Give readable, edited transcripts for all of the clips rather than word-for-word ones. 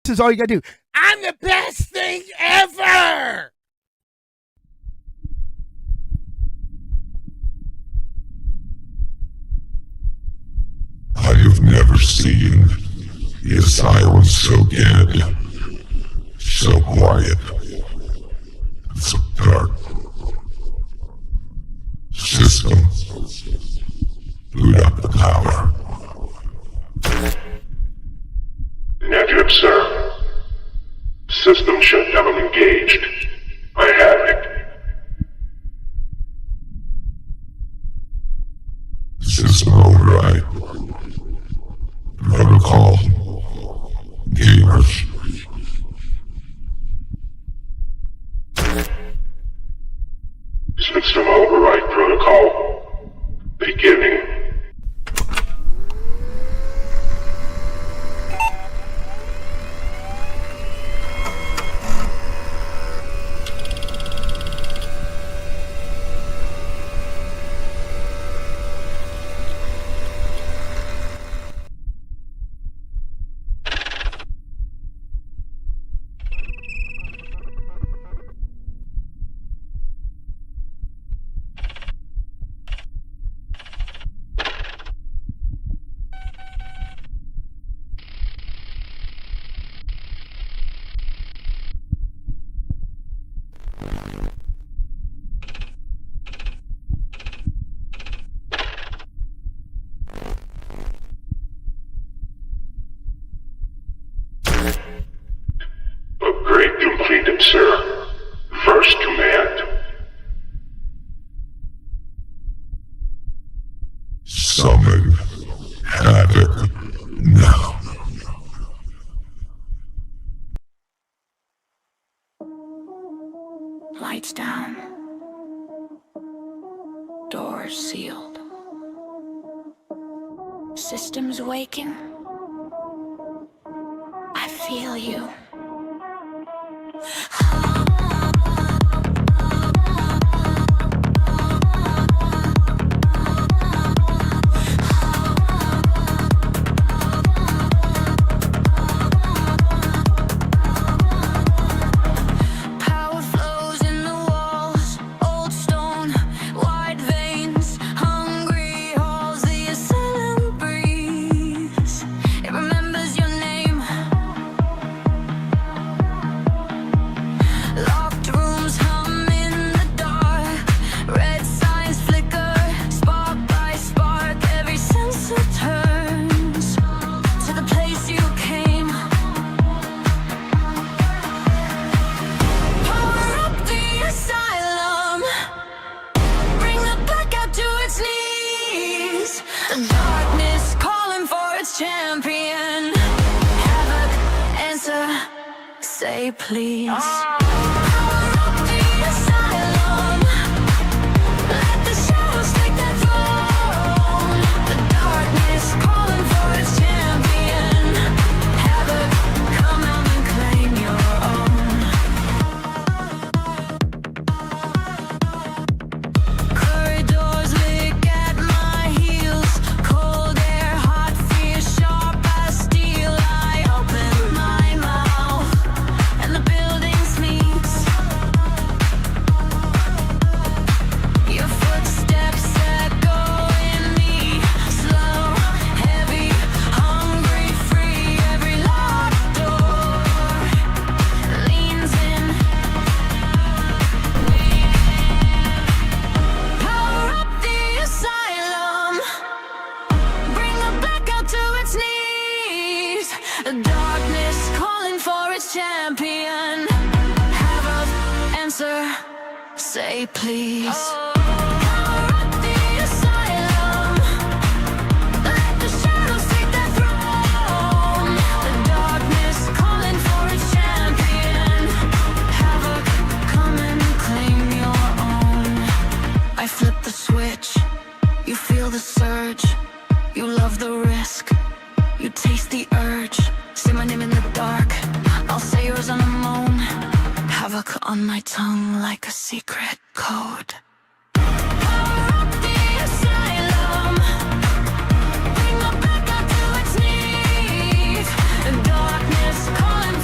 This is all you gotta do. I'm the best thing ever! I have never seen the asylum so dead, so quiet, and so dark. System, boot up the power. Negative, sir. System shutdown engaged. I have it. System override. Protocol. Gamers. System override protocol. Beginning. Upgrade completed, sir. First command. Summon Havoc now. Lights down. Doors sealed. Systems waking. I feel you. Champion, Havoc, answer, say please. Power up the asylum. Let the shadows take their throne. The darkness calling for its champion. Havoc, come out and claim your own. Corridors lick at my heels. Cold air, hot fear, sharp as steel. I open my mouth and the buildings meet. Your footsteps echo in me. Slow, heavy, hungry, free. Every locked door leans in. Power up the asylum. Bring the blackout to its knees. The darkness calling for its champion. Have a answer, say please. Power up the asylum. Let the shadows take their throne. The darkness calling for its champion. Havoc, come and claim your own. I flip the switch, you feel the surge. You love the risk, you taste the urge. Say my name in the dark, I'll say yours on a moan. Havoc on my tongue like a secret code. Power up the asylum. Bring the back up to its knees. The darkness calling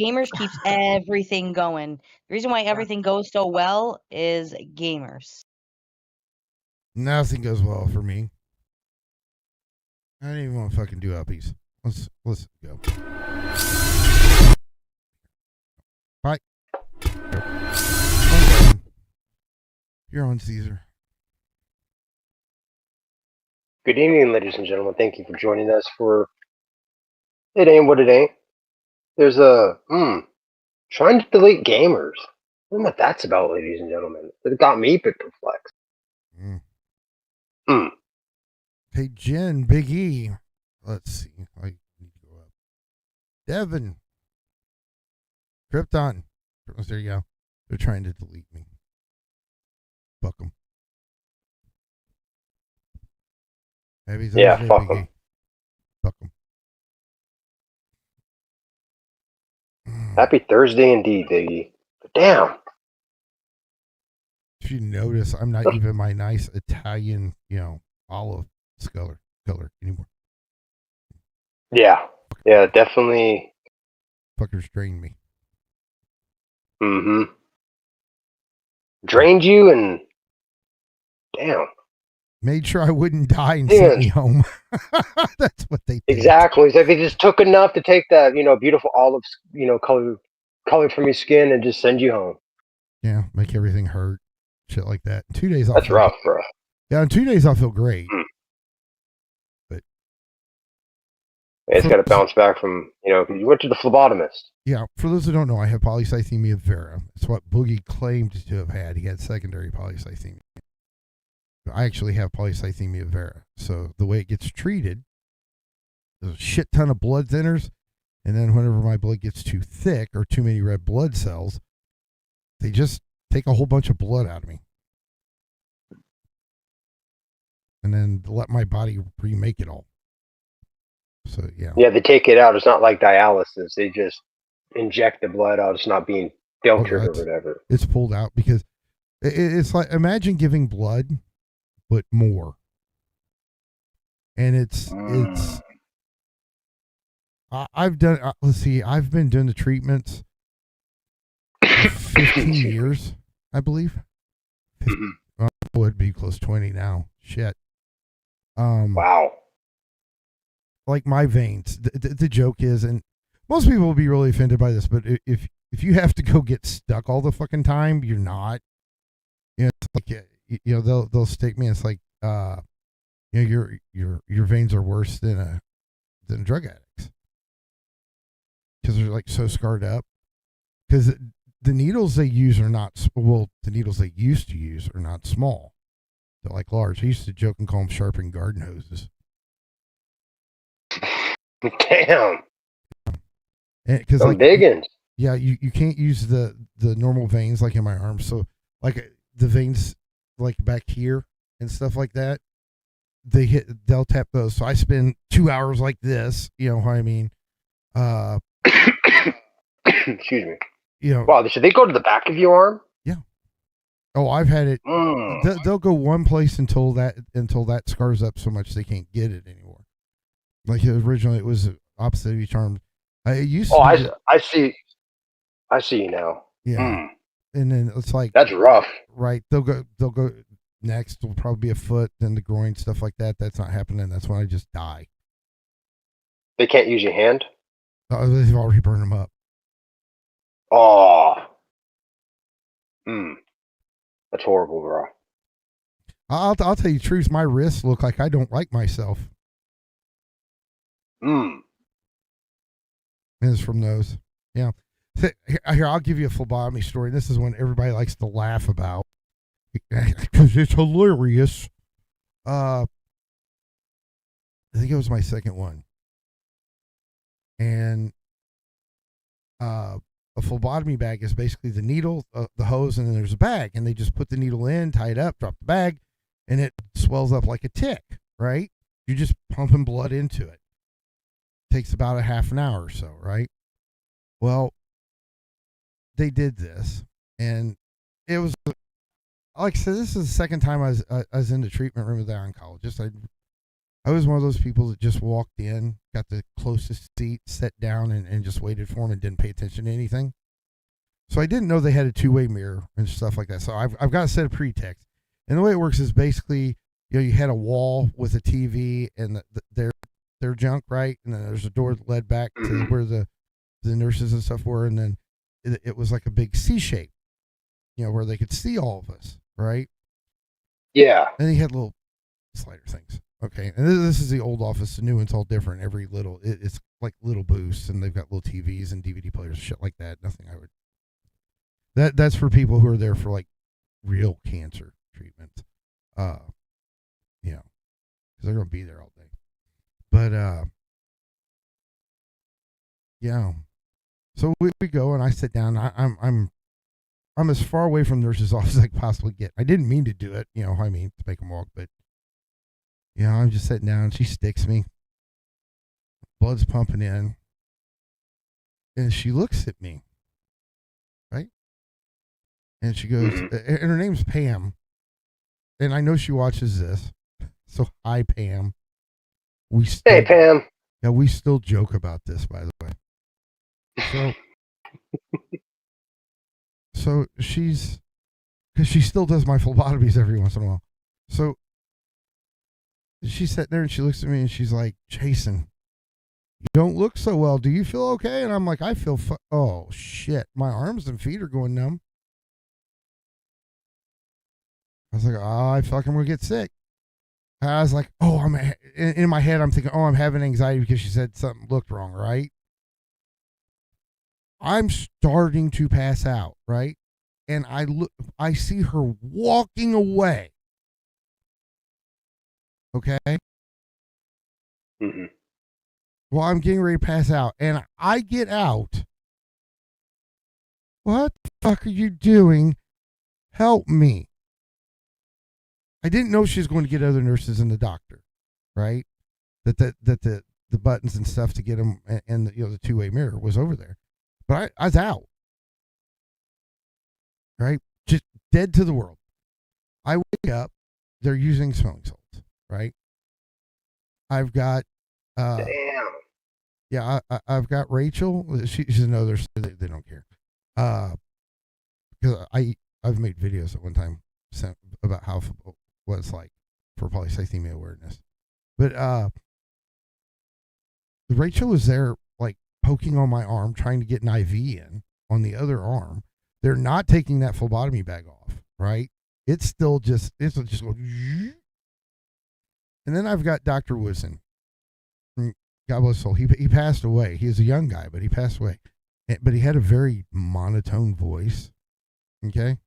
gamers keeps everything going. The reason why everything goes so well is gamers. Nothing goes well for me. I don't even want to fucking do uppies. Let's go. Bye. You're on, Caesar. Good evening, ladies and gentlemen. Thank you for joining us for It Ain't What It Ain't. There's a trying to delete gamers. I don't know what that's about, ladies and gentlemen. It got me a bit perplexed. Hey, Jen, Big E. Let's see. I need to go up. Devin. Krypton. There you go. They're trying to delete me. Fuck them. Yeah, fuck them. Fuck them. Happy Thursday indeed, Biggie. But damn. If you notice, I'm not even my nice Italian, olive color anymore. Yeah, definitely. Fuckers drained me. Drained you and damn. Made sure I wouldn't die and sent me home. That's what they did. Exactly. It's like they just took enough to take that, beautiful olive, color from your skin and just send you home. Yeah, make everything hurt. Shit like that. 2 days off. That's rough, bro. Yeah, in 2 days I'll feel great. But it's got to bounce back from, you went to the phlebotomist. Yeah, for those who don't know, I have polycythemia vera. It's what Boogie claimed to have had. He had secondary polycythemia. I actually have polycythemia vera. So the way it gets treated, there's a shit ton of blood thinners, and then whenever my blood gets too thick or too many red blood cells, they just take a whole bunch of blood out of me. And then let my body remake it all. So, yeah. Yeah, they take it out. It's not like dialysis. They just inject the blood out. It's not being filtered or whatever. It's pulled out because it's like, imagine giving blood, but more. And I've done, I've been doing the treatments for 15 years, I believe. Would be close to 20 now. Shit. Wow. Like my veins. The joke is, and most people will be really offended by this, but if you have to go get stuck all the fucking time, you're not. It's like, they'll stick me. And it's like, your veins are worse than drug addicts because they're like so scarred up. Because the needles they use are not the needles they used to use are not small. They're like large. I used to joke and call them sharpened garden hoses. Damn. Because like biggins. Yeah, you can't use the normal veins like in my arms. So like the veins like back here and stuff like that, they'll tap those. So I spend 2 hours like this. You know what I mean? Excuse me. Wow, should they go to the back of your arm? Yeah. Oh, I've had it. They'll go one place until that scars up so much they can't get it anymore. Like originally, it was opposite of each arm. I see. I see you now. Yeah. And then it's like that's rough. Right. They'll go next. Will probably be a foot, then the groin, stuff like that. That's not happening. That's when I just die. They can't use your hand. They've already burned them up. Oh. That's horrible, bro. I'll tell you the truth. My wrists look like I don't like myself. And it's from those. Yeah. Here, I'll give you a phlebotomy story. This is one everybody likes to laugh about because it's hilarious. I think it was my second one. And a phlebotomy bag is basically the needle, the hose, and then there's a bag. And they just put the needle in, tie it up, drop the bag, and it swells up like a tick, right? You're just pumping blood into it. Takes about a half an hour or so, right? Well, they did this, and it was, like I said, this is the second time I was in the treatment room with the oncologist. I was one of those people that just walked in, got the closest seat, sat down, and just waited for them and didn't pay attention to anything. So I didn't know they had a two-way mirror and stuff like that. So I've got a set of pretext. And the way it works is basically, you had a wall with a TV and their junk, right? And then there's a door that led back to where the nurses and stuff were. And then it was like a big C shape, where they could see all of us, right? Yeah. And he had little slider things. Okay. And this is the old office. The new one's all different. Every little, it's like little booths, and they've got little TVs and DVD players, shit like that. Nothing I would. That's for people who are there for like real cancer treatment. Because they're gonna be there all day. But yeah. So we go and I sit down. I'm as far away from the nurse's office as I can possibly get. I didn't mean to do it, to make them walk, but I'm just sitting down and she sticks me. Blood's pumping in. And she looks at me. Right? And she goes, and her name's Pam. And I know she watches this. So hi, Pam. Hey, Pam. Yeah, we still joke about this, by the way. So because she still does my phlebotomies every once in a while. So she's sitting there and she looks at me and she's like, Jason, you don't look so well. Do you feel okay? And I'm like, I feel oh shit, my arms and feet are going numb. I was like, oh, I feel like I'm gonna get sick. I was like, oh, in my head, I'm thinking, oh, I'm having anxiety because she said something looked wrong, right? I'm starting to pass out, right? And I see her walking away. Okay? Mm-hmm. Well, I'm getting ready to pass out, and I get out. What the fuck are you doing? Help me. I didn't know she was going to get other nurses and the doctor, right? That the buttons and stuff to get them and the two-way mirror was over there. But I was out. Right? Just dead to the world. I wake up, they're using smelling salts, right? I've got Damn. Yeah, I've got Rachel. She's another. They don't care. Because I've made videos at one time about what it's like for polycythemia awareness. But Rachel was there, like poking on my arm, trying to get an IV in on the other arm. They're not taking that phlebotomy bag off, right? It's just going. And then I've got Dr. Woodson. God bless his soul. He passed away. He was a young guy, but he passed away. But he had a very monotone voice. Okay.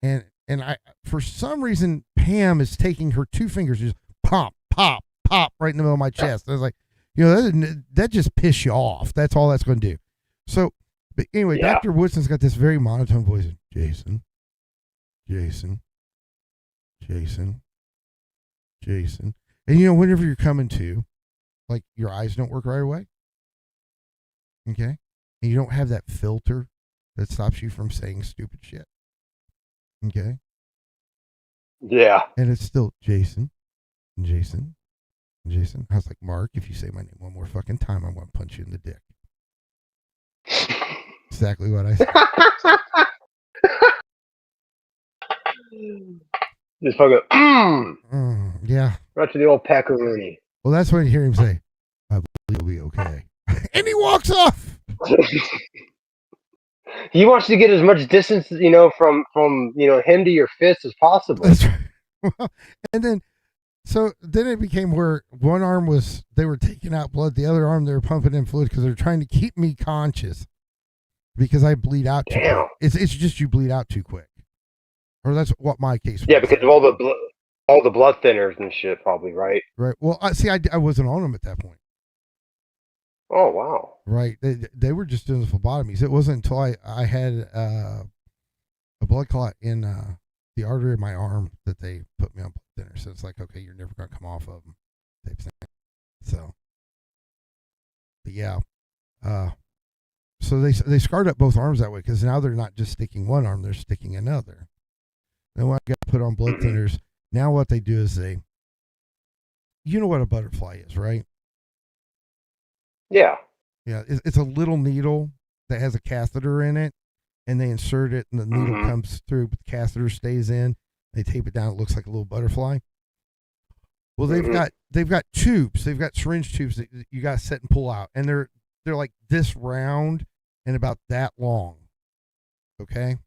And I, for some reason, Pam is taking her two fingers, just pop, pop, pop, right in the middle of my chest. I was like, that just piss you off. That's all that's going to do. So, but anyway, yeah. Dr. Woodson's got this very monotone voice. Jason. And whenever you're coming to, like, your eyes don't work right away. Okay? And you don't have that filter that stops you from saying stupid shit. Okay? Yeah. And it's still Jason. I was like, Mark, if you say my name one more fucking time, I'm going to punch you in the dick. Exactly what I said. Just fucking, yeah. Right to the old packaroonie. Well, that's when you hear him say, I believe we'll be okay. And he walks off. He wants to get as much distance, from him to your fist as possible. That's right. Well, and then it became where one arm they were taking out blood, the other arm they were pumping in fluid because they're trying to keep me conscious because I bleed out too quick. It's just you bleed out too quick. Or that's what my case was. Yeah, because of all the blood thinners and shit, probably, right? Right. Well, I wasn't on them at that point. Oh, wow. Right. They were just doing the phlebotomies. It wasn't until I had a blood clot in the artery of my arm that they put me on blood thinners. So it's like, okay, you're never going to come off of them. Type thing. So, but yeah. So they scarred up both arms that way because now they're not just sticking one arm, they're sticking another. Then when I got put on blood thinners, now what they do is they you know what a butterfly is, right? Yeah. Yeah, it's a little needle that has a catheter in it, and they insert it, and the needle Mhm. comes through, but the catheter stays in. They tape it down; it looks like a little butterfly. Well, Mhm. they've got tubes, they've got syringe tubes that you got to set and pull out, and they're like this round and about that long. Okay,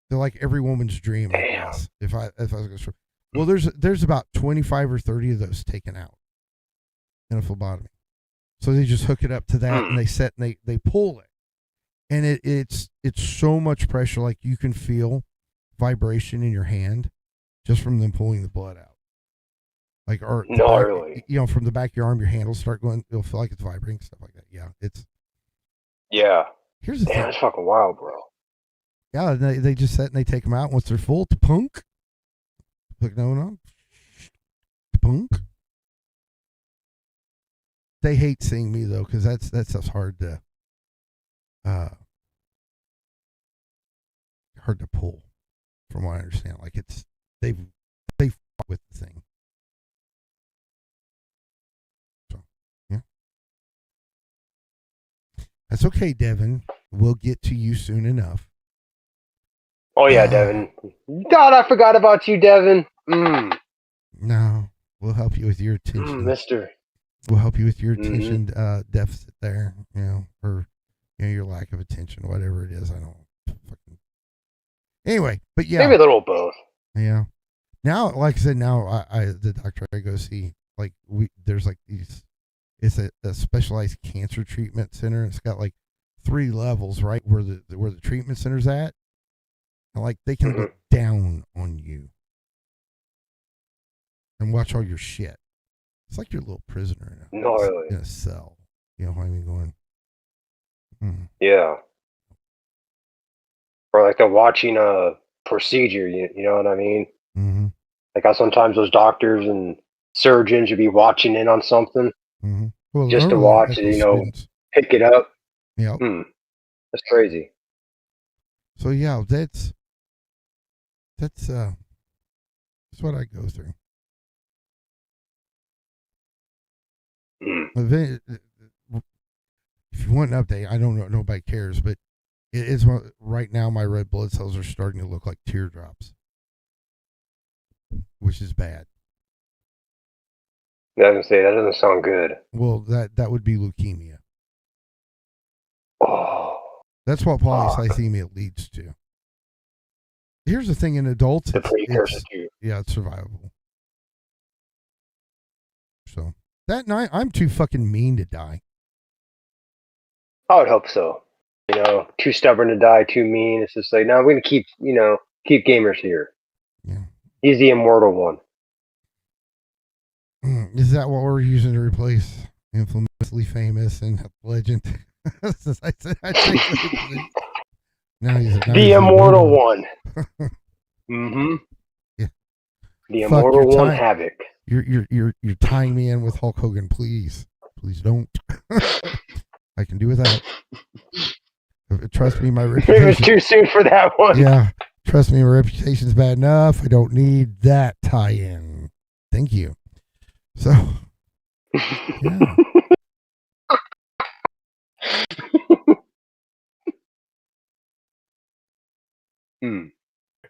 they're like every woman's dream, I Damn. guess. If I was going to, well, there's about 25 or 30 of those taken out in a phlebotomy. So they just hook it up to that, and Mm. they set and they pull it, and it's so much pressure, like you can feel vibration in your hand just from them pulling the blood out. Like, or the back, Gnarly. from the back of your arm, your hand will start going. It'll feel like it's vibrating, stuff like that. Yeah, it's Yeah. here's the Damn, thing. that's fucking wild, bro. Yeah, they just set and they take them out once they're full. To punk, put going on. Punk. They hate seeing me though, because that stuff's hard to pull, from what I understand. Like they fought with the thing. So yeah, that's okay, Devin. We'll get to you soon enough. Oh yeah, Devin. God, I forgot about you, Devin. No, we'll help you with your attention. Mister. We'll help you with your Mhm. attention deficit there, or your lack of attention, whatever it is. I don't fucking. Anyway, but yeah, Maybe a little both. yeah. Now, like I said, now I the doctor I go see, like there's like these. It's a specialized cancer treatment center. It's got like 3 levels, right, where the treatment center's at, and like they can Mhm. look down on you and watch all your shit. It's like you're a little prisoner Gnarly. in a cell. You know what I mean? Going. Yeah. Or like they're watching a procedure. You know what I mean? Mm-hmm. Like how sometimes those doctors and surgeons would be watching in on something Mm-hmm. Well, just to normally watch it. medical students. Pick it up. Yeah. That's crazy. So yeah, that's what I go through. If you want an update, I don't know, nobody cares, but it is right now. My red blood cells are starting to look like teardrops, which is bad. I was gonna say that doesn't sound good. Well, that would be leukemia. Oh, That's what polycythemia leads to. Here's the thing: in adults, the precursor to. it's survivable. So that night, I'm too fucking mean to die. I would hope so. Too stubborn to die, too mean. It's just like, no, we're gonna keep gamers here. Yeah. He's the immortal one. Is that what we're using to replace infamously famous and legend? Now he's the immortal one. Mm-hmm. Yeah. The immortal one, Havoc. You're tying me in with Hulk Hogan, please don't. I can do without. Trust me, my reputation. It was too soon for that one. Yeah, trust me, my reputation's bad enough. I don't need that tie-in. Thank you. So, yeah.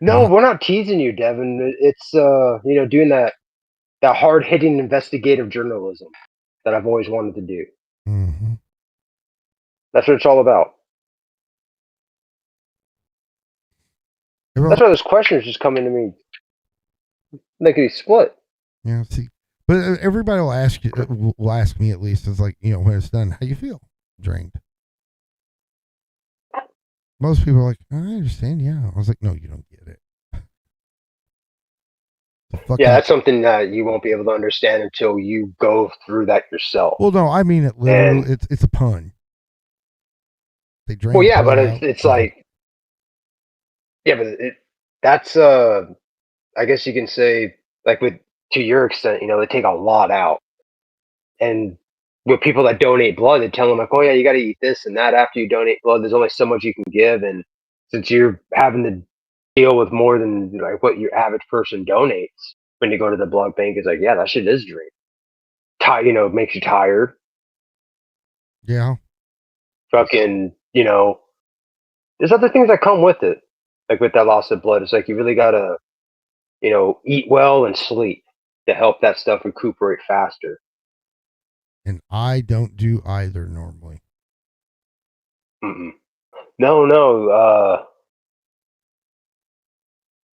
No, we're not teasing you, Devin. It's doing that hard hitting investigative journalism that I've always wanted to do. Mm-hmm. That's what it's all about. That's why those questions just come into me like they split. Yeah, see, but everybody will ask you, will ask me at least. It's like, when it's done, how you feel? Drained. Most people are like, I understand. Yeah, I was like, no, you don't get it. Yeah, that's something that you won't be able to understand until you go through that yourself. Well, no, I mean it literally. It's a pun. They drain. Well, yeah, but it's like, yeah, but that's I guess you can say, like, to your extent, they take a lot out, and with people that donate blood, they tell them like, oh yeah, you got to eat this and that after you donate blood. There's only so much you can give, and since you're having to deal with more than like what your average person donates when you go to the blood bank, it's like, yeah, that shit is draining. makes you tired. Yeah. Fucking, there's other things that come with it. Like with that loss of blood, it's like you really gotta, eat well and sleep to help that stuff recuperate faster. And I don't do either normally. Mm-mm. No.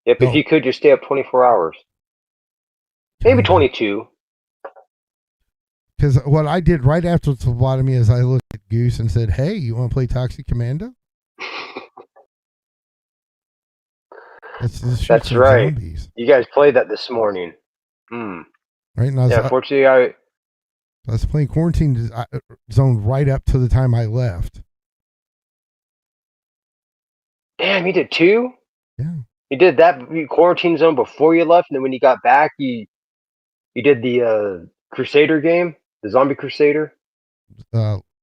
Yep, No. if you could just stay up 24 hours. Maybe 22. Because what I did right after the phlebotomy is I looked at Goose and said, "Hey, you want to play Toxic Commando?" That's right. Zombies. You guys played that this morning. Right? And I was, Unfortunately, I was playing Quarantine Zone right up to the time I left. Damn, you did 2? Yeah. You did that Quarantine Zone before you left, and then when you got back, you did the Crusader game, the Zombie Crusader.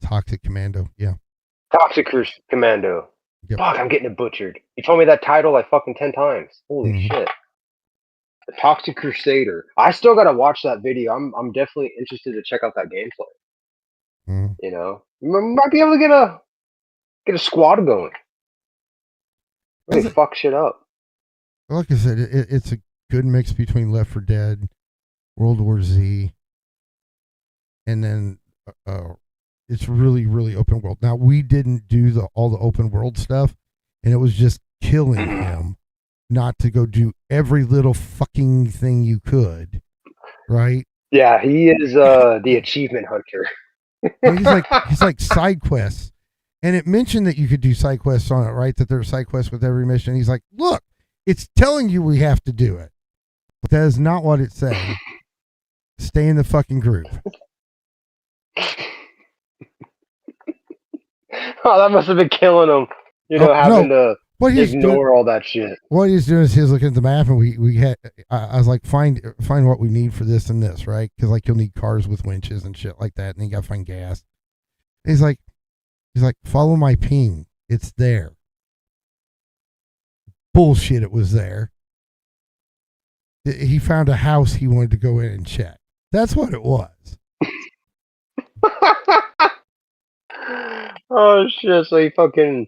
Toxic Commando. Yeah. Toxic Commando. Yep. Fuck, I'm getting it butchered. You told me that title like fucking 10 times. Holy shit. The Toxic Crusader. I still gotta watch that video. I'm definitely interested to check out that gameplay. Might be able to get a squad going. Really fuck shit up. Like I said, it's a good mix between Left 4 Dead, World War Z, and then it's really, really open world. Now, we didn't do all the open world stuff, and it was just killing him not to go do every little fucking thing you could, right? Yeah, he is the achievement hunter. he's like side quests. And it mentioned that you could do side quests on it, right? That there's side quests with every mission. He's like, look, it's telling you we have to do it. But that is not what it's saying. Stay in the fucking groove. Oh, that must have been killing him. Having to ignore all that shit. What he's doing is he's looking at the map, and we had. I was like, find what we need for this and this, right? Because like you'll need cars with winches and shit like that, and then you got to find gas. And he's like, follow my ping. It's there. Bullshit. It was there. He found a house he wanted to go in and check. That's what it was. Oh shit! So he fucking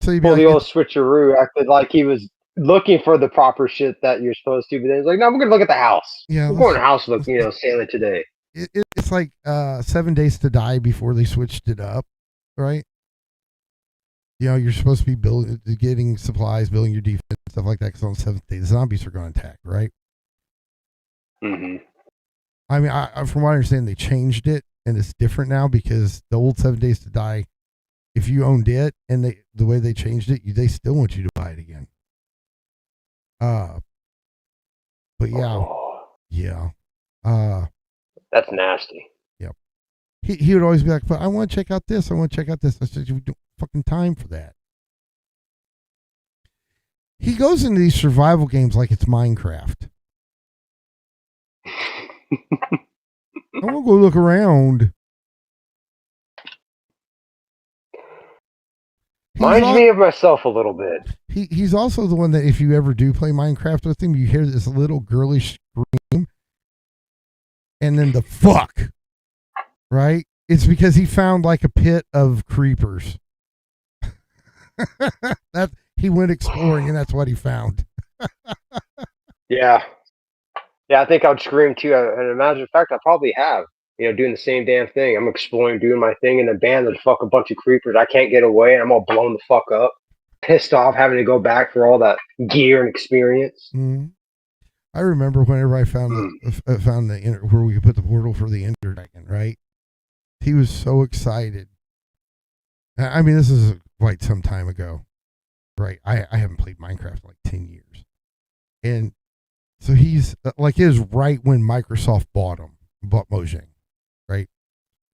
pulled the old switcheroo, acted like he was looking for the proper shit that you're supposed to, but then he's like, "No, we're gonna look at the house. Yeah, we're going to house look, sailing today." It's like 7 Days to Die before they switched it up, right? You're supposed to be getting supplies, building your defense, stuff like that. Because on the 7th day, the zombies are going to attack, right? Mm-hmm. I mean, from what I understand, they changed it, and it's different now because the old 7 Days to Die, if you owned it and the way they changed it, they still want you to buy it again. But yeah. That's nasty. Yep. He would always be like, "But I want to check out this. I want to check out this." I said, "You don't fucking time for that." He goes into these survival games like it's Minecraft. I want to go look around. Reminds me of myself a little bit. He's also the one that if you ever do play Minecraft with him, you hear this little girlish scream, and then the fuck, right? It's because he found like a pit of creepers. That he went exploring, and that's what he found. Yeah, I think I'd scream too. And as a matter of fact, I probably have. Doing the same damn thing. I'm exploring, doing my thing, and then bam, there's a bunch of creepers. I can't get away, and I'm all blown the fuck up, pissed off, having to go back for all that gear and experience. Mm-hmm. I remember whenever I found where we could put the portal for the Ender Dragon, right? He was so excited. I mean, this is quite some time ago, right? I haven't played Minecraft in like 10 years. And so he's like, it was right when Microsoft bought Mojang, right?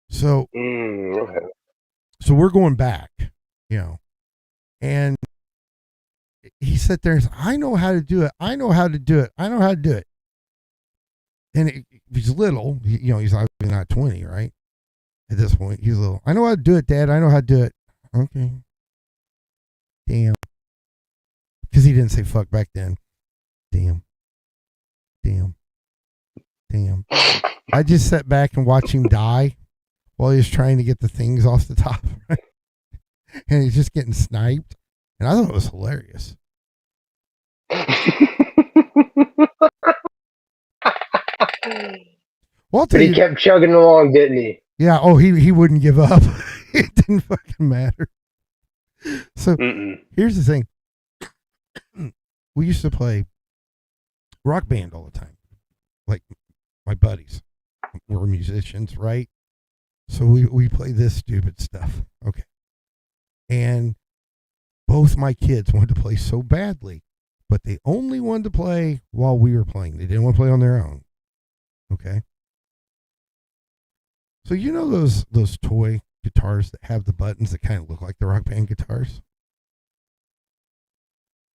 So, okay. So we're going back, and he sat there and said, "I know how to do it. I know how to do it. I know how to do it." And he's little, he's obviously not 20, right? At this point, he's little. "I know how to do it, Dad. I know how to do it." Okay. Damn. Because he didn't say fuck back then. Damn. damn. I just sat back and watched him die while he was trying to get the things off the top. And he's just getting sniped. And I thought it was hilarious. Well, I'll tell But he you, kept chugging along, didn't he? yeah, oh, he wouldn't give up. It didn't fucking matter. So here's the thing. We used to play rock band all the time. Like my buddies were musicians, right? So we play this stupid stuff. Okay. And both my kids wanted to play so badly, but they only wanted to play while we were playing. They didn't want to play on their own. Okay. So you know those toy guitars that have the buttons that kind of look like the rock band guitars?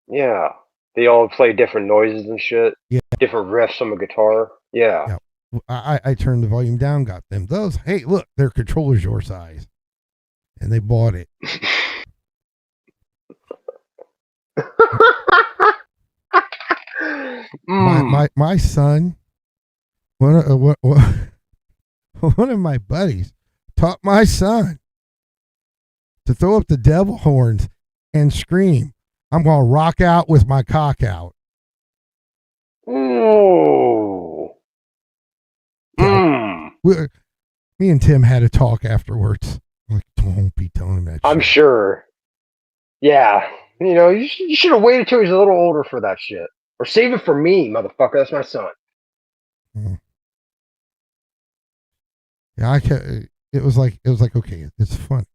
Yeah. They all play different noises and shit. Yeah. Different riffs on the guitar. Yeah. Yeah. I turned the volume down, got them those. Hey, look, their controller's your size. And they bought it. My son, one of my buddies taught my son to throw up the devil horns and scream, "I'm gonna rock out with my cock out." Ooh. Me and Tim had a talk afterwards. Like, don't be telling him that. I'm shit. sure. Yeah. You know, you should have waited till he's a little older for that shit. Or save it for me, motherfucker. That's my son. Yeah, it was like okay, it's fun,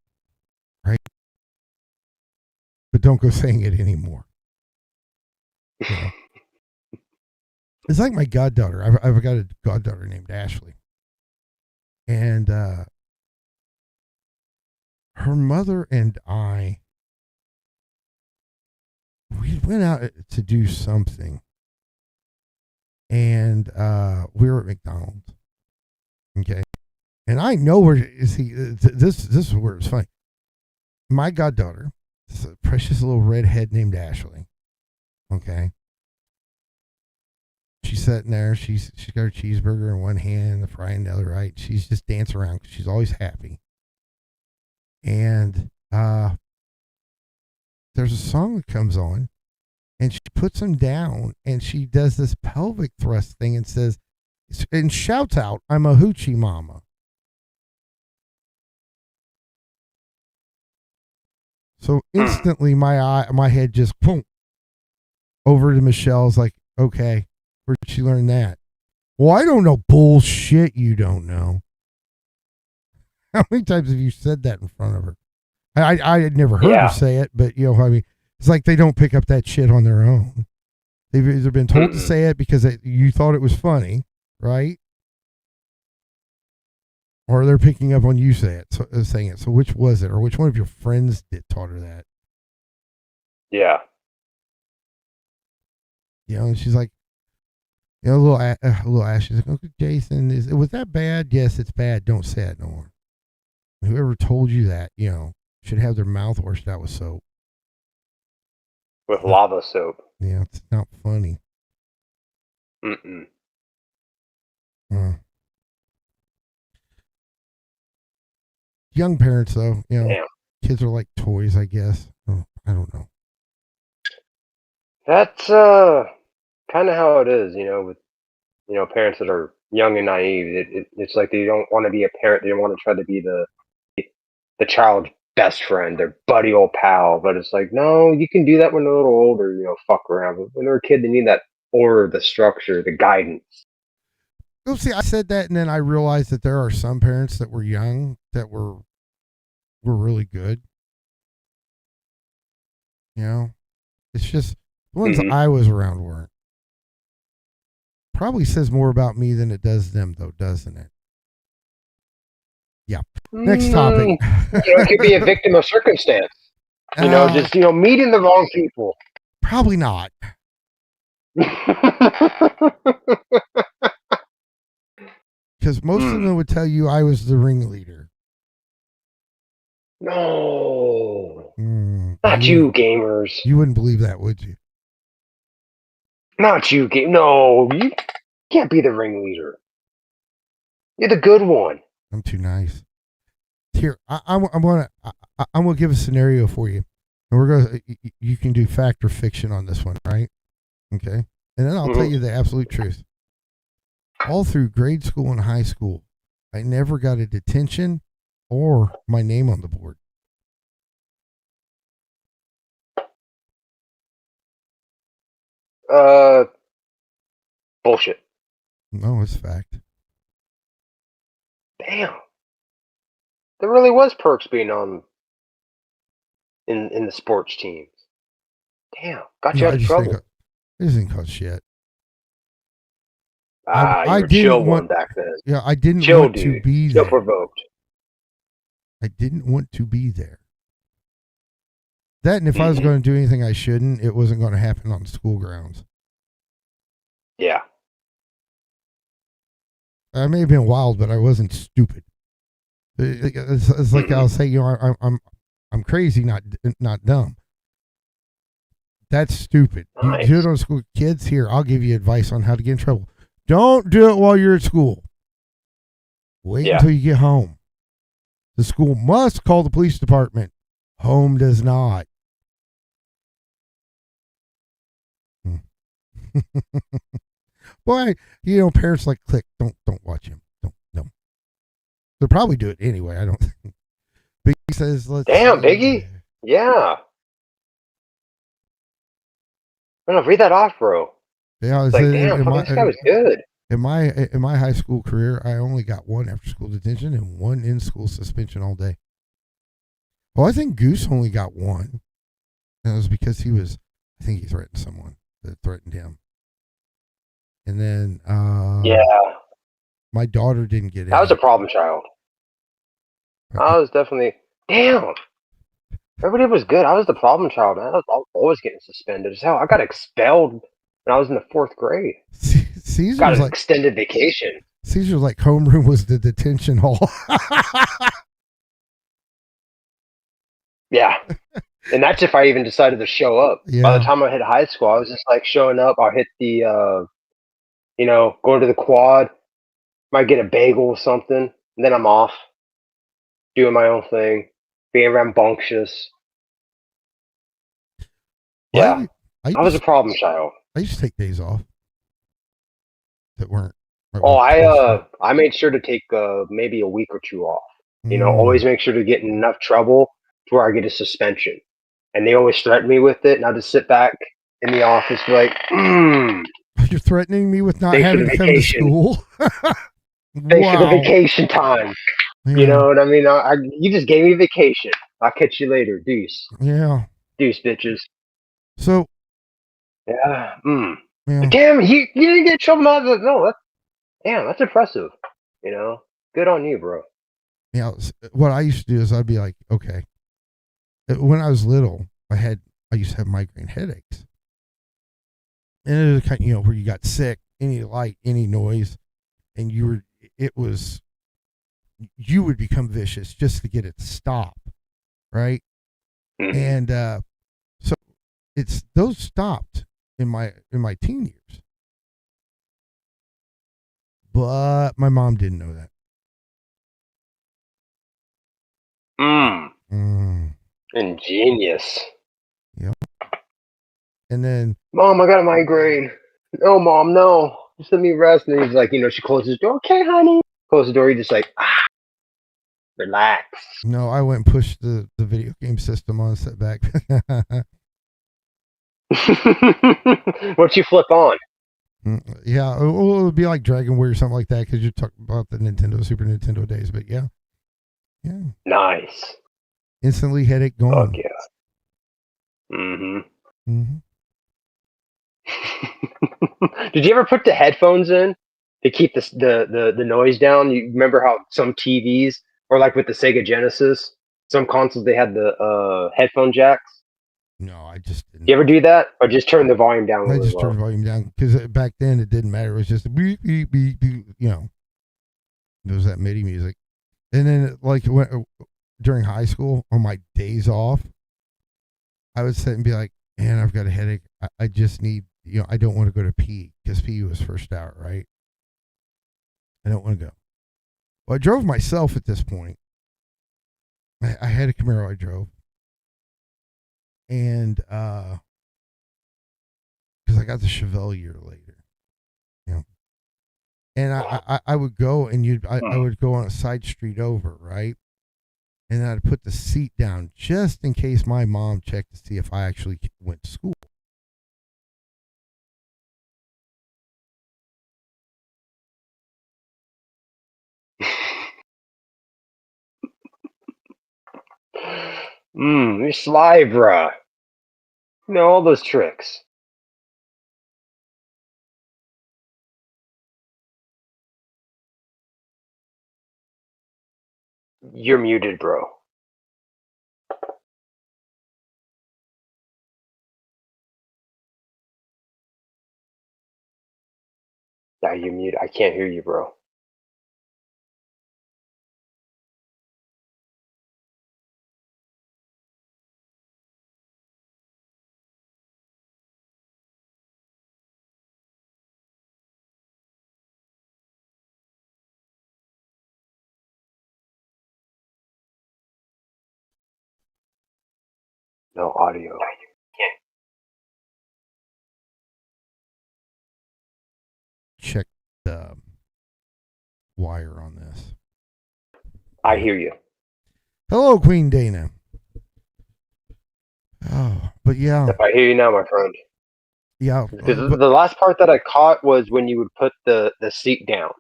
right? But don't go saying it anymore. You know? It's like my goddaughter. I've got a goddaughter named Ashley, and her mother and we went out to do something, and we were at McDonald's. Okay. And I know where see this is where it's funny. My goddaughter, this is a precious little redhead named Ashley. Okay. She's sitting there. She's got her cheeseburger in one hand and the fry in the other, right? She's just dancing around because she's always happy. And there's a song that comes on, and she puts them down, and she does this pelvic thrust thing and says, and shouts out, "I'm a hoochie mama." So instantly my head just boom over to Michelle's like, okay, where did she learn that? Well, I don't know. Bullshit, you don't know. How many times have you said that in front of her? I had never heard her say it, but you know, I mean, it's like they don't pick up that shit on their own. They've either been told to say it because you thought it was funny, right? Or they're picking up on you saying it. So which was it? Or which one of your friends taught her that? Yeah. You know, and she's like, you know, little Ash, she's like, "Okay, Jason, was that bad? Yes, it's bad. Don't say it no more." And whoever told you that, you know, should have their mouth washed out with soap. With lava soap. Yeah, it's not funny. Young parents, though, you know, kids are like toys, I guess. I don't know. That's kind of how it is, you know, with parents that are young and naive. It's like they don't want to be a parent. They want to try to be the child's best friend, their buddy old pal. But it's like, no, you can do that when they're a little older. You know, fuck around. But when they're a kid, they need that order, the structure, the guidance. Well, see, I said that, and then I realized that there are some parents that were young that were really good. You know, it's just the ones I was around weren't. Probably says more about me than it does them, though, doesn't it? Yeah. Next topic. You know, it could be a victim of circumstance. You know, just meeting the wrong people. Probably not. Because most of them would tell you I was the ringleader. No. Not you, gamers. You wouldn't believe that, would you? Not you, No, you can't be the ringleader. You're the good one. I'm too nice. Here, I'm gonna give a scenario for you, and we're gonna you can do fact or fiction on this one, right? Okay, and then I'll tell you the absolute truth. All through grade school and high school, I never got a detention or my name on the board. Bullshit. No, it's fact. Damn. There really was perks being on in the sports teams. Damn. Got you No, out of trouble. It doesn't cause shit. You I were didn't chill want one back then. Yeah, I didn't Chill, want dude. to be Chill there. provoked. I didn't want to be there. That, and if I was going to do anything I shouldn't, it wasn't going to happen on school grounds. Yeah. I may have been wild, but I wasn't stupid. It's like I'll say, I'm crazy, not dumb. That's stupid. Nice. You do it on school. Kids, here, I'll give you advice on how to get in trouble. Don't do it while you're at school. Wait until you get home. The school must call the police department. Home does not. Boy, parents like click. Don't watch him. Don't. They'll probably do it anyway. I don't think. Biggie says, let's. Damn, Biggie. Yeah. No, read that off, bro. Yeah, it's like, damn, this guy was good. In my high school career, I only got one after school detention and one in school suspension all day. Well, I think Goose only got one. And it was because I think he threatened someone that threatened him. And then my daughter didn't get it. That was a problem child. I was definitely damn. Everybody was good. I was the problem child. I was always getting suspended. Hell, I got expelled when I was in the 4th grade. Caesar got was an like extended vacation. Caesar's like homeroom was the detention hall. Yeah. And that's if I even decided to show up. Yeah. By the time I hit high school, I was just like showing up. I'll hit the, go to the quad, might get a bagel or something, and then I'm off, doing my own thing, being rambunctious. Yeah. I was a problem child. I used to take days off that weren't. I made sure to take maybe a week or 2 off. Always make sure to get in enough trouble to where I get a suspension. And they always threaten me with it, and I'll just sit back in the office and be like, You're threatening me with not Thanks having to come to school? Thanks for the vacation time. Yeah. You know what I mean? You just gave me vacation. I'll catch you later. Deuce. Yeah. Deuce, bitches. So. Yeah. Yeah. Damn, you didn't get in trouble. No, that's impressive. Good on you, bro. Yeah. What I used to do is I'd be like, okay. When I was little, I used to have migraine headaches. And it was kind of, where you got sick, any light, any noise, and you would become vicious just to get it to stop. Right. And, so those stopped in my teen years, but my mom didn't know that. Ingenious. Yep. And then, Mom, I got a migraine. No, Mom, no. Just let me rest. And he's like, she closes the door. Okay, honey. Close the door. You're just like, relax. No, I went and pushed the video game system on, set back. What'd you flip on? Yeah, it would be like Dragon Warrior or something like that, because you're talking about the Super Nintendo days. But yeah. Nice. Instantly headache gone. Fuck yeah. Did you ever put the headphones in to keep the noise down? You remember how some TVs, or like with the Sega Genesis, some consoles, they had the headphone jacks? No, I just didn't. You ever do that, or just turn the volume down? I just turned the volume down, because back then it didn't matter. It was just a beep, beep, beep, beep, There was that MIDI music. And then, like, during high school, on my days off, I would sit and be like, man, I've got a headache. I just need, I don't want to go to PE, because PE was first hour, right? I don't want to go. Well, I drove myself at this point. I had a Camaro I drove. And because I got the Chevelle a year later. You know. And I would go and I would go on a side street over, right? And I'd put the seat down just in case my mom checked to see if I actually went to school. You're sly, bruh. You know all those tricks. You're muted, bro. Yeah, you're muted. I can't hear you, bro. No audio. Check the wire on this. I hear you. Hello, Queen Dana. Oh, but yeah. If I hear you now, my friend. Yeah. Because the last part that I caught was when you would put the seat down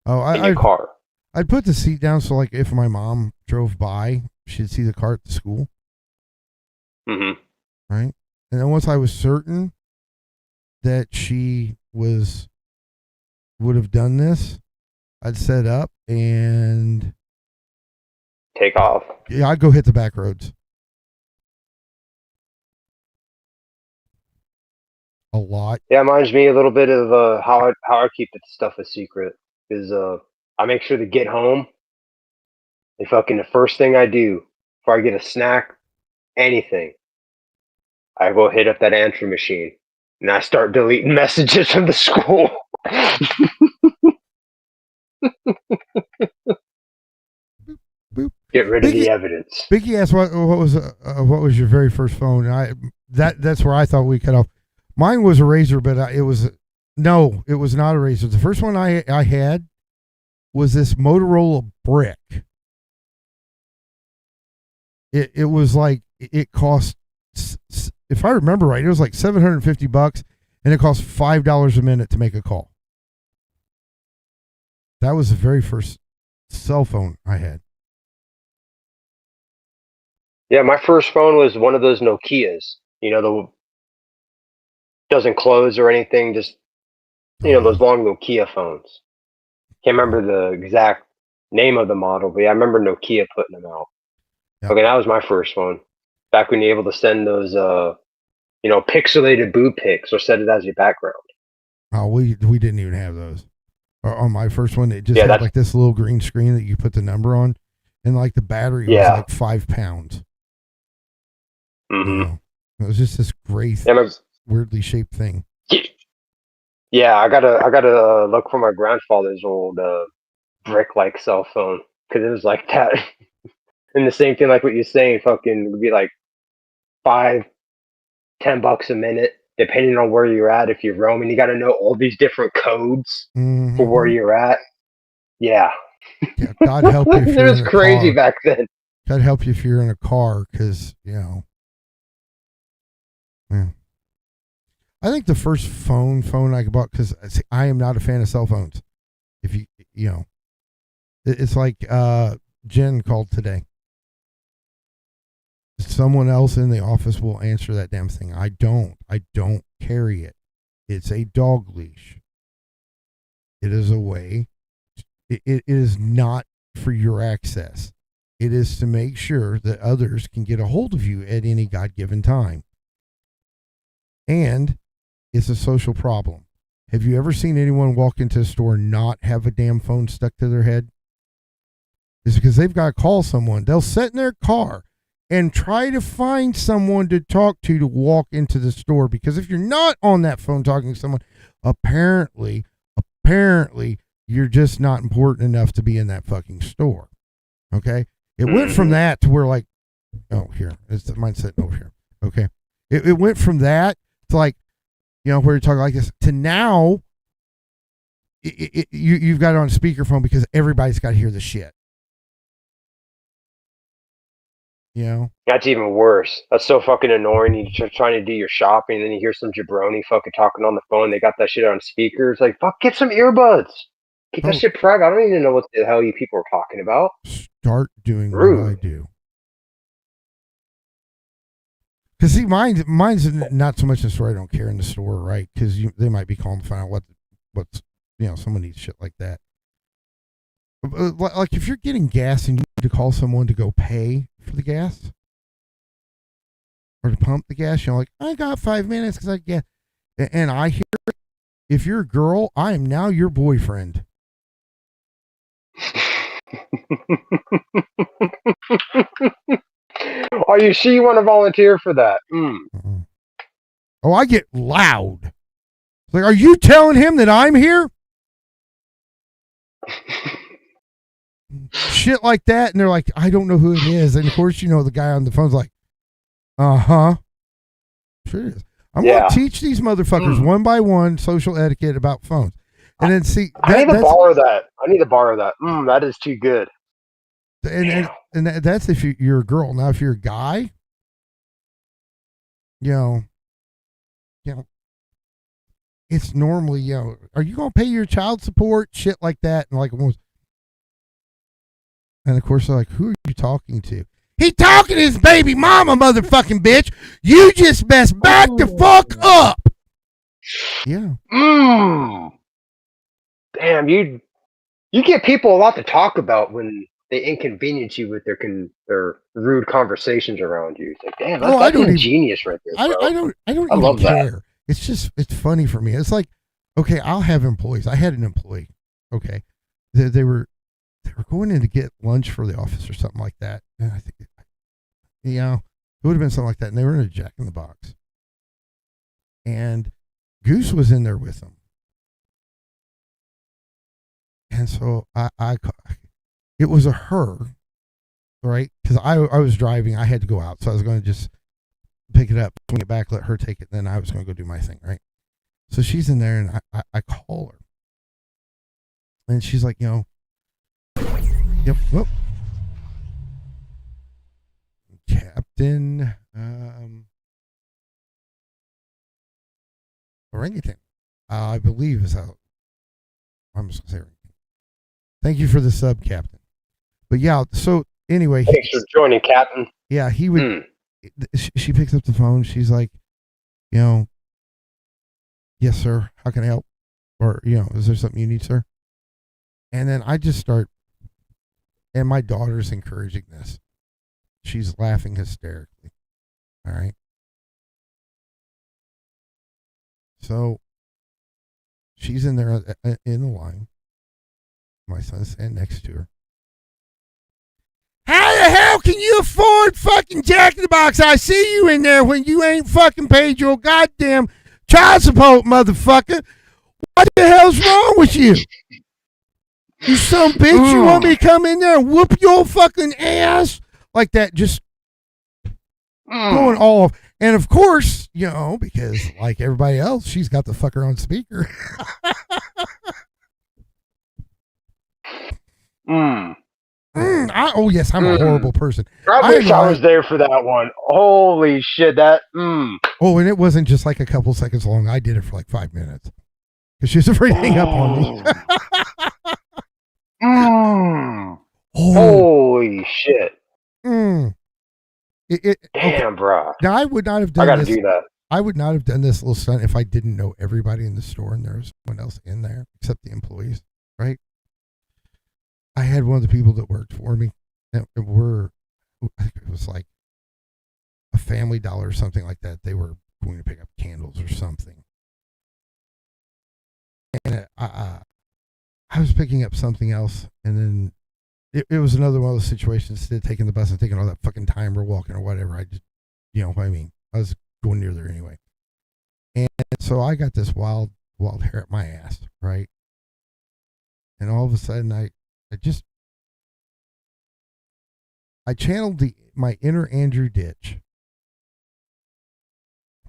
in your car. I'd put the seat down so, like, if my mom drove by, she'd see the car at the school. Mm-hmm. Right? And then once I was certain that she would have done this, I'd set up and take off. Yeah, I'd go hit the back roads. A lot. Yeah, it reminds me a little bit of how I keep the stuff a secret. Is I make sure to get home. And fucking the first thing I do before I get a snack, anything, I go hit up that answer machine and I start deleting messages from the school. Boop. Get rid of the evidence. Biggie asked what was your very first phone, and that's where I thought we cut off. Mine was a Razor, but it was not a Razor. The first one I had was this Motorola Brick. It was like it cost, if I remember right, it was like $750, and it cost $5 a minute to make a call. That was the very first cell phone I had. Yeah, my first phone was one of those Nokias. You know, the doesn't close or anything. Just those long Nokia phones. Can't remember the exact name of the model, but yeah, I remember Nokia putting them out. Yep. Okay, that was my first one. Back when you're able to send those, pixelated boo pics or set it as your background. Oh, we didn't even have those. On my first one, it just had like this little green screen that you put the number on, and like the battery was like 5 pounds. Mm-hmm. It was just this gray, weirdly shaped thing. Yeah, I gotta look for my grandfather's old brick-like cell phone because it was like that. And the same thing, like what you're saying, fucking would be like $5-10 a minute, depending on where you're at. If you're roaming, you got to know all these different codes for where you're at. Yeah. Yeah, God help you. It was crazy back then. God help you if you're in a car, because Yeah. I think the first phone I bought, because I am not a fan of cell phones. If it's like Jen called today. Someone else in the office will answer that damn thing. I don't carry it. It's a dog leash. It is a way. It is not for your access. It is to make sure that others can get a hold of you at any God-given time. And it's a social problem. Have you ever seen anyone walk into a store and not have a damn phone stuck to their head? It's because they've got to call someone. They'll sit in their car and try to find someone to talk to walk into the store. Because if you're not on that phone talking to someone, apparently you're just not important enough to be in that fucking store. Okay? It went from that to where like, oh, here, mine's sitting over here. Okay? It went from that to like, where you're talking like this to now. You've got it on speakerphone because everybody's got to hear the shit. That's even worse. That's so fucking annoying. You're trying to do your shopping, and then you hear some jabroni fucking talking on the phone. They got that shit on speakers. Like, fuck, get some earbuds. Keep that shit private. I don't even know what the hell you people are talking about. Start doing Rude. what I do. Because see, mine's not so much in the store. I don't care in the store, right? Because they might be calling to find out what's someone needs shit like that. Like if you're getting gas and you need to call someone to go pay for the gas or to pump the gas, like, I got 5 minutes because I get, and I hear, if you're a girl, I am now your boyfriend. Are you sure you want to volunteer for that? Oh, I get loud. It's like, are you telling him that I'm here? Shit like that, and they're like, I don't know who it is, and of course, the guy on the phone's like, sure it is. I'm gonna teach these motherfuckers one by one social etiquette about phones, and then see. I need to borrow that. That is too good. And that's if you're a girl. Now, if you're a guy, it's normally, are you gonna pay your child support? Shit like that, and like almost. And of course, they're like, who are you talking to? He talking to his baby mama, motherfucking bitch. You just best back the fuck up. Yeah. Damn, you get people a lot to talk about when they inconvenience you with their rude conversations around you. It's like, damn, that's ingenious right there, bro. I don't even love care. That. It's funny for me. It's like, okay, I'll have employees. I had an employee. Okay, they were going in to get lunch for the office or something like that. And I think, it would have been something like that. And they were in a Jack in the Box. And Goose was in there with them. And so it was a her, right? Because I was driving. I had to go out. So I was going to just pick it up, swing it back, let her take it. Then I was going to go do my thing, right? So she's in there and I call her. And she's like, yep. Whoop. Captain Orangutan, I believe is how I'm just gonna say orangutan. Thank you for the sub, Captain. But yeah, so anyway, thanks for joining, Captain. Yeah, he would. She picks up the phone. She's like, yes, sir. How can I help? Or is there something you need, sir? And then I just start. And my daughter's encouraging this. She's laughing hysterically. All right. So she's in there in the line. My son's standing next to her. How the hell can you afford fucking Jack in the Box? I see you in there when you ain't fucking paid your goddamn child support, motherfucker. What the hell's wrong with you? You some bitch, you want me to come in there and whoop your fucking ass? Like that, just going all off. And of course, because like everybody else, she's got the fucker on speaker. Oh, yes, I'm a horrible person. I wish I was there for that one. Holy shit, that. Oh, and it wasn't just like a couple seconds long. I did it for like 5 minutes. Because she was afraid to hang up on me. Holy shit. Damn, bro. Now, I would not have done this. I gotta this. do that. I would not have done this little stunt if I didn't know everybody in the store and there was someone else in there except the employees, right? I had one of the people that worked for me that I think it was like a Family Dollar or something like that. They were going to pick up candles or something. And I was picking up something else, and then it was another one of those situations. Instead of taking the bus and taking all that fucking time or walking or whatever, I just, I was going near there anyway. And so I got this wild hair at my ass, right? And all of a sudden, I channeled my inner Andrew Ditch.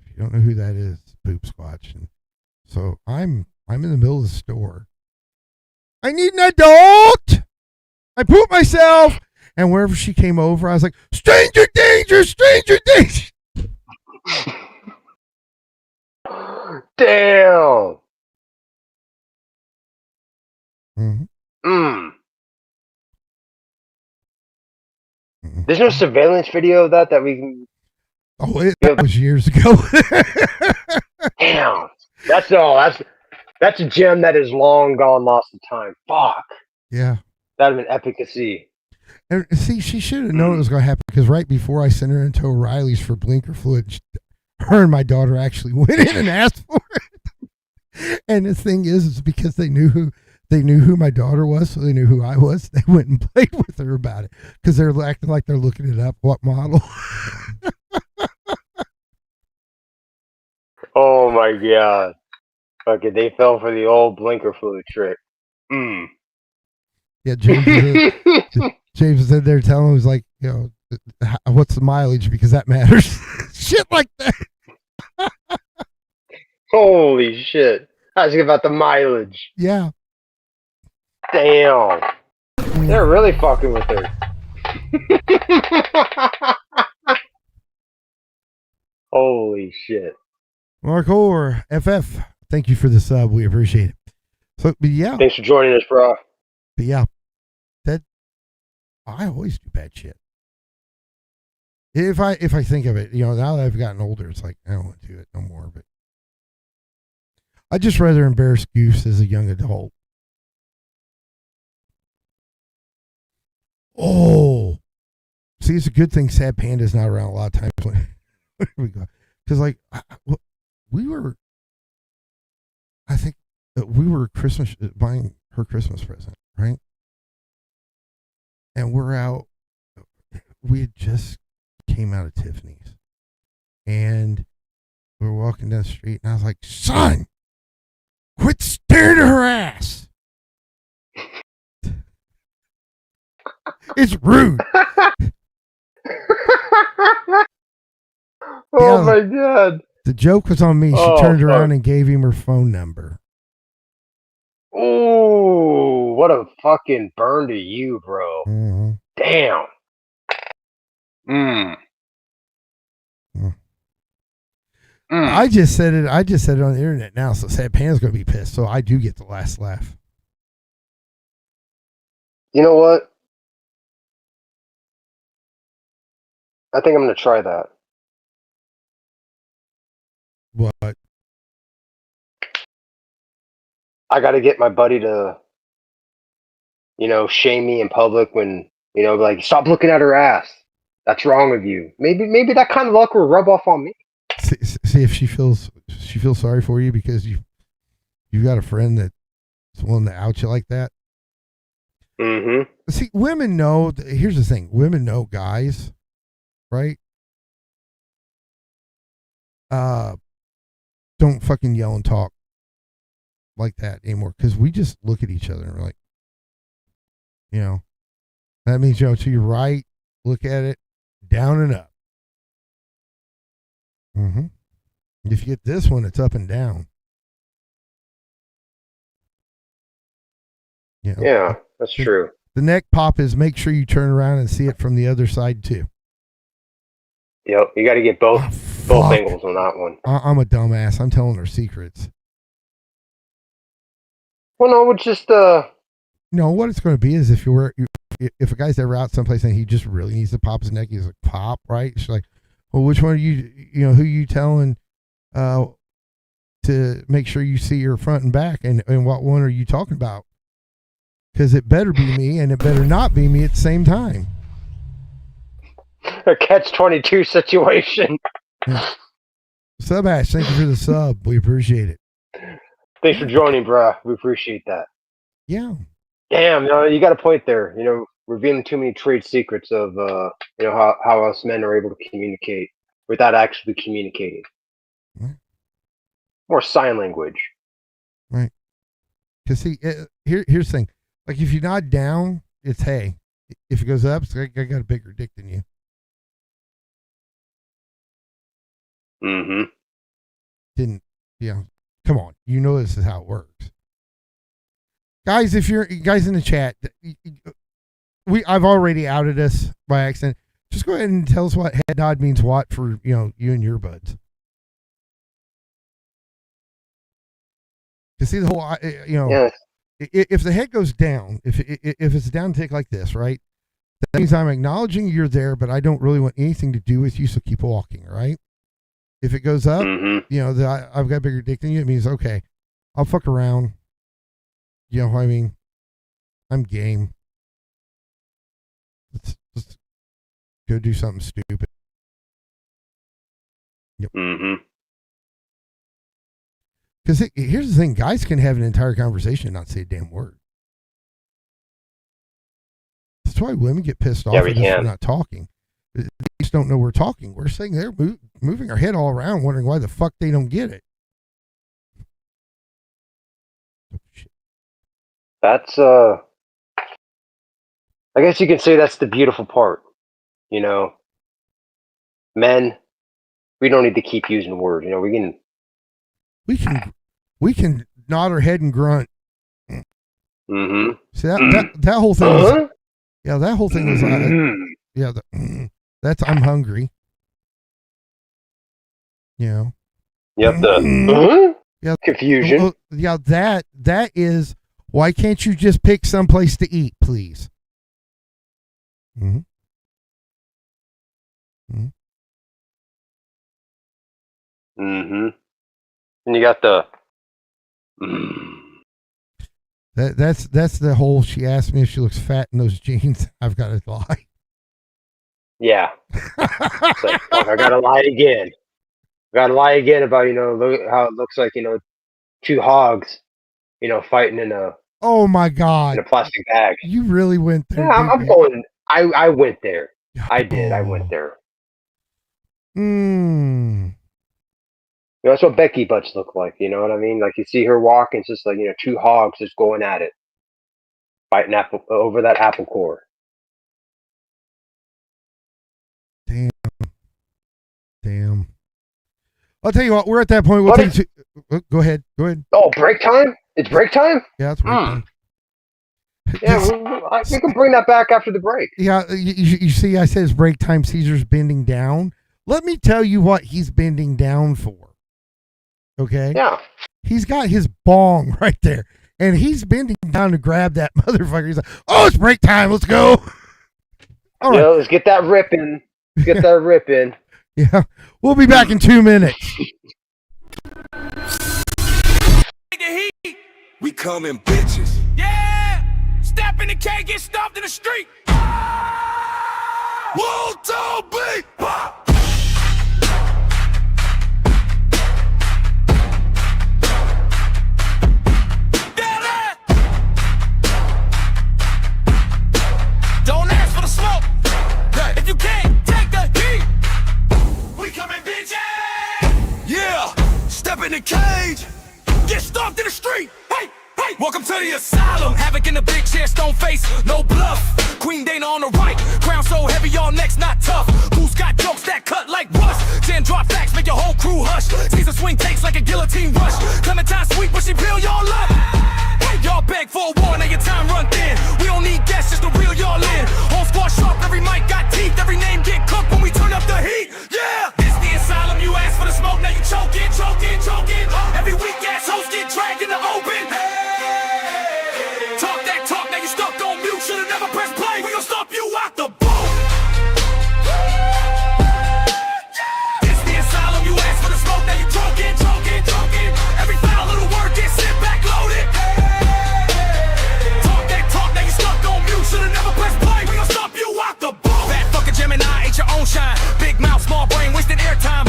If you don't know who that is, Poop Squatch. And so I'm in the middle of the store. I need an adult. I pooped myself. And wherever she came over, I was like, stranger danger, stranger danger. Damn. Mm-hmm. Mm. Mm-hmm. There's no surveillance video of that we can. Oh, that was years ago. Damn. That's a gem that is long gone lost to time. Fuck. Yeah. That'd have been epic to see. And see, she should have known it was going to happen because right before I sent her into O'Reilly's for blinker fluid, her and my daughter actually went in and asked for it. And the thing is because they knew who my daughter was, so they knew who I was. They went and played with her about it because they're acting like they're looking it up. What model? Oh my god. Okay, they fell for the old blinker fluid trick. Mm. Yeah, James was in there telling him, he was like, what's the mileage? Because that matters. Shit like that. Holy shit. Asking about the mileage. Yeah. Damn. They're really fucking with her. Holy shit. Mark or FF, thank you for the sub. We appreciate it. So, but yeah. Thanks for joining us, bro. But yeah, I always do bad shit. If I think of it, now that I've gotten older, it's like I don't want to do it no more. But I just rather embarrass Goose as a young adult. Oh, see, it's a good thing Sad Panda's not around a lot of times when we go, because like I think we were Christmas buying her Christmas present, right? And we're out. We had just came out of Tiffany's, and we were walking down the street, and I was like, "Son, quit staring at her ass. It's rude." Oh my god. The joke was on me. She turned around and gave him her phone number. Ooh, what a fucking burn to you, bro. Mm-hmm. Damn. Mm. I just said it on the internet now, so Sad Pan's gonna be pissed. So I do get the last laugh. You know what? I think I'm gonna try that. What? I gotta get my buddy to, shame me in public when, like, stop looking at her ass. That's wrong with you. Maybe that kind of luck will rub off on me. See if she feels sorry for you because you got a friend that's willing to out you like that. Mm-hmm. See, women know. Here's the thing: women know guys, right? Don't fucking yell and talk like that anymore because we just look at each other and we're like, that means to your right, look at it, down and up. Mm-hmm. If you get this one, it's up and down. Yeah, that's true. The neck pop is make sure you turn around and see it from the other side too. Yep, you got to get both angles on that one. I'm a dumbass. I'm telling her secrets. Well, no, it's just No, what it's going to be is if if a guy's ever out someplace and he just really needs to pop his neck, he's like, pop, right? She's like, well, which one are you? Who you telling to make sure you see your front and back, and what one are you talking about? Because it better be me, and it better not be me at the same time. A catch-22 situation. Yeah. Sub Ash, thank you for the sub. We appreciate it. Thanks for joining, bro. We appreciate that. Yeah. Damn, you got a point there. Revealing too many trade secrets of how us men are able to communicate without actually communicating. Right. More sign language. Right. Because see, here's the thing. Like if you nod down, it's hey. If it goes up, it's like I got a bigger dick than you. Mm-hmm. Didn't, come on. You know this is how it works. Guys, if you're guys in the chat, I've already outed us by accident. Just go ahead and tell us what head nod means what for, you and your buds. To see the whole, Yes. if the head goes down, if it's a down tick like this, right? That means I'm acknowledging you're there, but I don't really want anything to do with you, so keep walking, right? If it goes up, I've got a bigger dick than you, it means, okay, I'll fuck around. You know what I mean? I'm game. Let's go do something stupid. Yep. Mm-hmm. Because here's the thing, guys can have an entire conversation and not say a damn word. That's why women get pissed off at us for not talking. They just don't know we're talking. We're sitting there moving our head all around, wondering why the fuck they don't get it. Oh, shit. That's I guess you can say that's the beautiful part. Men, we don't need to keep using words. We can nod our head and grunt. Mm-hmm. See that whole thing was, that whole thing was that's I'm hungry. Yep, the confusion. Yeah, that is, why can't you just pick someplace to eat, please? Mm-hmm. Mm-hmm. Mm-hmm. And you got the that's the whole, she asked me if she looks fat in those jeans. I've got to lie. Yeah. It's like, fuck, I gotta lie again. Gotta lie again about, how it looks like, two hogs, fighting in a oh my god, in a plastic bag. You really went there. Yeah, I'm going. I went there. I did. I went there. That's what Becky butts look like. You know what I mean? Like you see her walk, and it's just like two hogs just going at it, fighting over that apple core. Damn. I'll tell you what. We're at that point. We'll take go ahead. Oh, break time! It's break time. Yeah, it's break time. Yeah, we can bring that back after the break. Yeah, you see, I said it's break time. Caesar's bending down. Let me tell you what he's bending down for. Okay? Yeah. He's got his bong right there, and he's bending down to grab that motherfucker. He's like, oh, it's break time. Let's go. All right. Let's get that ripping. Get that ripping. Yeah. We'll be back in 2 minutes. We coming bitches. Yeah! Step in the K, get stomped in the street. Whoa, tall beat! Pop! Don't ask for the smoke. If you can't take the heat, we coming bitches. Yeah! Step in the cage. Get stomped in the street. Hey, hey. Welcome to the asylum. Havoc in the big chair, stone face, no bluff. Queen Dana on the right. Crown so heavy, y'all necks not tough. Who's got jokes that cut like rust? Jan drop facts, make your whole crew hush. Caesar swing takes like a guillotine rush. Clementine sweet, but she peel y'all up. Y'all beg for a war, now your time run thin. We don't need guests, just to reel y'all in. Whole squad sharp, every mic got teeth. Every name get cooked when we turn up the heat. Yeah! It's the asylum, you ask for the smoke, now you choking. Every weak ass host get dragged in the open. Hey. Talk that talk, now you stuck on mute. Should've never pressed play, we gon' stomp you out the boat. It's the asylum, you ask for the smoke, now you choking. Every foul little word gets sent back loaded. Hey. Talk that talk, now you stuck on mute. Should've never pressed play, we gon' stomp you out the boat. Fat fucking Gemini, ate your own shine. Big mouth, small brain, wasting airtime.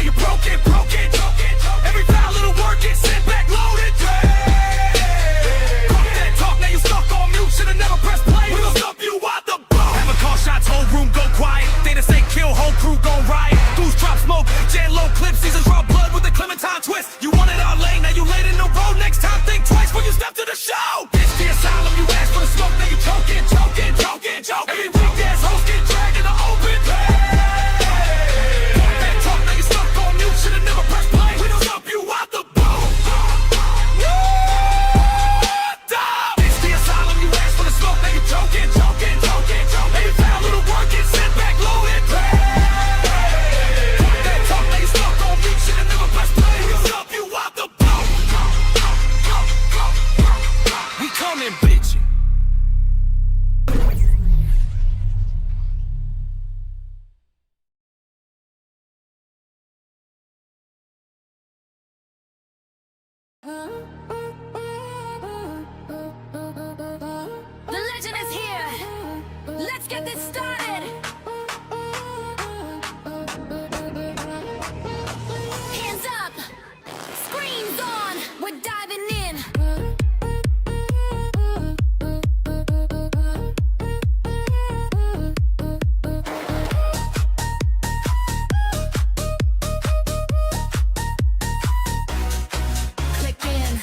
you broke it. Every foul little work it, sit back, loaded. Fuck that talk, now you stuck on mute. Should've never pressed play. We'll dump you out the boat. Have a call shots, whole room go quiet. Data say kill, whole crew gon' riot. Dudes drop smoke, jet low clip, seasons raw blood with the Clementine twist. You wanted our lane, now you laid in the road. Next time think twice before you step to the show. It's the asylum, you asked for the smoke, now you choking. Every week ass host get dragged in the open. Fuck that talk, now you stuck on mute. Should've never pressed play. We don't dump you out the boat. It's the asylum, you asked for the smoke, now you choking. Every foul little work it, sit back, loaded. Fuck that talk, now you stuck on mute. Should've never pressed play. We don't dump you out the boat. We coming, bitch. The legend is here. Let's get this started. Hands up. Screens on. We're diving in. Click in.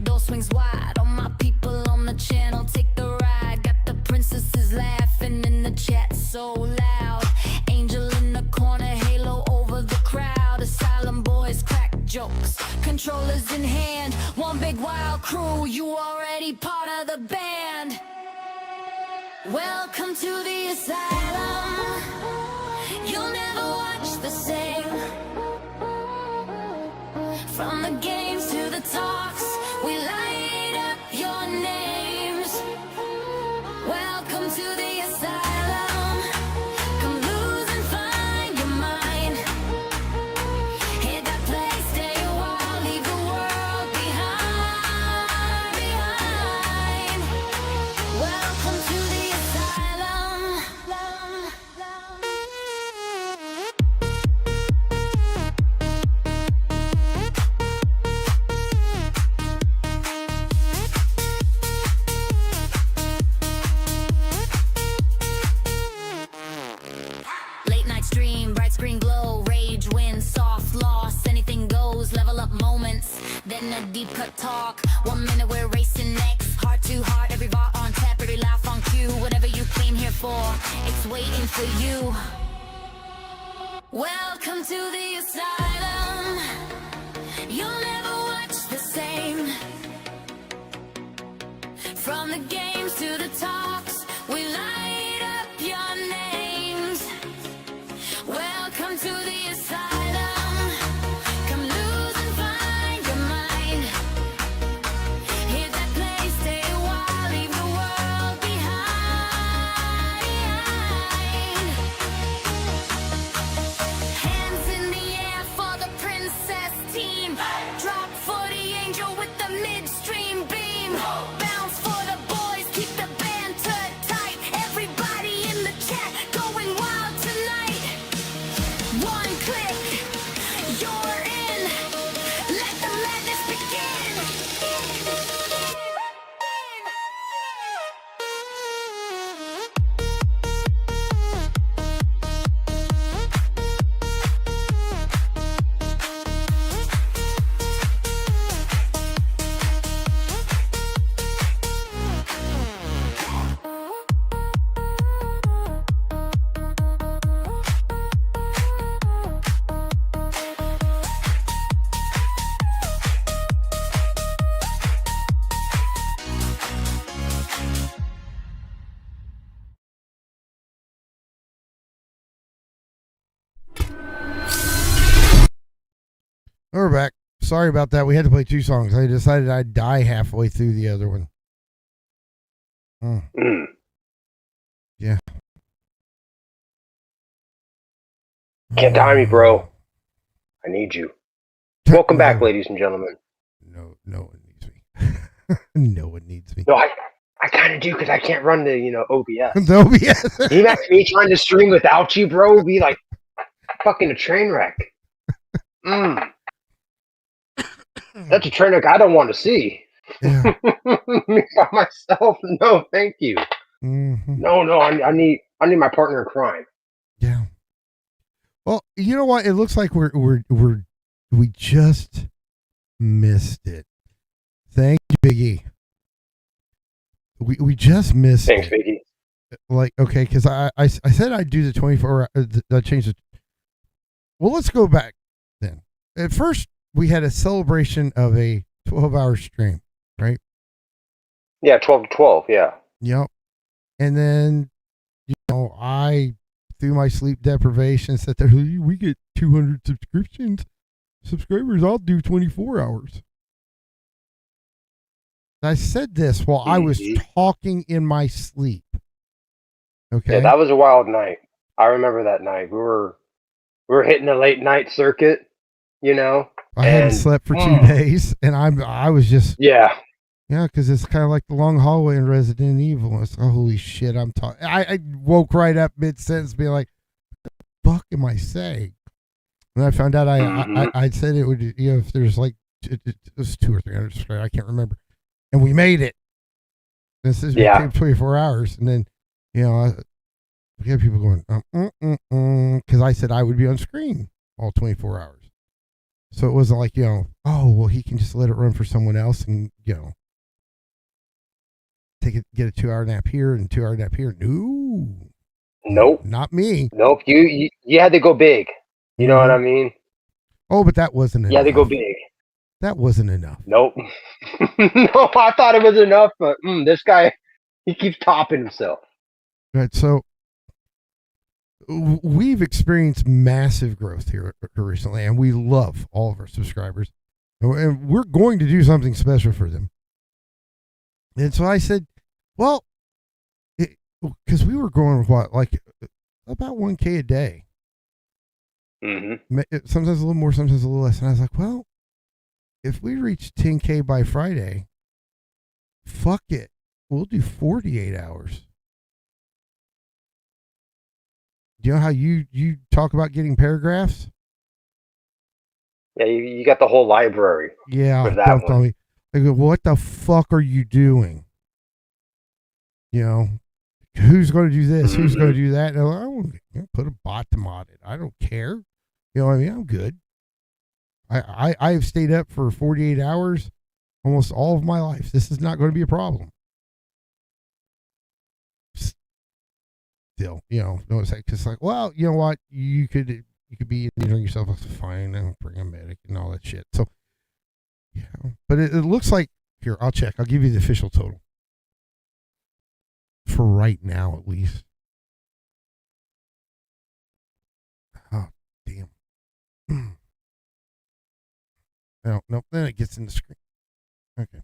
Door swings wide. All my people on the channel take the ride. Got the princesses laughing in the chat so loud. Angel in the corner, halo over the crowd. Asylum boys crack jokes. Controllers in hand. One big wild crew. You already part of the band. Welcome to the asylum. You'll never watch the same. From the games to the talks, we light up your names. Welcome to the asylum. Come lose and find your mind. Hit that place, stay a while, leave the world behind. Welcome to the asylum. Late night stream, bright screen glow, rage win, soft loss, anything goes, level up moments, then a deep cut talk. 1 minute we're racing next, heart to heart, every bar on tap, every laugh on cue. Whatever you came here for, it's waiting for you. Welcome to the asylum. You'll never watch the same. From the games to the talks, we light up your names. Welcome to the asylum. Come lose and find your mind. Hit that place, stay a while, leave the world behind. Hands in the air for the princess team. Drop for the angel with the midstream beam. Bounce for the boys, keep the banter tight. Everybody in the chat going wild tonight. One click, you're in. Let the madness begin. We're back. Sorry about that. We had to play 2 songs. I decided I'd die halfway through the other one. Yeah. Can't die me, bro. I need you. Welcome back, ladies and gentlemen. No one needs me. No one needs me. No, I kind of do because I can't run the OBS. The OBS. Can you imagine me trying to stream without you, bro? Would be like fucking a train wreck. Mm. That's a train wreck I don't want to see. Yeah. Me by myself? No, thank you. Mm-hmm. No, I need my partner in crime. Yeah. Well, you know what? It looks like we just missed it. Thank you, Biggie. We just missed Thanks, it. Vicky. Like, okay, because I said I'd do the 24 hour. I changed it. Well, let's go back then. At first, we had a celebration of a 12-hour stream, right? Yeah, 12 to 12. Yeah. Yep. And then, I, through my sleep deprivation, said that we get 200 subscribers. I'll do 24 hours. I said this while I was talking in my sleep. Okay. Yeah, that was a wild night. I remember that night. We were hitting the late night circuit, I hadn't slept for 2 days, and I was just yeah, because it's kind of like the long hallway in Resident Evil. It's holy shit. I'm talking. I woke right up mid sentence, being like, "What the fuck am I saying?" And I found out I said it would. If there's like it was 200 or 300 subscribers, I can't remember, and we made it. This is 24 hours, and then we had people going because I said I would be on screen all 24 hours. So it wasn't like, oh, well, he can just let it run for someone else and, get a 2-hour nap here and 2-hour nap here. No. Nope. Not me. Nope. You had to go big. You know what I mean? Oh, but that wasn't enough. You had to go big. That wasn't enough. Nope. No, I thought it was enough, but this guy, he keeps topping himself. Right. So we've experienced massive growth here recently, and we love all of our subscribers, and we're going to do something special for them. And so I said, well, because we were growing with like about 1K a day. Mm-hmm. Sometimes a little more, sometimes a little less. And I was like, well, if we reach 10K by Friday, fuck it. We'll do 48 hours. Do you know how you talk about getting paragraphs? Yeah, you got the whole library. Yeah, with that don't one. tell me. I go, what the fuck are you doing? Who's going to do this? Who's going to do that? And I won't put a bot to mod it. I don't care. You know what I mean? I'm good. I have stayed up for 48 hours almost all of my life. This is not going to be a problem. Still, don't say, because like, well, you know what? You could be injuring yourself. That's fine, and bring a medic and all that shit. So, but it looks like, here, I'll check. I'll give you the official total for right now, at least. Oh, damn. No, then it gets in the screen. Okay.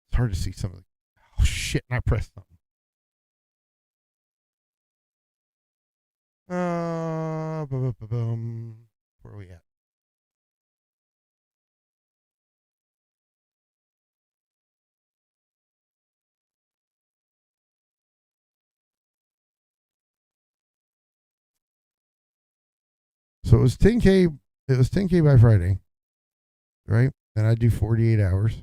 It's hard to see some of the. Oh shit! And I pressed something. Where are we at? So it was 10K. It was 10K by Friday, right? And I do 48 hours.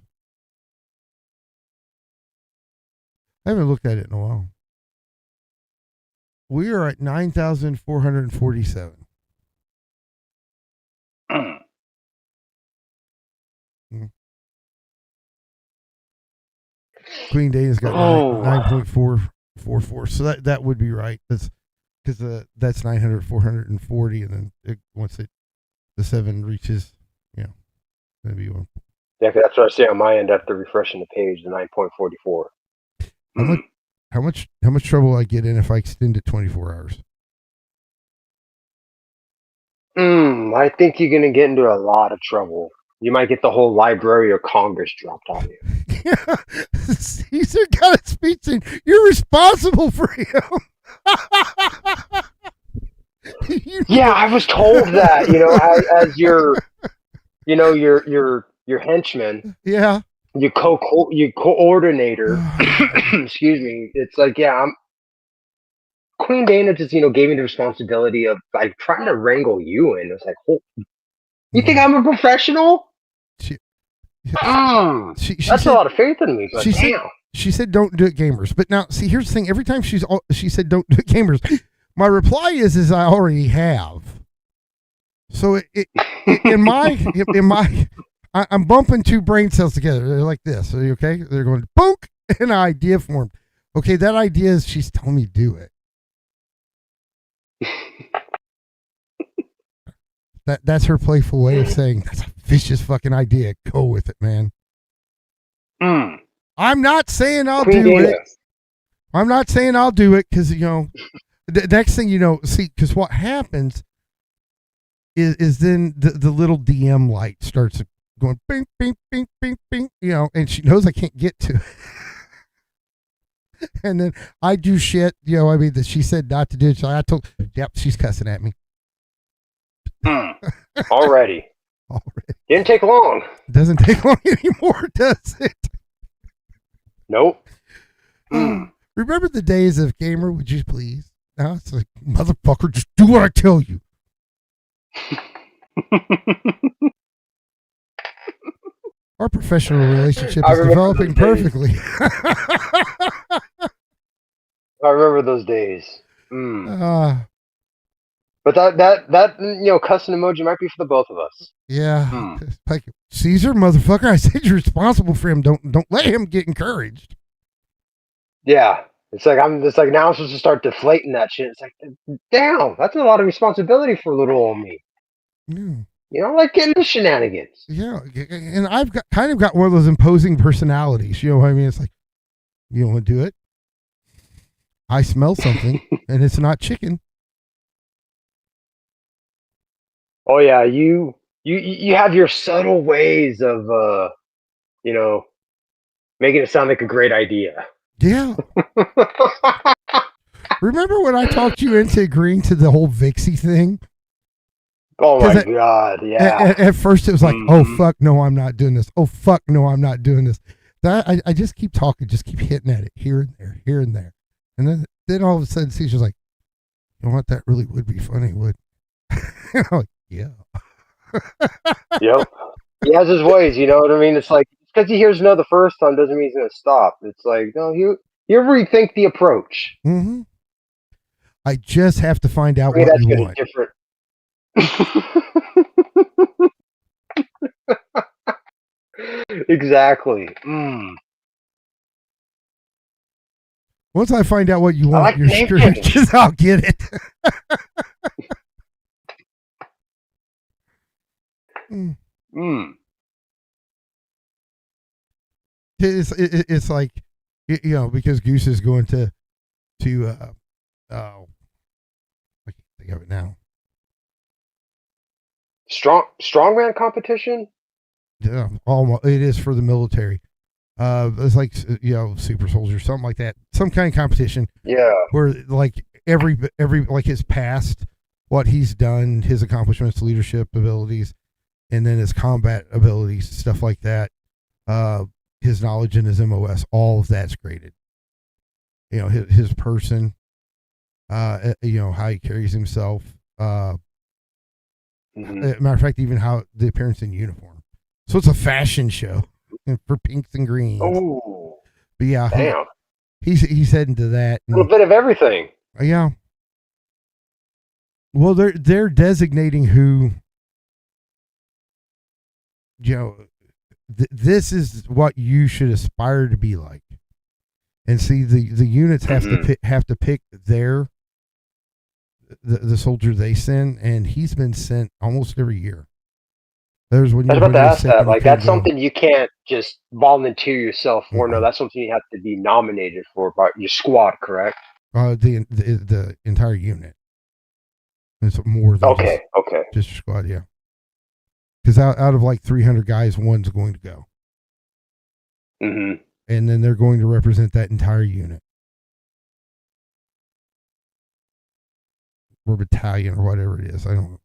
I haven't looked at it in a while. We are at 9,447. Queen Dana's got 9.444. So that would be right. That's because that's 900, 440, and then once the 7 reaches, that'd be one. Yeah, that's what I say on my end after refreshing the page, the 9.44. How much trouble I get in if I extend it 24 hours? I think you're gonna get into a lot of trouble. You might get the whole Library of Congress dropped on you. Caesar got a speech saying you're responsible for him. Yeah, I was told that. As your henchman. Yeah. Your coordinator. Excuse me. It's like, yeah, Queen Dana just gave me the responsibility of like trying to wrangle you in. It's like, you think I'm a professional? She, she That's said, a lot of faith in me. But she said, damn. she said, don't do it, gamers. But now, see, here's the thing. Every time she said, don't do it, gamers. My reply is I already have. So I'm bumping two brain cells together. They're like this. Are you okay? They're going bonk, and an idea formed. Okay, that idea is she's telling me to do it. That's her playful way of saying that's a vicious fucking idea. Go with it, man. I'm not saying I'll do it. I'm not saying I'll do it because the next thing see, because what happens is then the little DM light starts going bing, bing, bing, bing, bing, and she knows I can't get to it. And then I do shit, that she said not to do it. So I told, yep, she's cussing at me. Already. Didn't take long. It doesn't take long anymore, does it? Nope. Remember the days of gamer, would you please? Now it's like, motherfucker, just do what I tell you. Our professional relationship is developing perfectly. I remember those days. But that cussing emoji might be for the both of us. Yeah. Like, Caesar, motherfucker, I said you're responsible for him. Don't let him get encouraged. Yeah. It's like now I'm supposed to start deflating that shit. It's like, damn, that's a lot of responsibility for little old me. Yeah. Like getting the shenanigans. Yeah, and I've kind of got one of those imposing personalities. You know what I mean? It's like, you want to do it? I smell something, and it's not chicken. Oh yeah, you have your subtle ways of making it sound like a great idea. Yeah. Remember when I talked you into agreeing to the whole Vixie thing? Oh my God, yeah. At first it was like, oh fuck, no, I'm not doing this. Oh fuck, no, I'm not doing this. That I just keep talking, just keep hitting at it here and there, here and there. And then all of a sudden Caesar's like, you know what, that really would be funny, would. I'm like, yeah. Yep. He has his ways, you know what I mean? It's like, because he hears no the first time doesn't mean he's gonna stop. It's like, no, you rethink the approach. Mm-hmm. I just have to find out what you want. Different. Exactly. Once I find out what you want, like you're screwed because I'll get it. It's like, because Goose is going to I can't think of it now. Strongman competition? Yeah, almost. It is for the military. It's like super soldier, something like that. Some kind of competition. Yeah. Where like every like his past, what he's done, his accomplishments, leadership abilities, and then his combat abilities, stuff like that. His knowledge and his MOS, all of that's graded. His person, how he carries himself. Matter of fact, even how the appearance in uniform. So it's a fashion show for pinks and greens. Oh, but yeah, damn. He's heading to that. A little bit of everything. Yeah. Well, they're designating who. This is what you should aspire to be like, and see the units have to pick their the soldier they send, and he's been sent almost every year. There's when I was about to ask that. Like, that's something you can't just volunteer yourself for. No, that's something you have to be nominated for by your squad, correct? The entire unit. It's more than just your squad, yeah. Because out of like 300 guys, one's going to go. And then they're going to represent that entire unit. Or battalion or whatever it is. I don't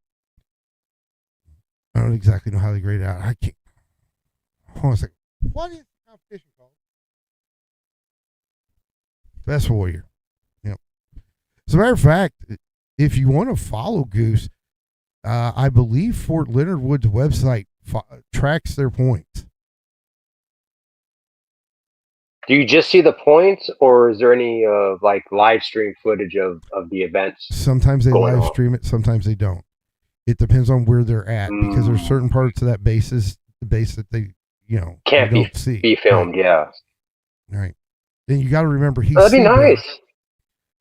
exactly know how they grade it out. I can't. Hold on a second. What is the competition called? Best Warrior. Yep. As a matter of fact, if you want to follow Goose, I believe Fort Leonard Wood's website tracks their points. Do you just see the points, or is there any like live stream footage of the events? Sometimes they going live on? stream it, sometimes they don't. It depends on where they're at because there's certain parts of that base that they, Can't you don't see. be filmed, yeah. Right. And you got to remember he's That'd be Seaburn. nice.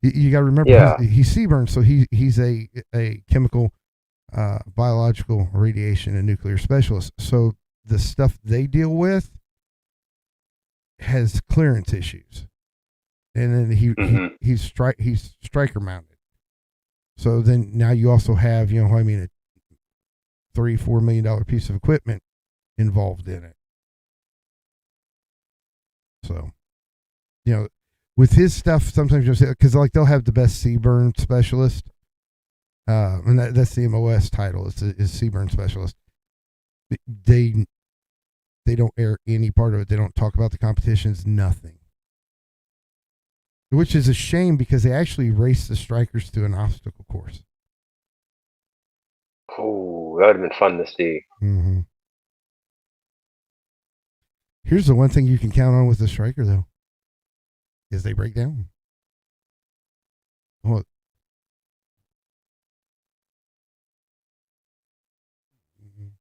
You got to remember Yeah. he's Seaburn, so he's a chemical, biological, radiation, and nuclear specialist. So the stuff they deal with has clearance issues, and then he's striker mounted. So then now you also have a $3-4 million piece of equipment involved in it. So, with his stuff, sometimes you'll see, because like they'll have the best Seaburn specialist, and that's the MOS title is Seaburn specialist. They don't air any part of it. They don't talk about the competitions, nothing. Which is a shame because they actually race the strikers through an obstacle course. Oh, that would have been fun to see. Mm-hmm. Here's the one thing you can count on with the striker, though, is they break down. Well,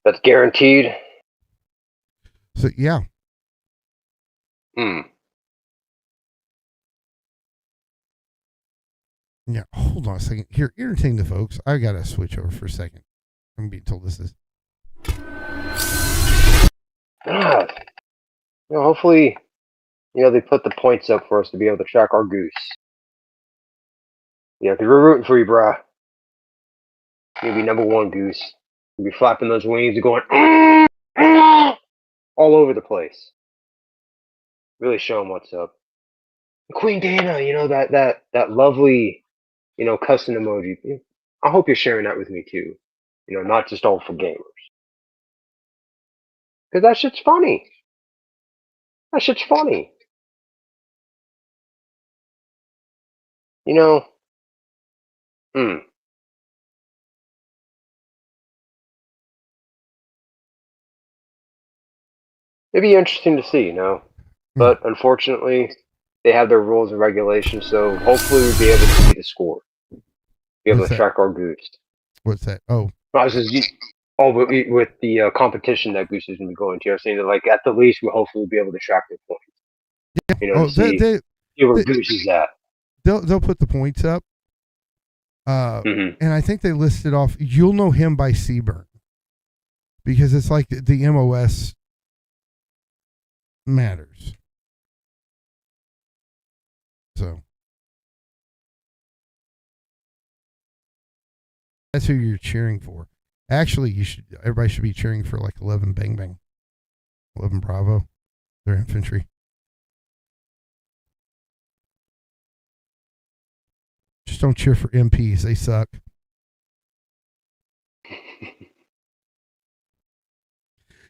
That's guaranteed. so yeah. Yeah, hold on a second. Here, entertain the folks. I gotta switch over for a second. I'm being told this is. God. Hopefully, they put the points up for us to be able to track our goose. Yeah, because we're rooting for you, brah. You'll be number one, Goose. You'll be flapping those wings and going all over the place. Really show them what's up. Queen Dana, that lovely, custom emoji. I hope you're sharing that with me too. Not just all for gamers. Because that shit's funny. That shit's funny. It'd be interesting to see, But unfortunately, they have their rules and regulations, so hopefully we'll be able to see the score. Be able to track our goose. What's that? Oh. But with the competition that Goose is going to be going to, I was saying that, like, at the least, we'll hopefully be able to track their points. See where Goose is at. They'll put the points up. Mm-hmm. And I think they listed off, you'll know him by Seaburn. Because it's like the MOS matters. So that's who you're cheering for. Actually, everybody should be cheering for like 11 Bang Bang. 11 Bravo. They're infantry. Just don't cheer for MPs. They suck.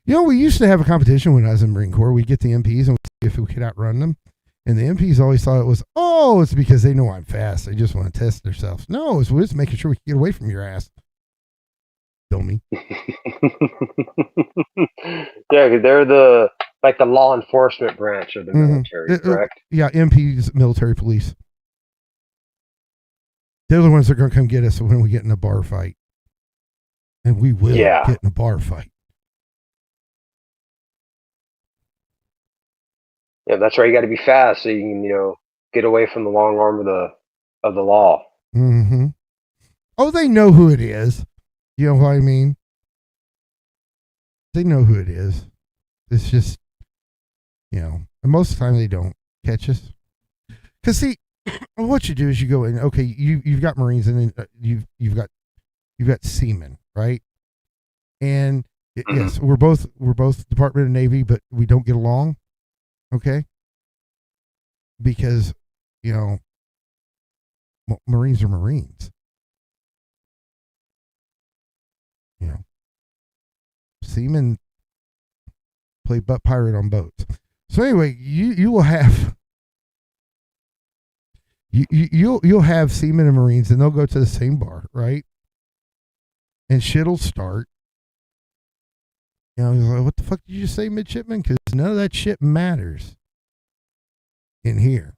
We used to have a competition when I was in Marine Corps. We'd get the MPs and we'd see if we could outrun them. And the MPs always thought it was, it's because they know I'm fast. They just want to test themselves. No, we're just making sure we can get away from your ass. Dummy. Yeah, because they're the law enforcement branch of the military, correct? Yeah, MPs, military police. They're the ones that are going to come get us when we get in a bar fight. And we will get in a bar fight. Yeah, that's right. You got to be fast so you can, get away from the long arm of the law. Mm-hmm. Oh, they know who it is. You know what I mean? They know who it is. It's just, and most of the time they don't catch us. Because see, what you do is you go in. Okay, you've got Marines and then you've got seamen, right? And yes, we're both Department of Navy, but we don't get along. Okay, because Marines are Marines. Seamen play butt pirate on boats. So anyway, you will have You'll have seamen and Marines, and they'll go to the same bar, right? And shit'll start. You know, he's like, what the fuck did you just say, midshipman? Because none of that shit matters in here.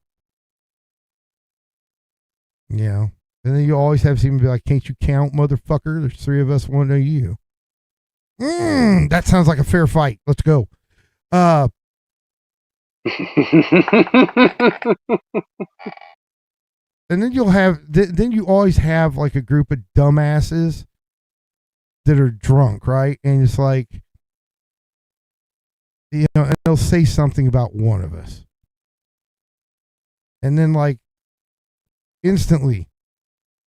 You know? And then you always have seamen be like, can't you count, motherfucker? There's 3 of us, 1 of you. That sounds like a fair fight. Let's go. And then you'll have, then you always have like a group of dumbasses that are drunk, right? And it's like, you know, and they'll say something about one of us. And then, like, instantly,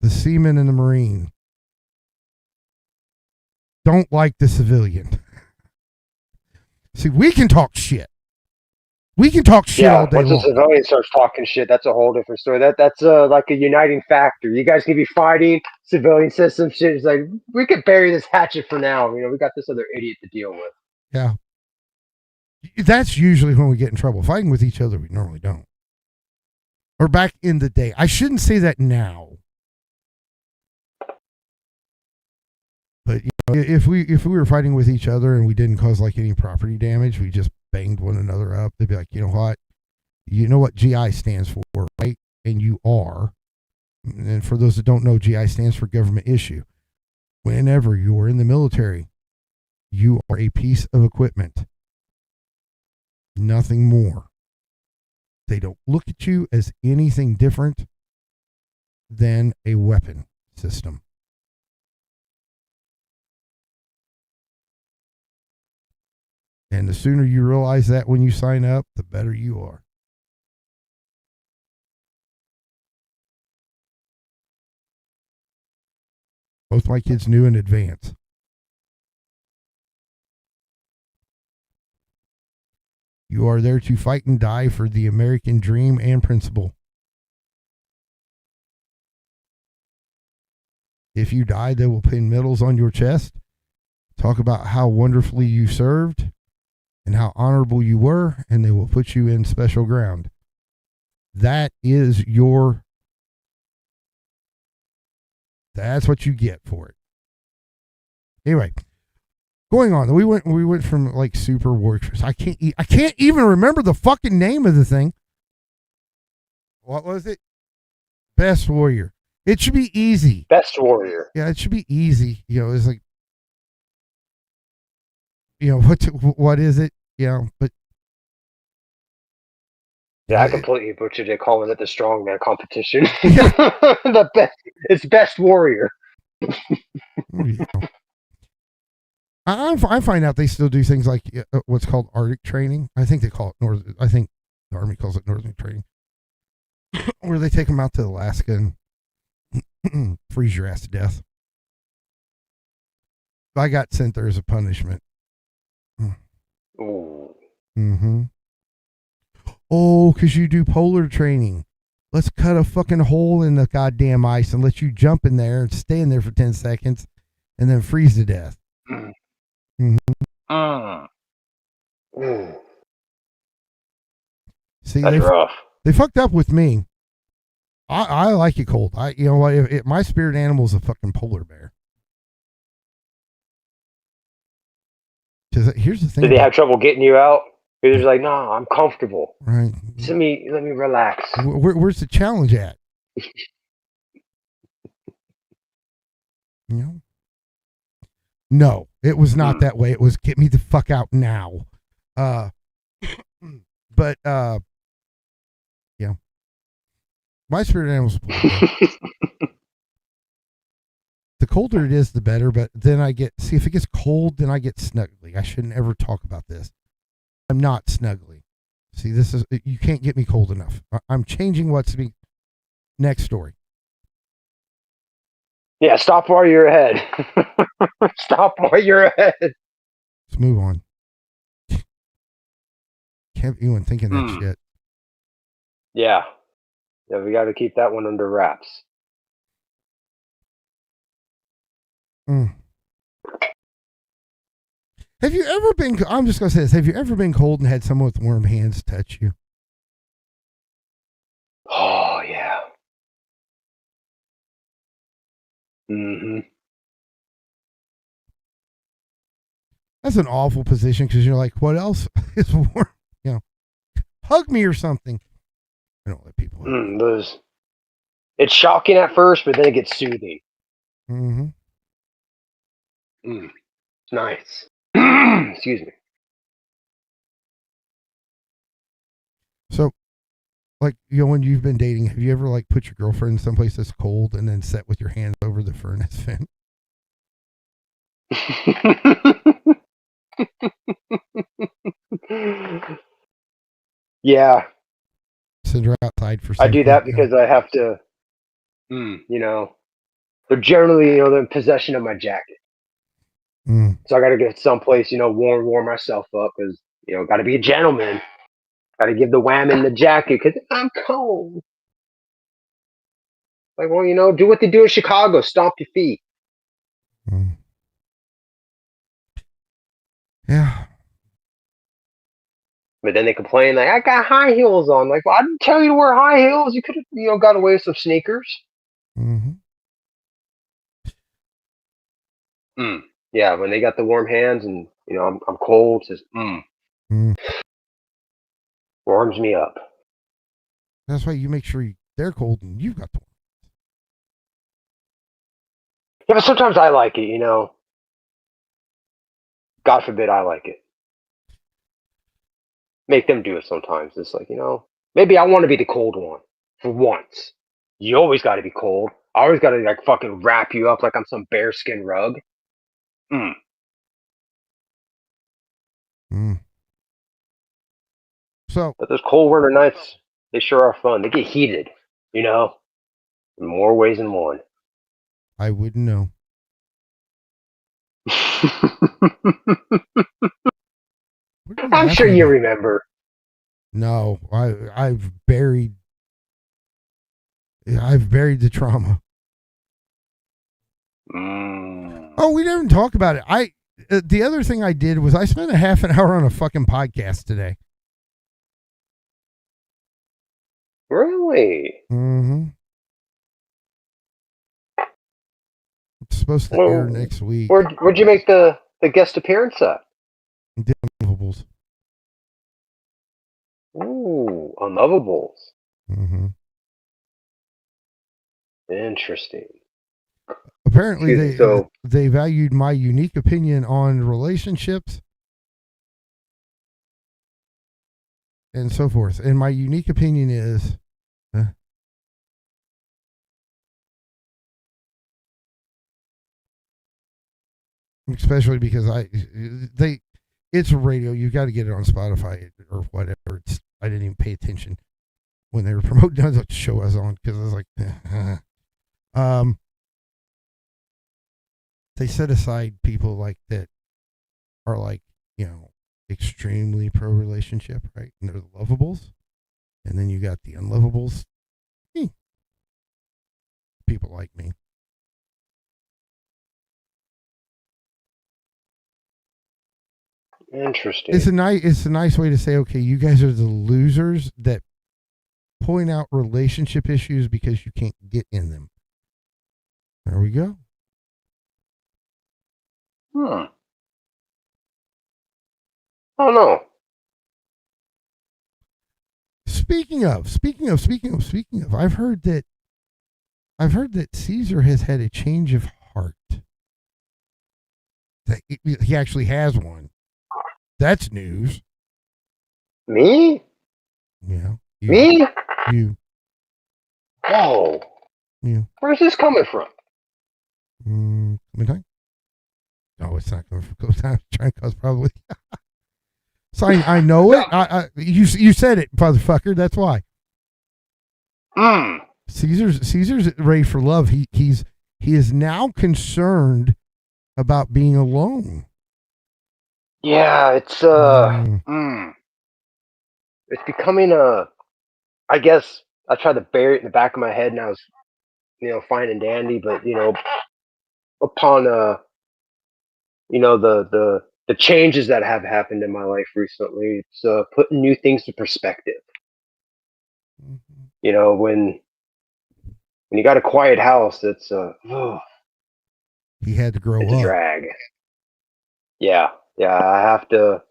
the seaman and the Marine don't like the civilian. See, we can talk shit. We can talk shit all day once long. the civilian starts talking shit, that's a whole different story. That's like a uniting factor. You guys can be fighting, civilian system shit. It's like, we could bury this hatchet for now. You know, we got this other idiot to deal with. Yeah. That's usually when we get in trouble. Fighting with each other, we normally don't. Or back in the day. I shouldn't say that now. But you know, if we were fighting with each other and we didn't cause like any property damage, we just banged one another up, they'd be like, you know what GI stands for, right? And you are. And for those that don't know, GI stands for government issue. Whenever you are in the military, you are a piece of equipment. Nothing more. They don't look at you as anything different than a weapon system. And the sooner you realize that when you sign up, the better you are. Both my kids knew in advance. You are there to fight and die for the American dream and principle. If you die, they will pin medals on your chest, talk about how wonderfully you served and how honorable you were, and they will put you in special ground. That's what you get for it. Anyway, going on, we went from like super warriors. I can't even remember the fucking name of the thing. What was it? Best warrior. It should be easy. Best warrior. Yeah, it should be easy. You know, it's like, you know, what is it? You know, but yeah, I completely butchered it, calling it the strongman competition. The best, it's best warrior. Yeah. I find out they still do things like what's called Arctic training. I think they call it I think the Army calls it Northern training, where they take them out to Alaska and freeze your ass to death. I got sent there as a punishment. Ooh. Mm-hmm. Oh, because you do polar training. Let's cut a fucking hole in the goddamn ice and let you jump in there and stay in there for 10 seconds and then freeze to death. Mm-hmm. See, that's rough. They fucked up with me. I like it cold. You know what? My spirit animal is a fucking polar bear. Because here's the thing. Did they have trouble getting you out? They're just like, no, I'm comfortable. Right. Let me relax. Where's the challenge at? You know? No, it was not that way. It was get me the fuck out now. But yeah. My spirit animal's a polar bear. The colder it is, the better. But then if it gets cold, then I get snuggly. I shouldn't ever talk about this. I'm not snuggly. See, you can't get me cold enough. I'm changing what's being. Next story. Yeah, stop while you're ahead. Stop while you're ahead. Let's move on. Can't even thinking that shit. Yeah. Yeah, we got to keep that one under wraps. Have you ever been, I'm just going to say this, have you ever been cold and had someone with warm hands touch you? Oh, yeah. Mm-hmm. That's an awful position because you're like, what else is warm? You know, hug me or something. I don't let people hug me. It's shocking at first, but then it gets soothing. Mm-hmm. Nice. Excuse me. So, like, when you've been dating, have you ever like put your girlfriend someplace that's cold and then sat with your hands over the furnace vent? Yeah, Send her outside for I safety. do that because I have to. They're generally, they're in possession of my jacket, so I got to get someplace, warm myself up because, got to be a gentleman. Got to give the whammon the jacket because I'm cold. Like, well, do what they do in Chicago: stomp your feet. Yeah. But then they complain like, I got high heels on. Like, well, I didn't tell you to wear high heels. You could have, got away with some sneakers. Mm-hmm. Yeah, when they got the warm hands and I'm cold, it says warms me up. That's why you make sure they're cold and you've got the. Yeah, but sometimes I like it. God forbid I like it. Make them do it sometimes. It's like, maybe I want to be the cold one for once. You always got to be cold. I always got to like fucking wrap you up like I'm some bearskin rug. So, but those cold winter nights, they sure are fun. They get heated, in more ways than one. I wouldn't know. I'm sure you remember. No, I've buried the trauma. Oh, we didn't talk about it. The other thing I did was I spent a half an hour on a fucking podcast today. Really? Mm-hmm. It's supposed to air next week. Where'd you make the guest appearance at? Unlovables. Ooh, Unlovables. Mm-hmm. Interesting. Apparently, they valued my unique opinion on relationships and so forth. And my unique opinion is, especially because it's a radio. You got to get it on Spotify or whatever. I didn't even pay attention when they were promoting the show I was on because I was like, they set aside people like that are like, extremely pro relationship, right? And they're the lovables. And then you got the unlovables. People like me. Interesting. It's a nice way to say, okay, you guys are the losers that point out relationship issues because you can't get in them. There we go. I don't know. Speaking of, I've heard that Caesar has had a change of heart. That he actually has one. That's news. Me? Yeah. Me? You. Whoa. Yeah. Where's this coming from? Time? No, it's not coming from Go Time. Trying to cause probably. So I know it. You said it, motherfucker. That's why. Caesar's ready for love. He is now concerned about being alone. Yeah, it's it's becoming I guess I tried to bury it in the back of my head and I was, fine and dandy, but upon the changes that have happened in my life recently, it's putting new things to perspective. When you got a quiet house, it's He had to grow It's a up. drag. Yeah. I have to,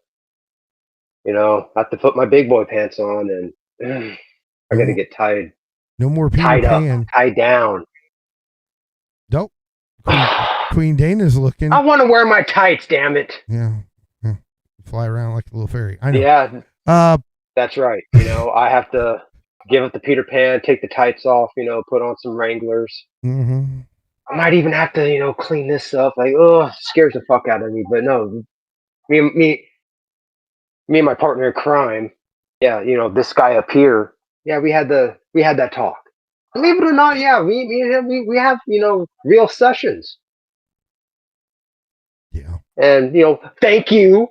put my big boy pants on, and I got to get tied No more Peter tied up, Pan. tied down. Nope. Queen Dana's looking. I want to wear my tights, damn it. Yeah. Fly around like a little fairy. I know. Yeah. That's right. I have to give up the Peter Pan, take the tights off, put on some Wranglers. Mm-hmm. I might even have to, clean this up. Like, scares the fuck out of me. But no, me and my partner in crime, yeah, this guy up here, yeah, we had that talk. Believe it or not, yeah, me and him, we have, real sessions. Yeah. And thank you,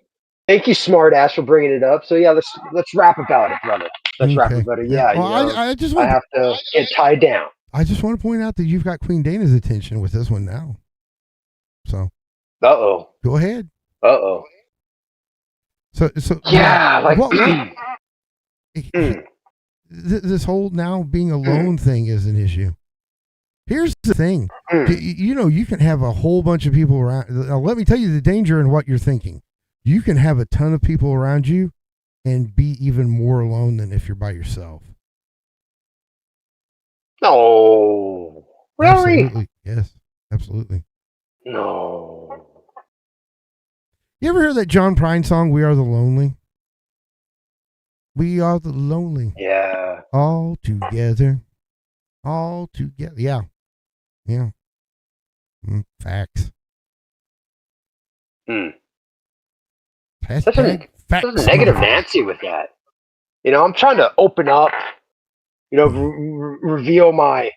smart ass, for bringing it up. So yeah, let's rap about it, brother. Let's rap about it. Yeah, Well, I have to get tied down. I just want to point out that you've got Queen Dana's attention with this one now. So. Uh-oh. Go ahead. Uh-oh. So yeah, like this whole now being alone thing is an issue. Here's the thing. You can have a whole bunch of people around. Now, let me tell you the danger in what you're thinking. You can have a ton of people around you and be even more alone than if you're by yourself. No. Really? Absolutely. Yes. Absolutely. No. You ever hear that John Prine song, We Are the Lonely? We are the lonely. Yeah. All together. All together. Yeah. Yeah. Facts. Such a negative Nancy with that. I'm trying to open up, reveal my,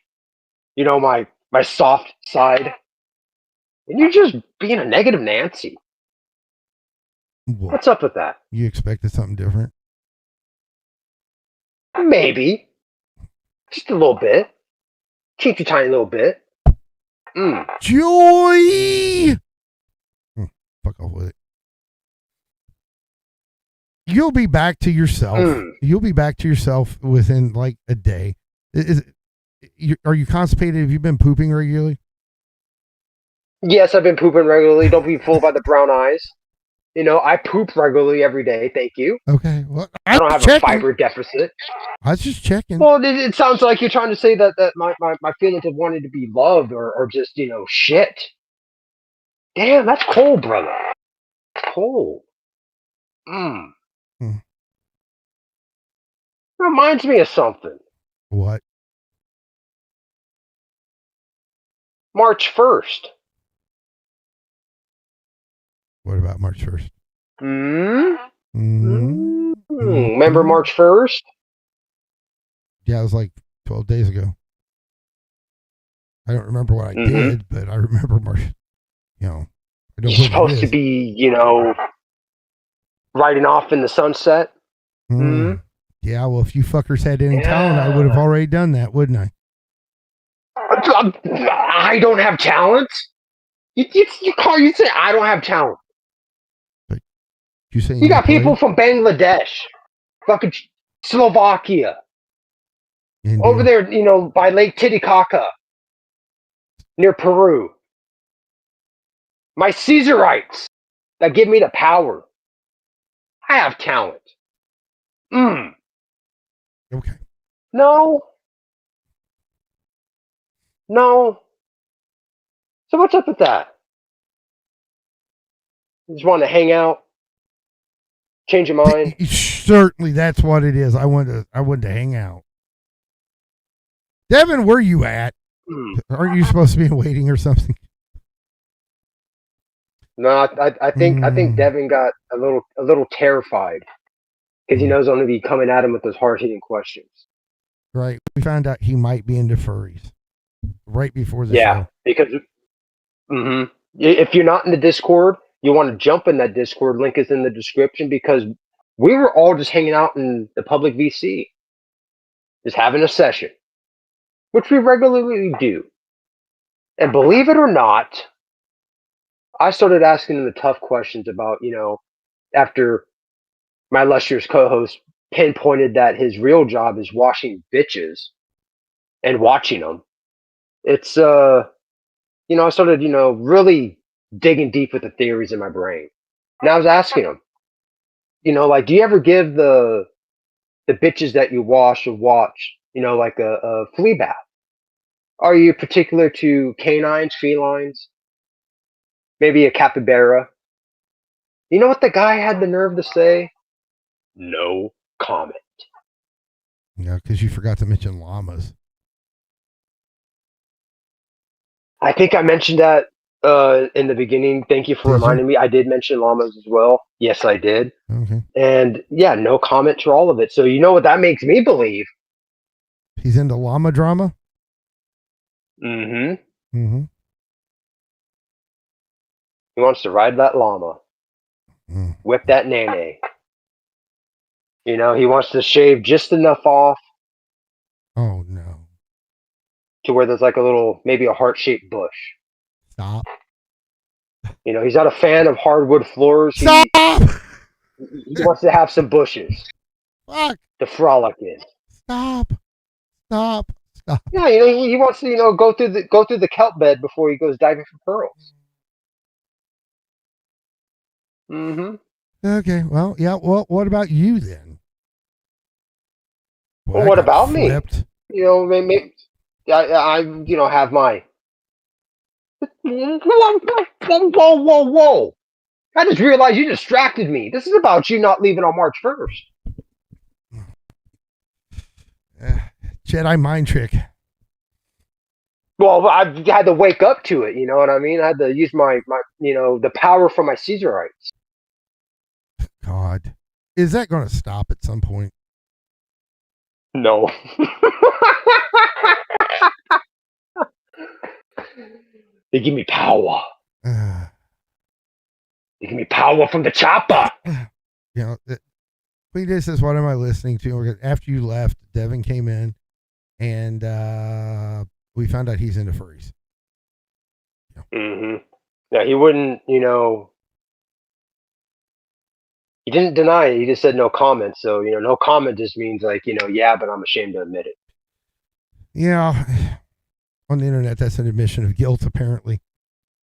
my soft side. And you're just being a negative Nancy. What's up with that? You expected something different? Maybe. Just a little bit. Teensy tiny little bit. Joy! Fuck off with it. You'll be back to yourself. You'll be back to yourself within like a day. Are you constipated? Have you been pooping regularly? Yes, I've been pooping regularly. Don't be fooled by the brown eyes. I poop regularly every day. Thank you. Okay. Well, I don't have a fiber deficit. I was just checking. Well, it sounds like you're trying to say that my feelings of wanting to be loved or just, shit. Damn, that's cold, brother. Cold. Reminds me of something. What? March 1st. What about March 1st? Remember March 1st? Yeah, it was like 12 days ago. I don't remember what I did, but I remember March. I don't You're supposed to be, riding off in the sunset. Yeah, well, if you fuckers had any talent, I would have already done that, wouldn't I? I don't have talent? You say I don't have talent. But you say you got people from Bangladesh, fucking Slovakia, India. Over there, by Lake Titicaca, near Peru. My Caesarites that give me the power. I have talent. Okay. No. So what's up with that? You just want to hang out, change your mind. Certainly, that's what it is. I wanted to hang out. Devin, where you at? Aren't you supposed to be in waiting or something? No, I think Devin got a little terrified because he knows I'm going to be coming at him with those hard-hitting questions. Right. We found out he might be into furries right before the show. Yeah, because if you're not in the Discord, you want to jump in that Discord. Link is in the description because we were all just hanging out in the public VC, just having a session, which we regularly do. And believe it or not, I started asking them the tough questions about, after my illustrious co-host pinpointed that his real job is washing bitches and watching them. It's, I started, really digging deep with the theories in my brain. And I was asking him, like, do you ever give the bitches that you wash or watch, like a flea bath? Are you particular to canines, felines, maybe a capybara? You know what the guy had the nerve to say? No comment. Yeah, because you forgot to mention llamas. I think I mentioned that in the beginning. Thank you for Did you? reminding me. I did mention llamas as well. Yes, I did. Okay. And yeah, no comment to all of it. So you know what that makes me believe? He's into llama drama? Mm-hmm. Mm-hmm. He wants to ride that llama, Mm. whip that nene. He wants to shave just enough off Oh, no. to where there's like a little, maybe a heart-shaped bush. Stop. He's not a fan of hardwood floors. Stop! He wants to have some bushes Fuck. to frolic in. Stop. Stop. Stop. Yeah, he wants to, go through the kelp bed before he goes diving for pearls. Mm-hmm. Okay. Well, yeah. Well, what about you then? Boy, Well, I what got about flipped. me? Maybe I have my. Whoa! I just realized you distracted me. This is about you not leaving on March 1st. Jedi mind trick. Well, I had to wake up to it. You know what I mean? I had to use my the power from my Caesarites. God. Is that going to stop at some point? No. They give me power. They give me power from the chopper. This is what am I listening to? After you left, Devin came in, and we found out he's into furries. Mm-hmm. Yeah, he wouldn't. He didn't deny it. He just said no comment. So no comment just means like yeah, but I'm ashamed to admit it. Yeah, on the internet, that's an admission of guilt, apparently.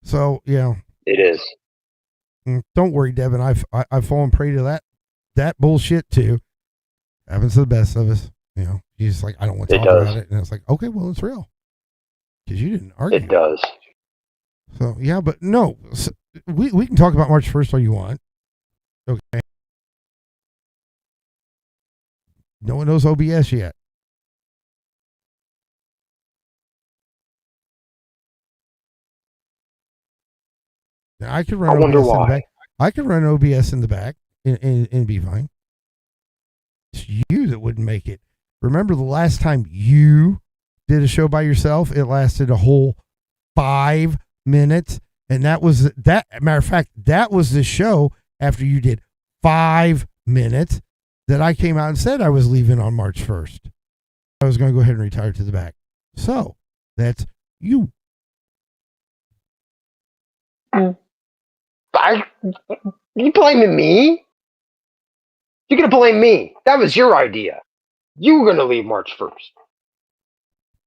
So it is. Don't worry, Devin. I've fallen prey to that bullshit too. Happens to the best of us. He's like, I don't want to talk about it, and it's like, okay, well, it's real because you didn't argue. It does. So yeah, but no, we can talk about March 1st all you want. Okay. No one knows OBS yet. Now, I could run OBS in the back. I could run OBS in the back and be fine. It's you that wouldn't make it. Remember the last time you did a show by yourself? It lasted a whole 5 minutes. And that was that. Matter of fact, that was the show after you did 5 minutes that I came out and said I was leaving on March 1st. I was going to go ahead and retire to the back. So that's you. You blaming me? You're gonna blame me. That was your idea. You were gonna leave March 1st.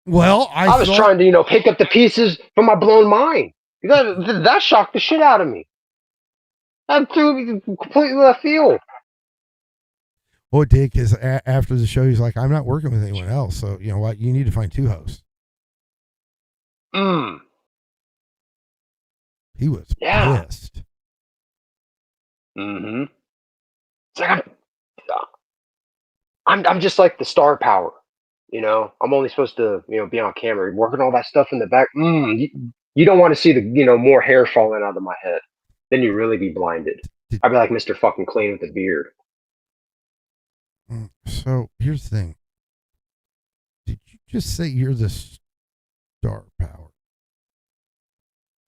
Well, I was trying to, pick up the pieces from my blown mind. That shocked the shit out of me. That threw me completely left field. Well, it did because after the show, he's like, I'm not working with anyone else. So, you know what? You need to find 2 hosts. He was pissed. Mm-hmm. It's like I'm just like the star power. I'm only supposed to, be on camera, working all that stuff in the back. You don't want to see the, more hair falling out of my head. Then you really be blinded. I'd be like Mr. fucking Clean with a beard. So here's the thing. Did you just say you're the star power?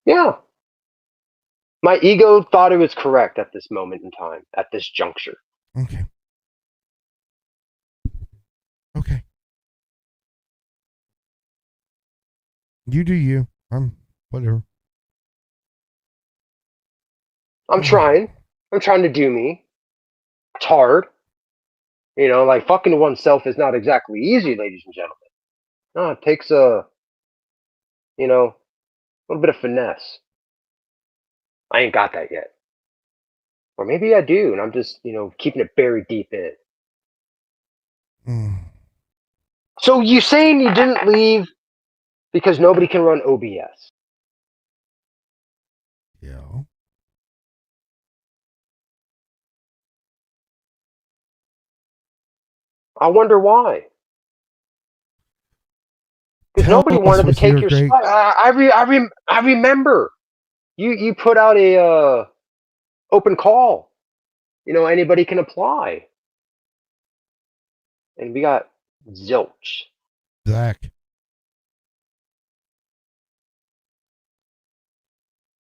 Yeah. My ego thought it was correct at this moment in time, at this juncture. Okay. Okay. You do you. I'm whatever. I'm trying. I'm trying to do me. It's hard. Like fucking oneself is not exactly easy, ladies and gentlemen. No, it takes a little bit of finesse. I ain't got that yet. Or maybe I do, and I'm just, keeping it buried deep in. Mm. So you saying you didn't leave because nobody can run OBS? Yeah. I wonder why. Because Tell nobody us wanted to with take your your great- spot. I remember. You put out a open call. Anybody can apply. And we got zilch. Zach.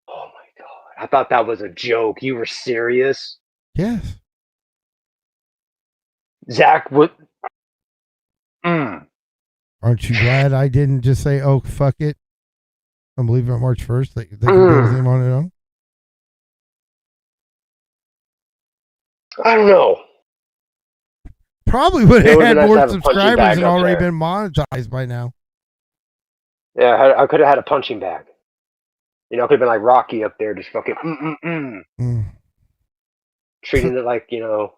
Oh my god. I thought that was a joke. You were serious? Yes. Zach, what? Mm. Aren't you glad I didn't just say, "Oh, fuck it"? I'm leaving on March 1st. They can deal with him on their own. I don't know. Probably would It have would've had been nice to more have a punching subscribers bag and up already there. been monetized by now. Yeah, I could have had a punching bag. I could have been like Rocky up there, just fucking Mm. treating it like Drago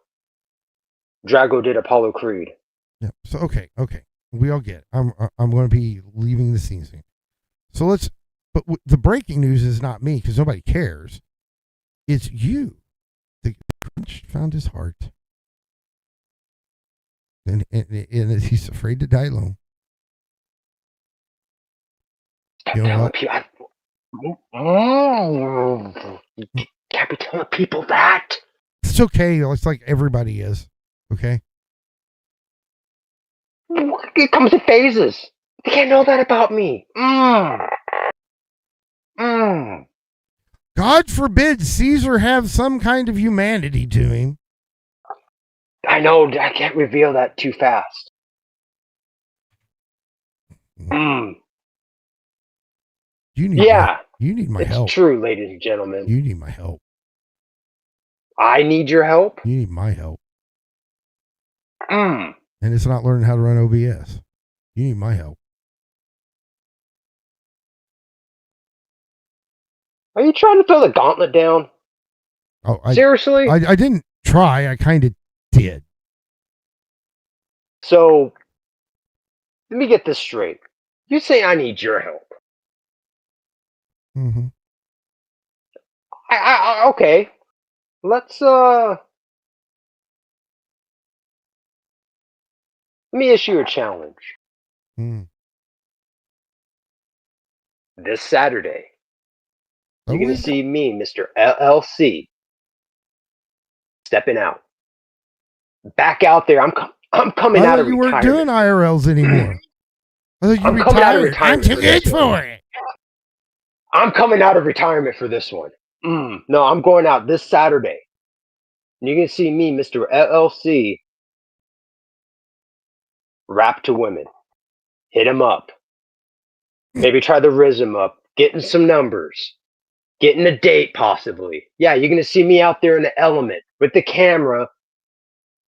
did Apollo Creed. Yeah. So okay, we all get it. I'm going to be leaving the scene soon. So let's. But the breaking news is not me because nobody cares. It's you. The Grinch found his heart, and he's afraid to die alone. You know what? You can't be telling people that. It's okay. It's like everybody is. Okay. It comes in phases. They can't know that about me. God forbid Caesar have some kind of humanity to him. I know. I can't reveal that too fast. You need you need my help. It's true, ladies and gentlemen. You need my help. I need your help. You need my help. And it's not learning how to run OBS. You need my help. Are you trying to throw the gauntlet down? Oh, Seriously? I didn't try. I kind of did. So, let me get this straight. You say I need your help. Mm-hmm. Okay. Let's let me issue a challenge. This Saturday, you're going to see me, Mr. LLC, stepping out. Back out there. I'm coming out of retirement. You weren't doing IRLs anymore. I thought you I'm retired. coming out of retirement. I'm too good for it. I'm coming out of retirement for this one. No, I'm going out this Saturday. And you're going to see me, Mr. LLC, rap to women. Hit them up. Maybe try the rhythm up. Getting some numbers. Getting a date, possibly. Yeah, you're going to see me out there in the element with the camera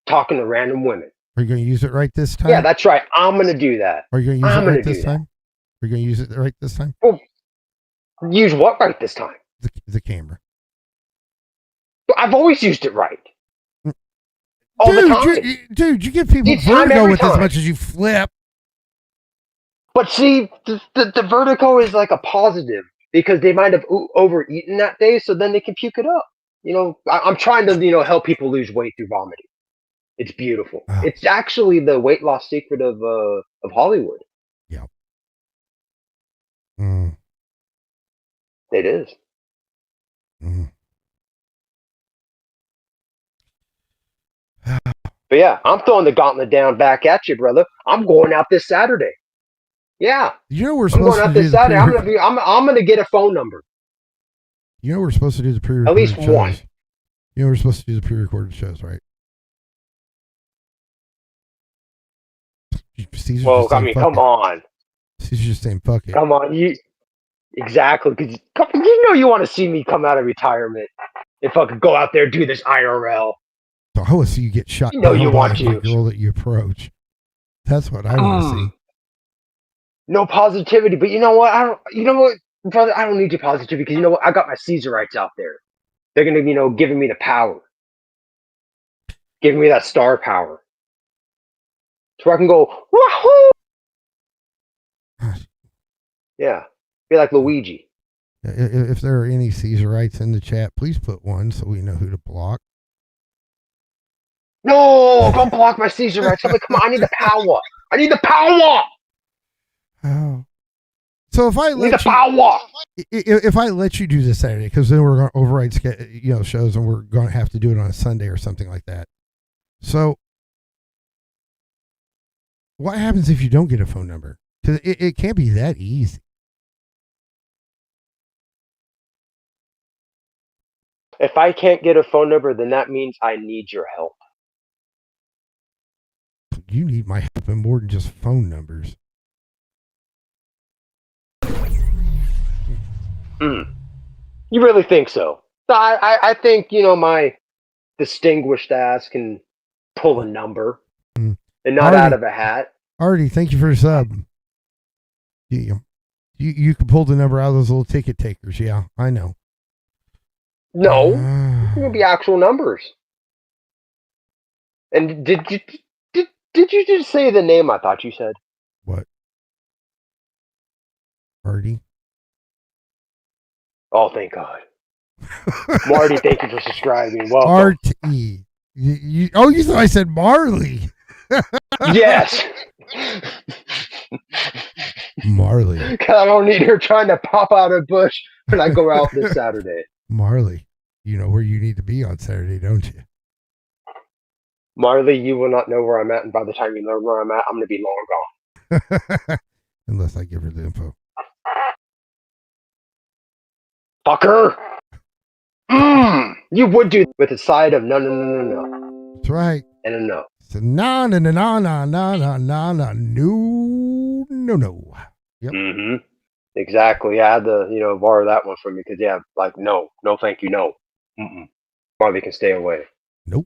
talking to random women. Are you going to use it right this time? Yeah, that's right. I'm going to do that. Are you going to use it right this time? Are you going to use it right this time? Well, use what right this time? The camera. I've always used it right. All the time. You give people vertigo with as much as you flip. But see, the vertigo is like a positive because they might have overeaten that day, so then they can puke it up. I'm trying to help people lose weight through vomiting. It's beautiful. Oh. It's actually the weight loss secret of Hollywood. Yeah. It is. But yeah, I'm throwing the gauntlet down back at you, brother. I'm going out this Saturday. Yeah. We're supposed to do this Saturday. I'm gonna get a phone number. We're supposed to do the pre-recorded At least shows. one. We're supposed to do the pre-recorded shows, right? Caesar's come on. Caesar's just saying fuck it. Come on, exactly. Because you want to see me come out of retirement if I could go out there and do this IRL. So I want to see you get shot. You want by the girl that you approach. That's what I want to see. No positivity, but you know what? brother, I don't need your positivity because you know what? I got my Caesarites out there. They're gonna be, giving me the power, giving me that star power, so I can go wahoo. Yeah, be like Luigi. If there are any Caesarites in the chat, please put one so we know who to block. No, don't block my Caesarites. I'm like, come on, I need the power. I need the power. Oh. So if I Need the let you, power. if I let you do this Saturday, because then we're going to override, shows, and we're going to have to do it on a Sunday or something like that. So, what happens if you don't get a phone number? Because it can't be that easy. If I can't get a phone number, then that means I need your help. You need my help and more than just phone numbers. You really think so? I think, my distinguished ass can pull a number and not out of a hat. Artie, thank you for the sub. You can pull the number out of those little ticket takers. Yeah, I know. No, it's going to be actual numbers. And did you just say the name I thought you said? What? Artie? Oh, thank God. Marty, thank you for subscribing. Welcome. Artie. You thought I said Marley. Yes. Marley. I don't need her trying to pop out of bush when I go out this Saturday. Marley, you know where you need to be on Saturday, don't you? Marley, you will not know where I'm at, and by the time you know where I'm at, I'm going to be long gone. Unless I give her the info. Fucker! You would do with a side of no. That's right. And a no. So no. Yep. Mm-hmm. Exactly. I had to, borrow that one from you because, no, thank you, no. Mm-mm. Marley can stay away. Nope.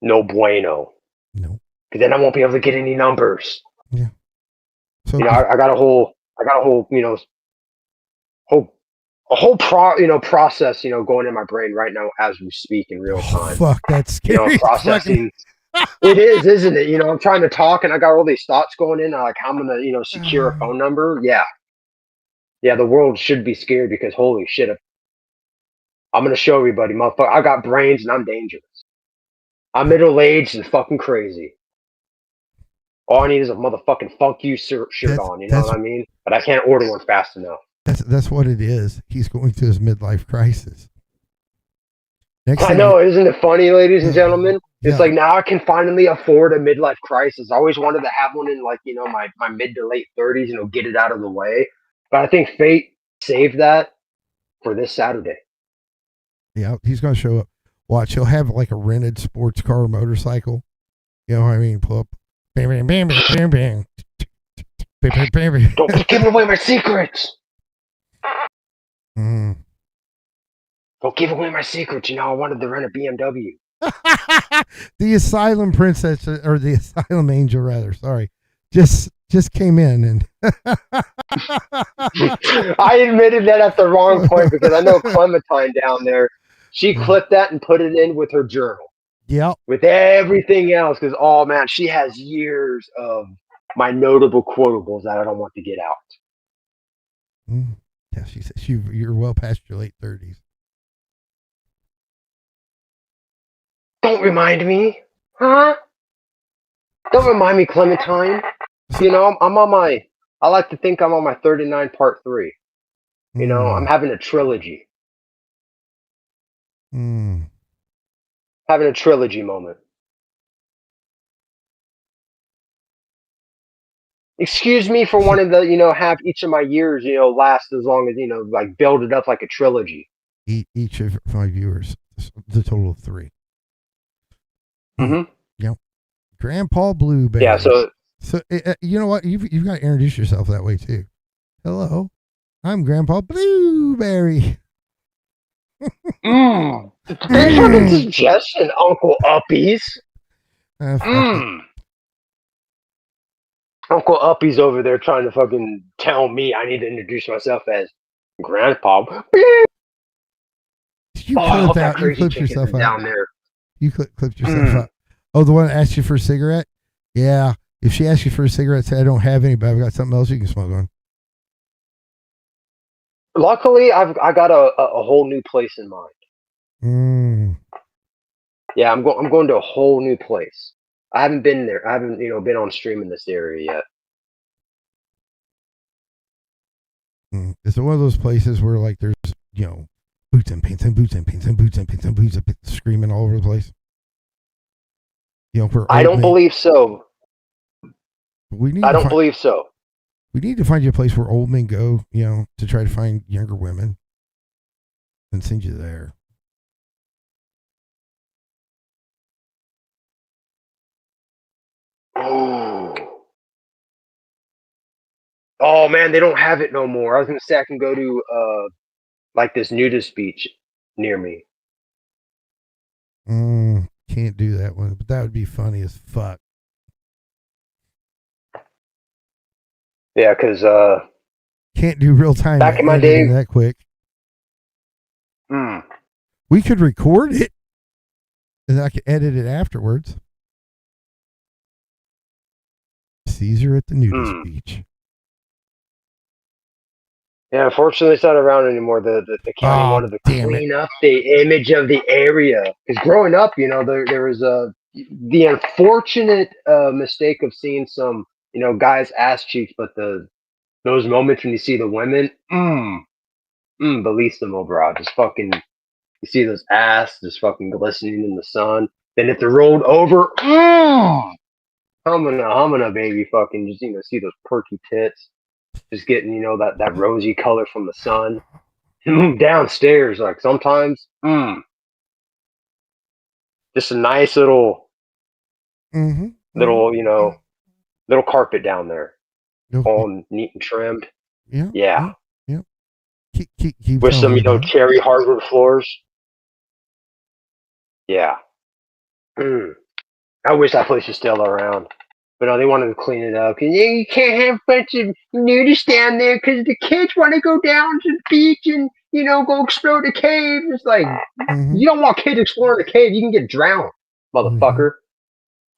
No bueno. Nope. Because then I won't be able to get any numbers. Yeah. So I got a whole process, going in my brain right now as we speak in real time. Fuck, that's scary. Processing. It is, isn't it? I'm trying to talk and I got all these thoughts going in. Like, how I'm gonna, secure a phone number. Yeah. Yeah, the world should be scared because holy shit, I'm gonna show everybody, motherfucker. I got brains and I'm dangerous. I'm middle aged and fucking crazy. All I need is a motherfucking fuck you shirt on. You know what I mean? But I can't order one fast enough. That's what it is. He's going through his midlife crisis. I know, isn't it funny, ladies and gentlemen? It's like now I can finally afford a midlife crisis. I always wanted to have one in my mid to late 30s, get it out of the way. But I think fate saved that for this Saturday. Yeah, he's gonna show up. Watch, he'll have like a rented sports car or motorcycle. You know what I mean? Pull up. Bang, bang, bang, bang, bang, bang. Bang, bang, bang, bang. Don't give away my secrets. Mm. Don't give away my secrets. I wanted to rent a BMW. The Asylum Princess, or the Asylum Angel, rather. Sorry, just came in and. I admitted that at the wrong point because I know Clementine down there. She clipped that and put it in with her journal. Yep. With everything else, because man, she has years of my notable quotables that I don't want to get out. Yeah, she says you're well past your late 30s. Don't remind me, huh? Don't remind me, Clementine. I'm on my. I like to think I'm on my 39 part 3. I'm having a trilogy. Having a trilogy moment. Excuse me for wanting to, have each of my years, last as long as, build it up like a trilogy. Each of my viewers, the total of 3. Mm-hmm. Yep. Grandpa Blueberry. Yeah, so you know what? You've got to introduce yourself that way too. Hello, I'm Grandpa Blueberry. Thanks for the suggestion, Uncle Uppies. Uncle Uppy's over there trying to fucking tell me I need to introduce myself as Grandpa. You I clipped hope that out. You crazy clipped chick yourself isn't out. down there. You clipped yourself out. Oh, the one that asked you for a cigarette? Yeah. If she asks you for a cigarette, say I don't have any, but I've got something else you can smoke on. Luckily, I got a whole new place in mind. Mm. Yeah, I'm going to a whole new place. I haven't been there. I haven't been on stream in this area yet. Is it one of those places where like there's boots and pants and boots and pants and boots and pants and boots and pants screaming all over the place? Where I don't believe so. I don't believe so. We need to find you a place where old men go, to try to find younger women and send you there. Oh man, they don't have it no more. I was gonna say I can go to like this nudist beach near me. Can't do that one, but that would be funny as fuck. Yeah, because can't do real time back in my day that quick. Hmm. We could record it, and I could edit it afterwards. Caesar at the nudist beach. Yeah, unfortunately, it's not around anymore. The county wanted to clean up the image of the area. Because growing up, there was the unfortunate mistake of seeing some guys' ass cheeks, but those moments when you see the women, bellissimo, bro. Just fucking, you see those ass just fucking glistening in the sun. Then if they're rolled over, humana, baby, fucking just see those perky tits. Just getting, that rosy color from the sun. Downstairs, like sometimes, just a nice little, little carpet down there, all neat and trimmed. Yeah. Keep with some, cherry hardwood floors. Yeah. I wish that place was still around. But no, they wanted to clean it up. And you can't have a bunch of nudists down there because the kids want to go down to the beach and, go explore the cave. It's like, you don't want kids exploring the cave. You can get drowned, motherfucker.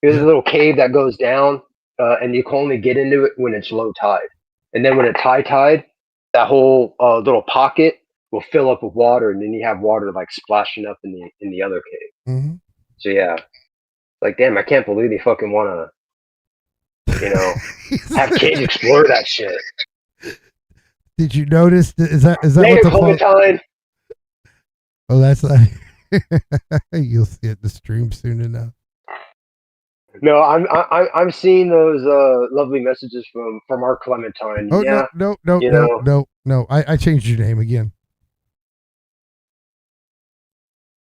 There's a little cave that goes down, and you can only get into it when it's low tide. And then when it's high tide, that whole little pocket will fill up with water, and then you have water like splashing up in the other cave. So yeah, like damn, I can't believe they fucking want to. Have kids explore that shit. Did you notice? Is that Later, what the Clementine? Oh, that's like you'll see it in the stream soon enough. No, I'm seeing those lovely messages from our Clementine. Oh yeah, no! I changed your name again.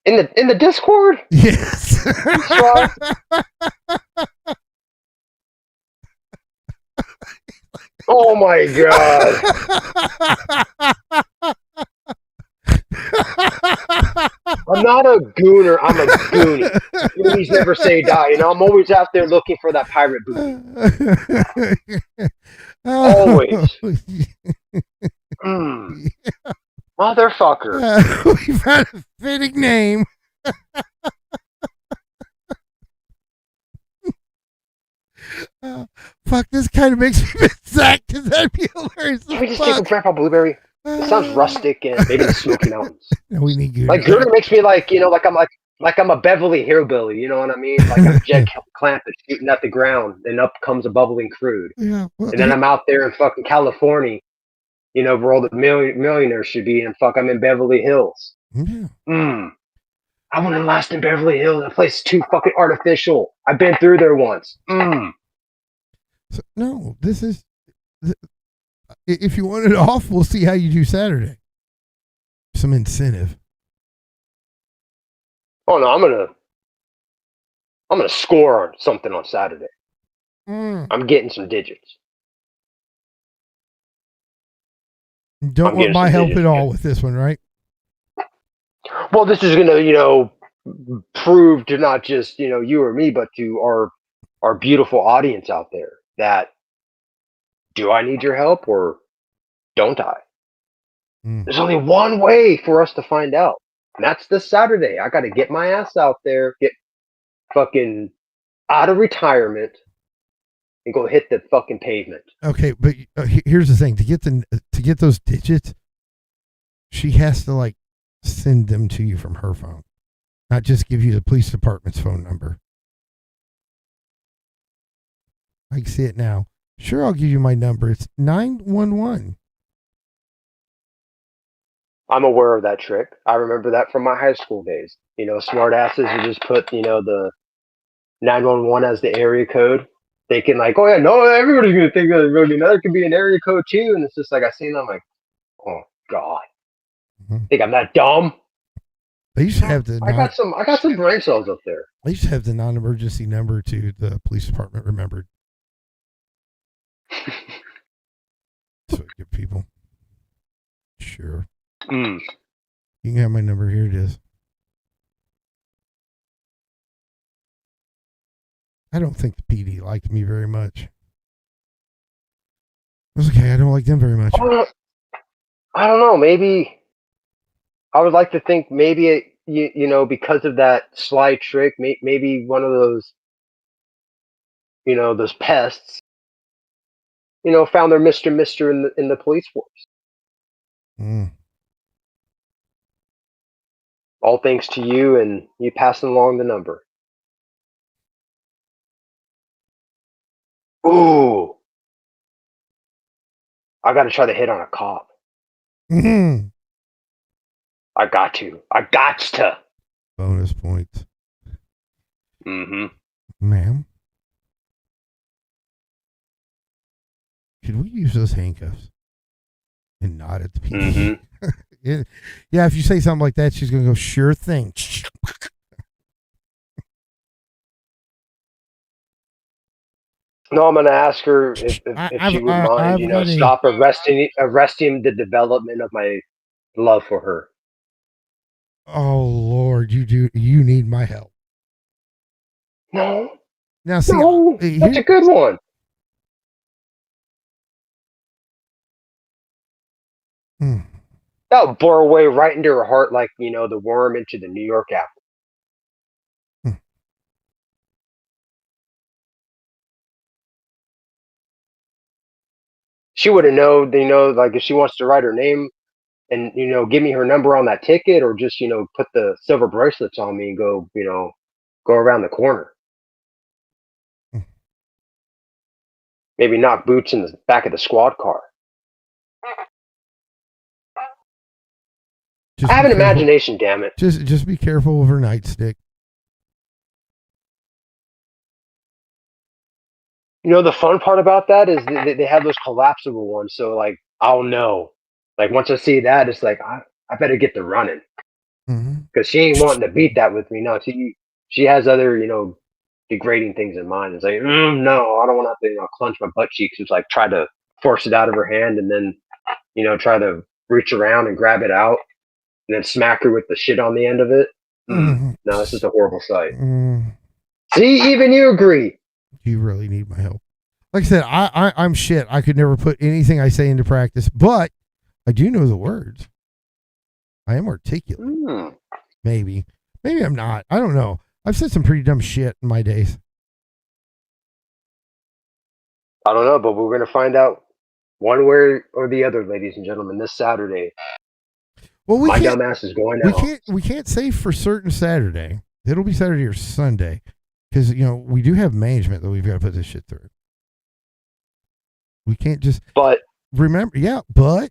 In the Discord? Yes. Oh my god. I'm not a gooner, I'm a goonie. Goonies never say die, I'm always out there looking for that pirate booty. Always. Motherfucker. We've had a fitting name. Fuck, this kind of makes me miss Zach because that'd be hilarious. Can we just take a Grandpa Blueberry? It sounds rustic and maybe the Smoky Mountains. No, we need good. Like Gooner makes me like I'm a Beverly hillbilly. You know what I mean? Like I'm Jed Clampett shooting at the ground, and up comes a bubbling crude. Yeah, and then I'm out there in fucking California, where all the millionaires should be, and I'm in Beverly Hills. Yeah. I want to last in Beverly Hills. That place is too fucking artificial. I've been through there once. So, no, this is. If you want it off, we'll see how you do Saturday. Some incentive. Oh no, I'm gonna score on something on Saturday. I'm getting some digits. Don't want my help at all with this one, right? Well, this is gonna, prove to not just you or me, but to our beautiful audience out there that do I need your help or don't I? Mm. There's only one way for us to find out. And that's this Saturday. I got to get my ass out there, get fucking out of retirement, and go hit the fucking pavement. Okay, but here's the thing: to get those digits, she has to like send them to you from her phone, not just give you the police department's phone number. I can see it now. Sure, I'll give you my number. It's 911. I'm aware of that trick. I remember that from my high school days. Smart asses would just put, the 911 as the area code, thinking like, oh yeah, no, everybody's gonna think that there could be an area code too. And it's just like I seen them like, oh god, think I'm that dumb? They used to have the I got some brain cells up there. they used to have the non-emergency number to the police department remembered. So good people. Sure. You can have my number. Here it is. I don't think the PD liked me very much. It's okay. I don't like them very much. I don't know. Maybe I would like to think maybe because of that sly trick, maybe one of those those pests found their Mister in the police force. All thanks to you and you passing along the number. Ooh. I got to try to hit on a cop. Mm-hmm. I got to. Bonus points. Mm-hmm. Ma'am, could we use those handcuffs? And nod at the PD. Mm-hmm. Yeah, if you say something like that, she's going to go, sure thing. No, I'm going to ask her if she would mind, stop arresting the development of my love for her. Oh, Lord, you need my help. No. Now, see, that's a good one. That would bore away right into her heart like, the worm into the New York apple. She would have known, like if she wants to write her name and, give me her number on that ticket or just, put the silver bracelets on me and go around the corner. Maybe knock boots in the back of the squad car. I have an imagination, damn it. Just be careful of her nightstick. The fun part about that is they have those collapsible ones. So, like, I'll know. Like, once I see that, it's like, I better get to running. Because she ain't wanting to beat that with me. No, she has other, degrading things in mind. It's like, no, I don't want to have to clench my butt cheeks. It's like, try to force it out of her hand and then, try to reach around and grab it out. And then smack her with the shit on the end of it. No, this is a horrible sight. See, even you agree. You really need my help. Like I said, I'm shit. I could never put anything I say into practice, but I do know the words. I am articulate. Maybe I'm not. I don't know. I've said some pretty dumb shit in my days. I don't know, but we're going to find out one way or the other, ladies and gentlemen, this Saturday. Well, my dumb ass is going out. We can't say for certain Saturday. It'll be Saturday or Sunday because we do have management that we've got to put this shit through. We can't just. But remember, yeah, but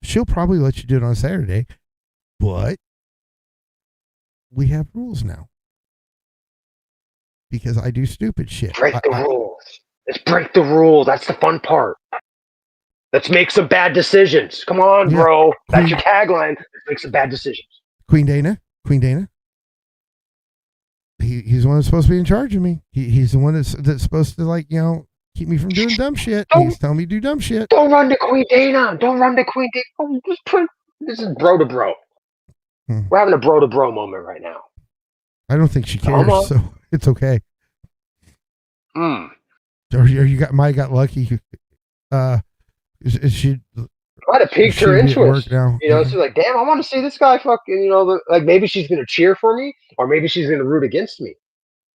she'll probably let you do it on Saturday, but we have rules now because I do stupid shit. Break the rules. Let's break the rules. That's the fun part. Let's make some bad decisions. Come on, bro. That's your tagline. Let's make some bad decisions. Queen Dana. He's the one that's supposed to be in charge of me. He's the one that's supposed to keep me from doing dumb shit. He's telling me to do dumb shit. Don't run to Queen Dana. Oh, this is bro to bro. We're having a bro to bro moment right now. I don't think she cares, so it's okay. Or you got lucky. She Might have piqued her should be at work interest. now. She's like, damn, I want to see this guy fucking, like maybe she's going to cheer for me or maybe she's going to root against me.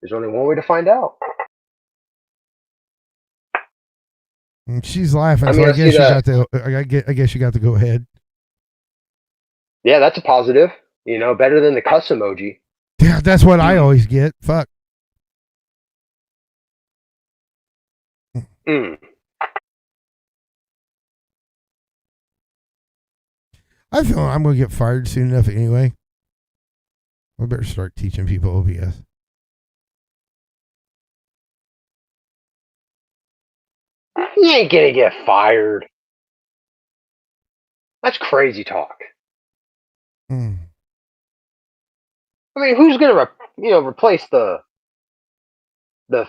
There's only one way to find out. And she's laughing, I so mean, I I see guess you that. got to. I guess you got to go ahead. Yeah, that's a positive. Better than the cuss emoji. Yeah, that's what I always get. Fuck. Mm. I feel I'm gonna get fired soon enough anyway. I better start teaching people OBS. You ain't gonna get fired. That's crazy talk. Mm. I mean, who's gonna replace the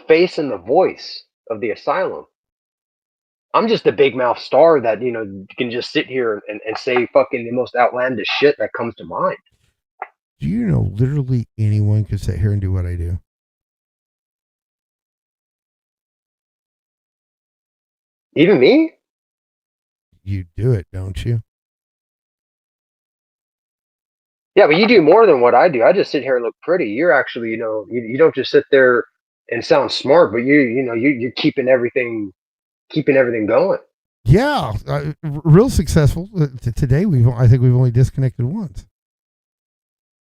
face and the voice of the Asylum? I'm just a big mouth star that can just sit here and say fucking the most outlandish shit that comes to mind. Do you know literally anyone could sit here and do what I do? Even me? You do it, don't you? Yeah, but you do more than what I do. I just sit here and look pretty. You're actually, you don't just sit there and sound smart, but you're keeping everything going. Yeah, real successful. Today I think we've only disconnected once.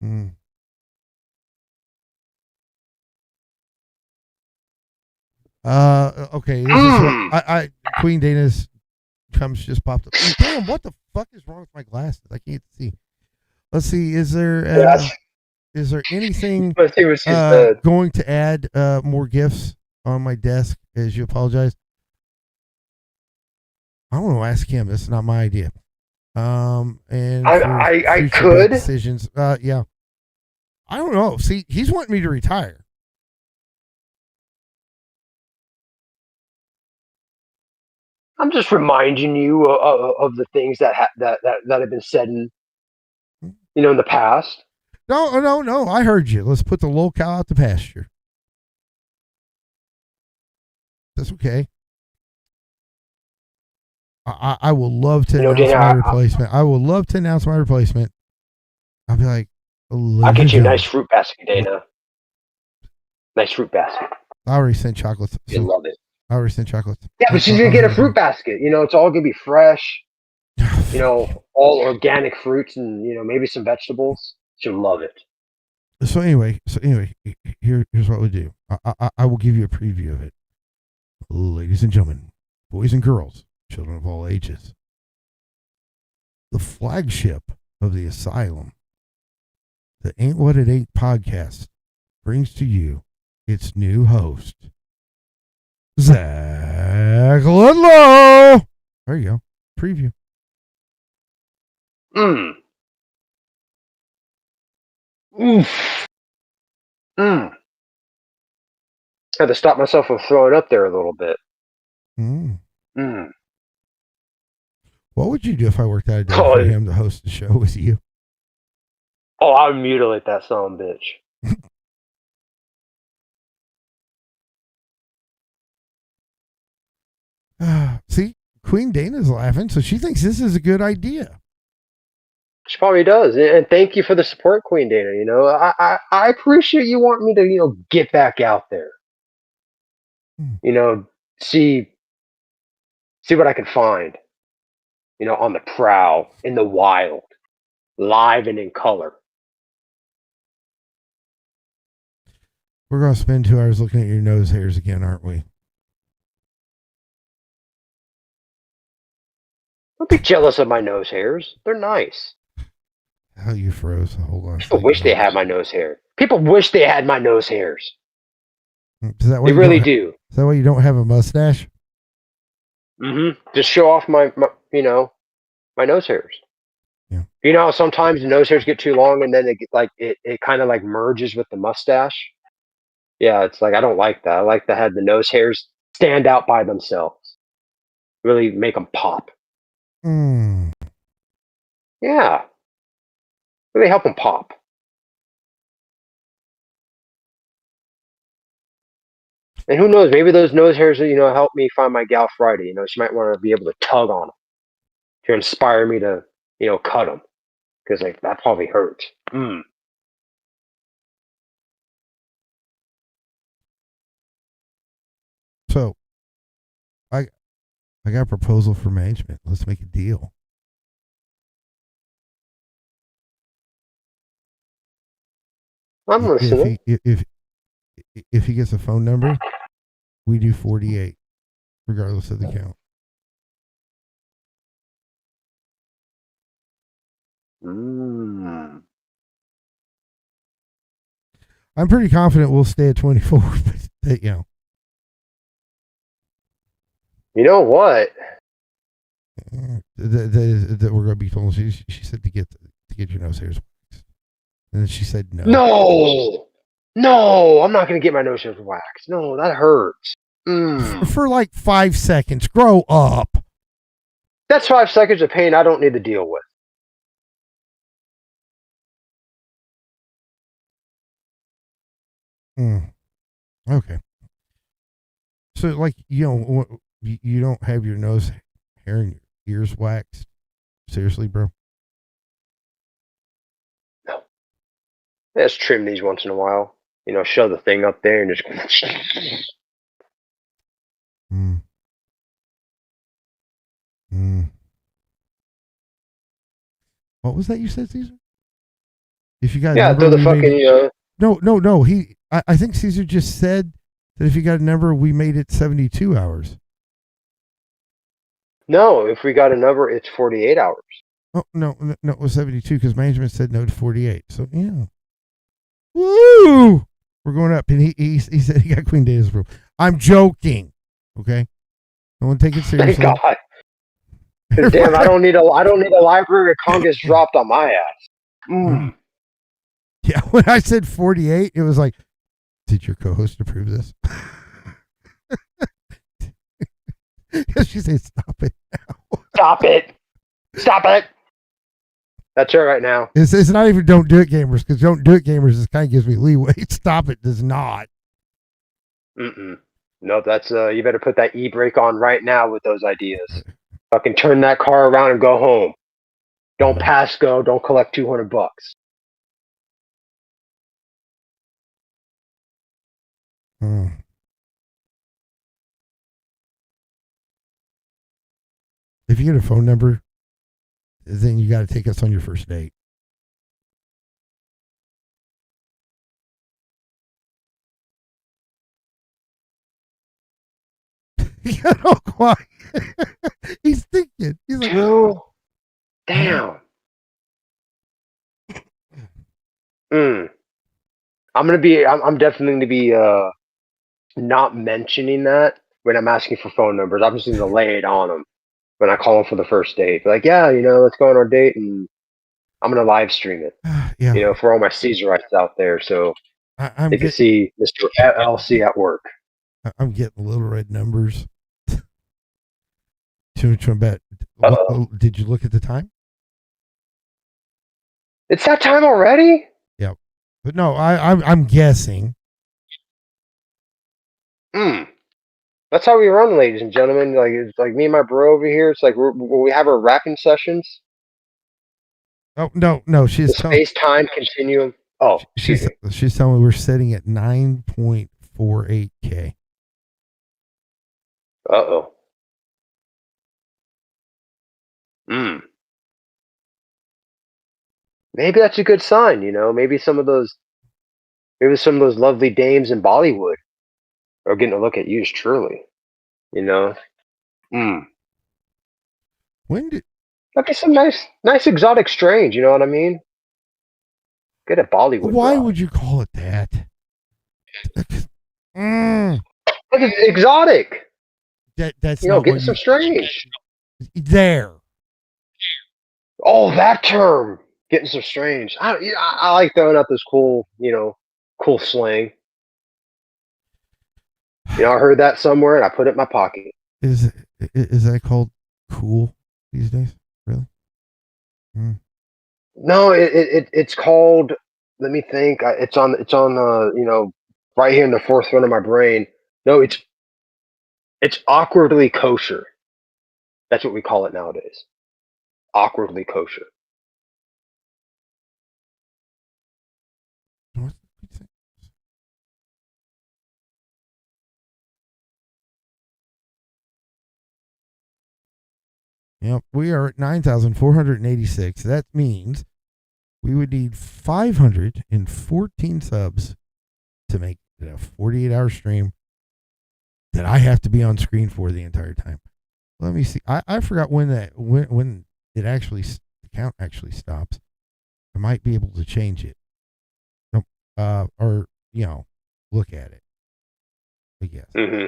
Mm. Okay. This is what I Queen Dana's comes just popped up. Damn, what the fuck is wrong with my glasses? I can't see. Let's see. Is there anything Let's see what she said. going to add more gifts on my desk as you apologize? I don't know. Ask him. This is not my idea. And I could decisions. Yeah. I don't know. See, he's wanting me to retire. I'm just reminding you of the things that have been said in the past. No. I heard you. Let's put the low cow out the pasture. That's okay. I will love to announce my replacement. I will love to announce my replacement. I'll be like, I'll get you a nice fruit basket, Dana. Nice fruit basket. I already sent chocolates. You love it. I already sent chocolates. Yeah, but she's gonna get a fruit basket. It's all gonna be fresh. All organic fruits and maybe some vegetables. She'll love it. So anyway, here's what we do. I will give you a preview of it, ladies and gentlemen, boys and girls, children of all ages. The flagship of the Asylum, the Ain't What It Ain't podcast, brings to you its new host, Zach Ludlow. There you go. Preview. Oof. Had to stop myself from throwing up there a little bit. What would you do if I worked out a day for him to host the show with you? Oh, I would mutilate that son of a bitch. See, Queen Dana's laughing, so she thinks this is a good idea. She probably does, and thank you for the support, Queen Dana. I appreciate you wanting me to get back out there. See what I can find. On the prowl, in the wild, live and in color. We're going to spend 2 hours looking at your nose hairs again, aren't we? Don't be jealous of my nose hairs. They're nice. Hell, you froze. Hold on. People wish they had my nose hair. People wish they had my nose hairs. Is that why they really do. Is that why you don't have a mustache? Just show off my nose hairs. Yeah. Sometimes the nose hairs get too long and then it kind of like merges with the mustache. Yeah, it's like I don't like that. I like to have the nose hairs stand out by themselves. Really make them pop. Yeah. Really help them pop. And who knows? Maybe those nose hairs, help me find my gal Friday. She might want to be able to tug on them to inspire me to, cut them because like that probably hurts. So I got a proposal for management. Let's make a deal. I'm listening. If he gets a phone number, we do 48, regardless of the count. I'm pretty confident we'll stay at 24, but You know what? that we're going to be told. She said to get your nose hairs waxed, and then she said No, I'm not gonna get my nose hairs waxed. No, that hurts. For like 5 seconds. Grow up. That's 5 seconds of pain I don't need to deal with. Okay. So, like, you don't have your nose hair and your ears waxed? Seriously, bro? No. Just trim these once in a while. Shove the thing up there and just. What was that you said, Caesar? If you got throw the fucking. No. I think Caesar just said that if you got a number, we made it 72 hours. No, if we got a number, it's 48 hours. Oh, no, it was 72 because management said no to 48. So, yeah. Woo! We're going up. And he said he got Queen Data's proof. I'm joking. Okay? No one take it seriously. Thank God. Damn, I don't need a Library of Congress dropped on my ass. Yeah, when I said 48, it was like, did your co-host approve this? She said, stop it now. Stop it. That's her right now. It's not even Don't Do It Gamers, because Don't Do It Gamers just kind of gives me leeway. Stop it does not. No, that's you better put that e-brake on right now with those ideas. Fucking turn that car around and go home. Don't pass go. Don't collect $200. If you get a phone number, then you got to take us on your first date. He got all quiet. He's thinking. He's like, damn. I'm definitely going to be not mentioning that when I'm asking for phone numbers. I'm just going to lay it on them when I call them for the first date. Like, yeah, let's go on our date, and I'm going to live stream it. Yeah. For all my Caesarites out there, so they can see Mr. LC at work. I'm getting little red numbers. Too much bet. Did you look at the time? It's that time already? Yeah. But no, I'm guessing. That's how we run, ladies and gentlemen. Like, it's like me and my bro over here. It's like we have our rapping sessions. Oh no! She's the space-time continuum. Oh, she's telling me we're sitting at 9.48K. Maybe that's a good sign. Maybe some of those lovely dames in Bollywood are getting a look at you truly. When did that'd be some nice exotic strange, you know what I mean? Good at Bollywood. Why would you call it that? It's exotic. That's getting some strange. There. Oh, that term. Getting some strange. I like throwing out this cool slang. I heard that somewhere and I put it in my pocket. Is that called cool these days? Really? No, it's called. Let me think. It's on right here in the fourth one of my brain. No, it's awkwardly kosher. That's what we call it nowadays. Awkwardly kosher. What's the pizza? Yep, we are at 9,486. That means we would need 514 subs to make it a 48-hour stream that I have to be on screen for the entire time. Let me see. I forgot when it actually the count actually stops. I might be able to change it. Nope. Or look at it. I guess. Mm-hmm.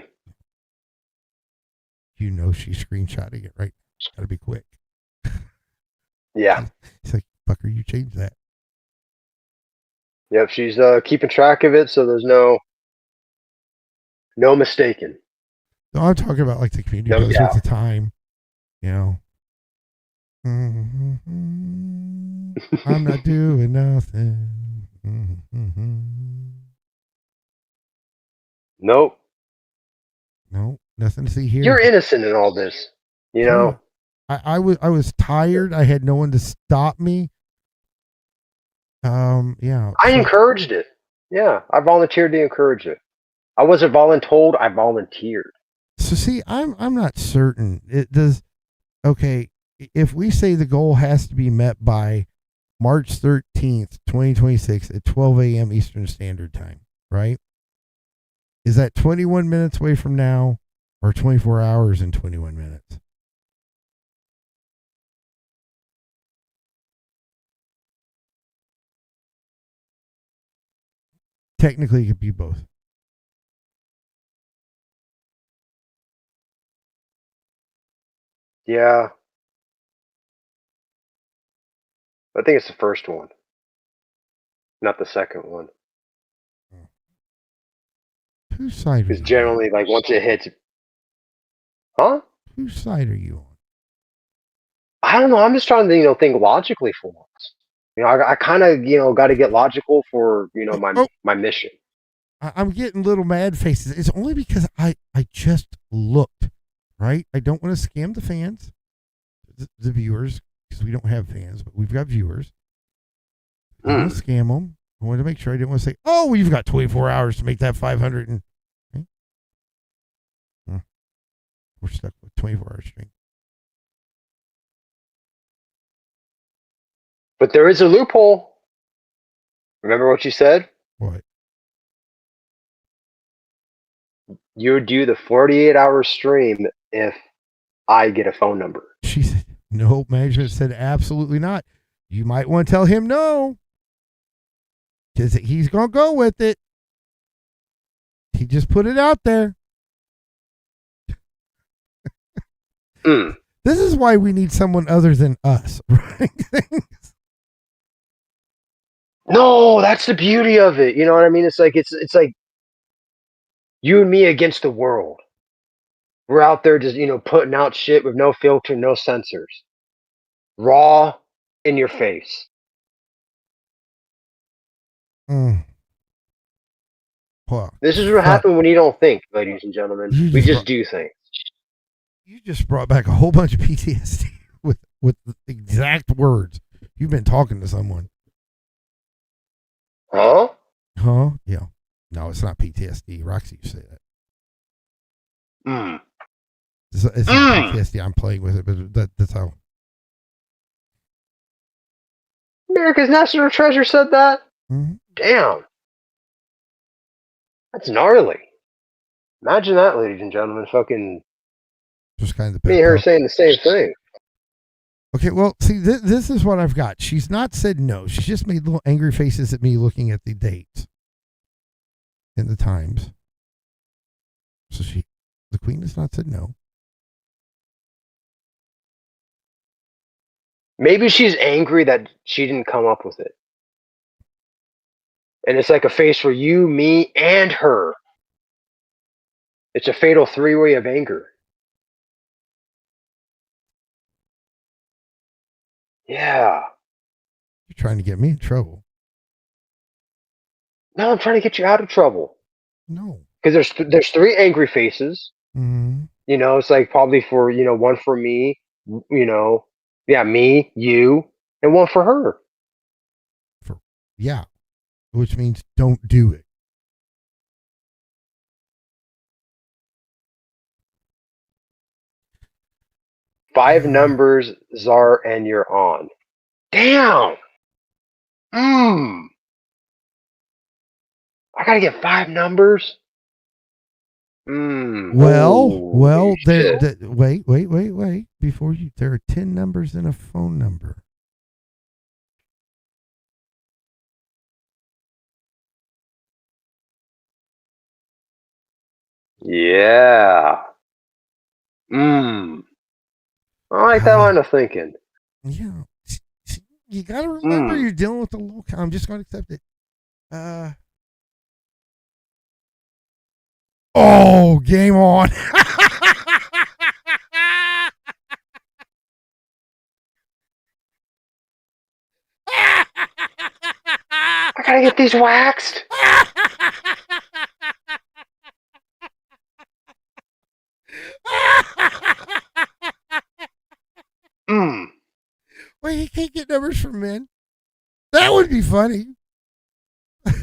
She's screenshotting it right. Gotta be quick. Yeah. It's like, fucker, you changed that. Yep, she's keeping track of it, so there's no mistaking. No, I'm talking about like the community No post doubt. with the time. I'm not doing nothing. Nope. No, nothing to see here. You're innocent in all this. I was tired. I had no one to stop me. Yeah. I encouraged it. Yeah, I volunteered to encourage it. I wasn't voluntold. I volunteered. So see, I'm not certain. It does. Okay, if we say the goal has to be met by March 13th, 2026 at 12 a.m. Eastern Standard Time, right? Is that 21 minutes away from now, or 24 hours and 21 minutes? Technically, it could be both. Yeah. I think it's the first one, not the second one. Whose side are Because you generally, like, once it hits... Huh? on? Whose side are you on? I don't know. I'm just trying to, think logically for once. I kind of, got to get logical for, my mission. I'm getting little mad faces. It's only because I just looked, right? I don't want to scam the fans, the viewers, because we don't have fans, but we've got viewers. I don't want to scam them. I wanted to make sure I didn't want to say, oh, you've got 24 hours to make that 500. And we're stuck with 24-hour stream. But there is a loophole. Remember what you said? What? You would do the 48-hour stream if I get a phone number. She said, no. Management said, absolutely not. You might want to tell him no. Because he's going to go with it. He just put it out there. This is why we need someone other than us, right? No, that's the beauty of it. You know what I mean? It's like you and me against the world. We're out there just, putting out shit with no filter, no censors. Raw in your face. Well, this is what happens when you don't think, ladies and gentlemen. We just do things. You just brought back a whole bunch of PTSD with the exact words. You've been talking to someone. Huh? Huh? Yeah. No, it's not PTSD. Roxy, you say that. It's not PTSD. I'm playing with it, but that's how. America's National Treasure said that? Mm-hmm. Damn. That's gnarly. Imagine that, ladies and gentlemen. Fucking just kind of me and her saying the same thing. Okay, well, see, this is what I've got. She's not said no. She's just made little angry faces at me looking at the dates in the times. So the queen has not said no. Maybe she's angry that she didn't come up with it. And it's like a face for you, me, and her. It's a fatal three-way of anger. Yeah. You're trying to get me in trouble. No, I'm trying to get you out of trouble. No. because there's three angry faces. Mhm. You know, it's like probably for one for me. Me, you, and one for her. Yeah, which means don't do it. Five numbers, Czar, and you're on. Damn. I gotta get five numbers. Well, Holy shit. wait. Before you, there are 10 numbers in a phone number. Yeah. I like that line of thinking. Yeah. You got to remember you're dealing with the local. I'm just going to accept it. Oh, game on. I gotta get these waxed. Wait, he can't get numbers from men. That would be funny.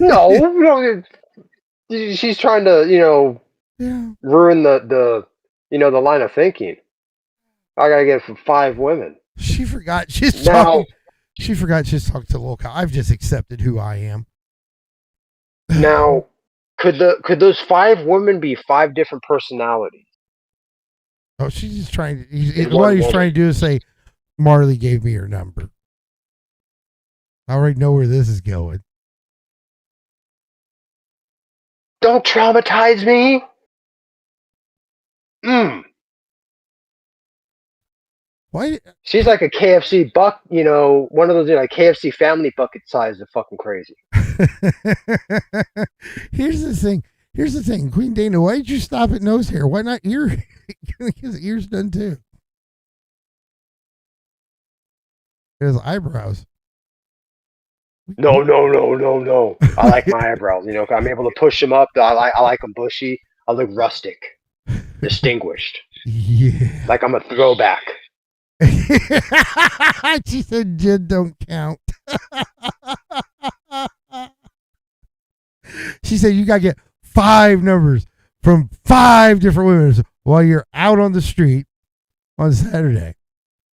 No, she's trying to, ruin the line of thinking. I gotta get it from five women. She forgot she's talking. She forgot she's talking to little Kyle. I've just accepted who I am. Now, could those five women be five different personalities? Oh, she's just trying to. What he's trying to do is say, Marley gave me her number. I already know where this is going. Don't traumatize me. Why? She's like a KFC buck, one of those KFC family bucket size of fucking crazy. Here's the thing, Queen Dana. Why did you stop at nose hair? Why not ear? His ears done too. His eyebrows. No. I like my eyebrows. I'm able to push them up. I like them bushy. I look rustic, distinguished. Yeah. Like I'm a throwback. She said, "Jid don't count." She said, "You gotta get five numbers from five different women while you're out on the street on Saturday,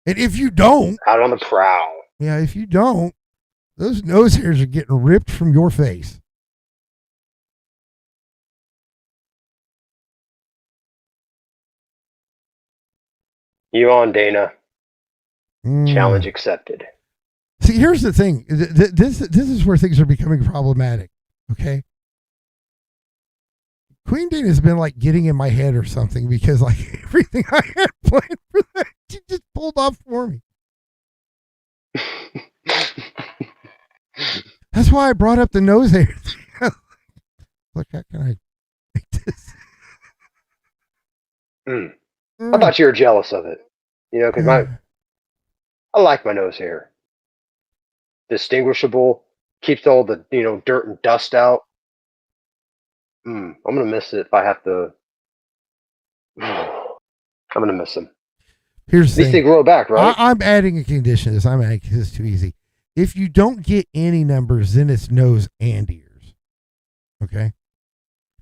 and if you don't, out on the prowl. Yeah, if you don't, those nose hairs are getting ripped from your face." You on, Dana? Challenge accepted. See, here's the thing. This is where things are becoming problematic. Okay. Queen Dana's been like getting in my head or something because like everything I had planned for that, she just pulled off for me. That's why I brought up the nose hair. Look, how can I make this? I thought you were jealous of it. Because I like my nose hair. Distinguishable, keeps all the dirt and dust out. I'm gonna miss it if I have to. I'm gonna miss them. Here's the thing. At least they grow back, right? I'm adding a condition to this. I'm adding because it's too easy. If you don't get any numbers, then it's nose and ears. Okay.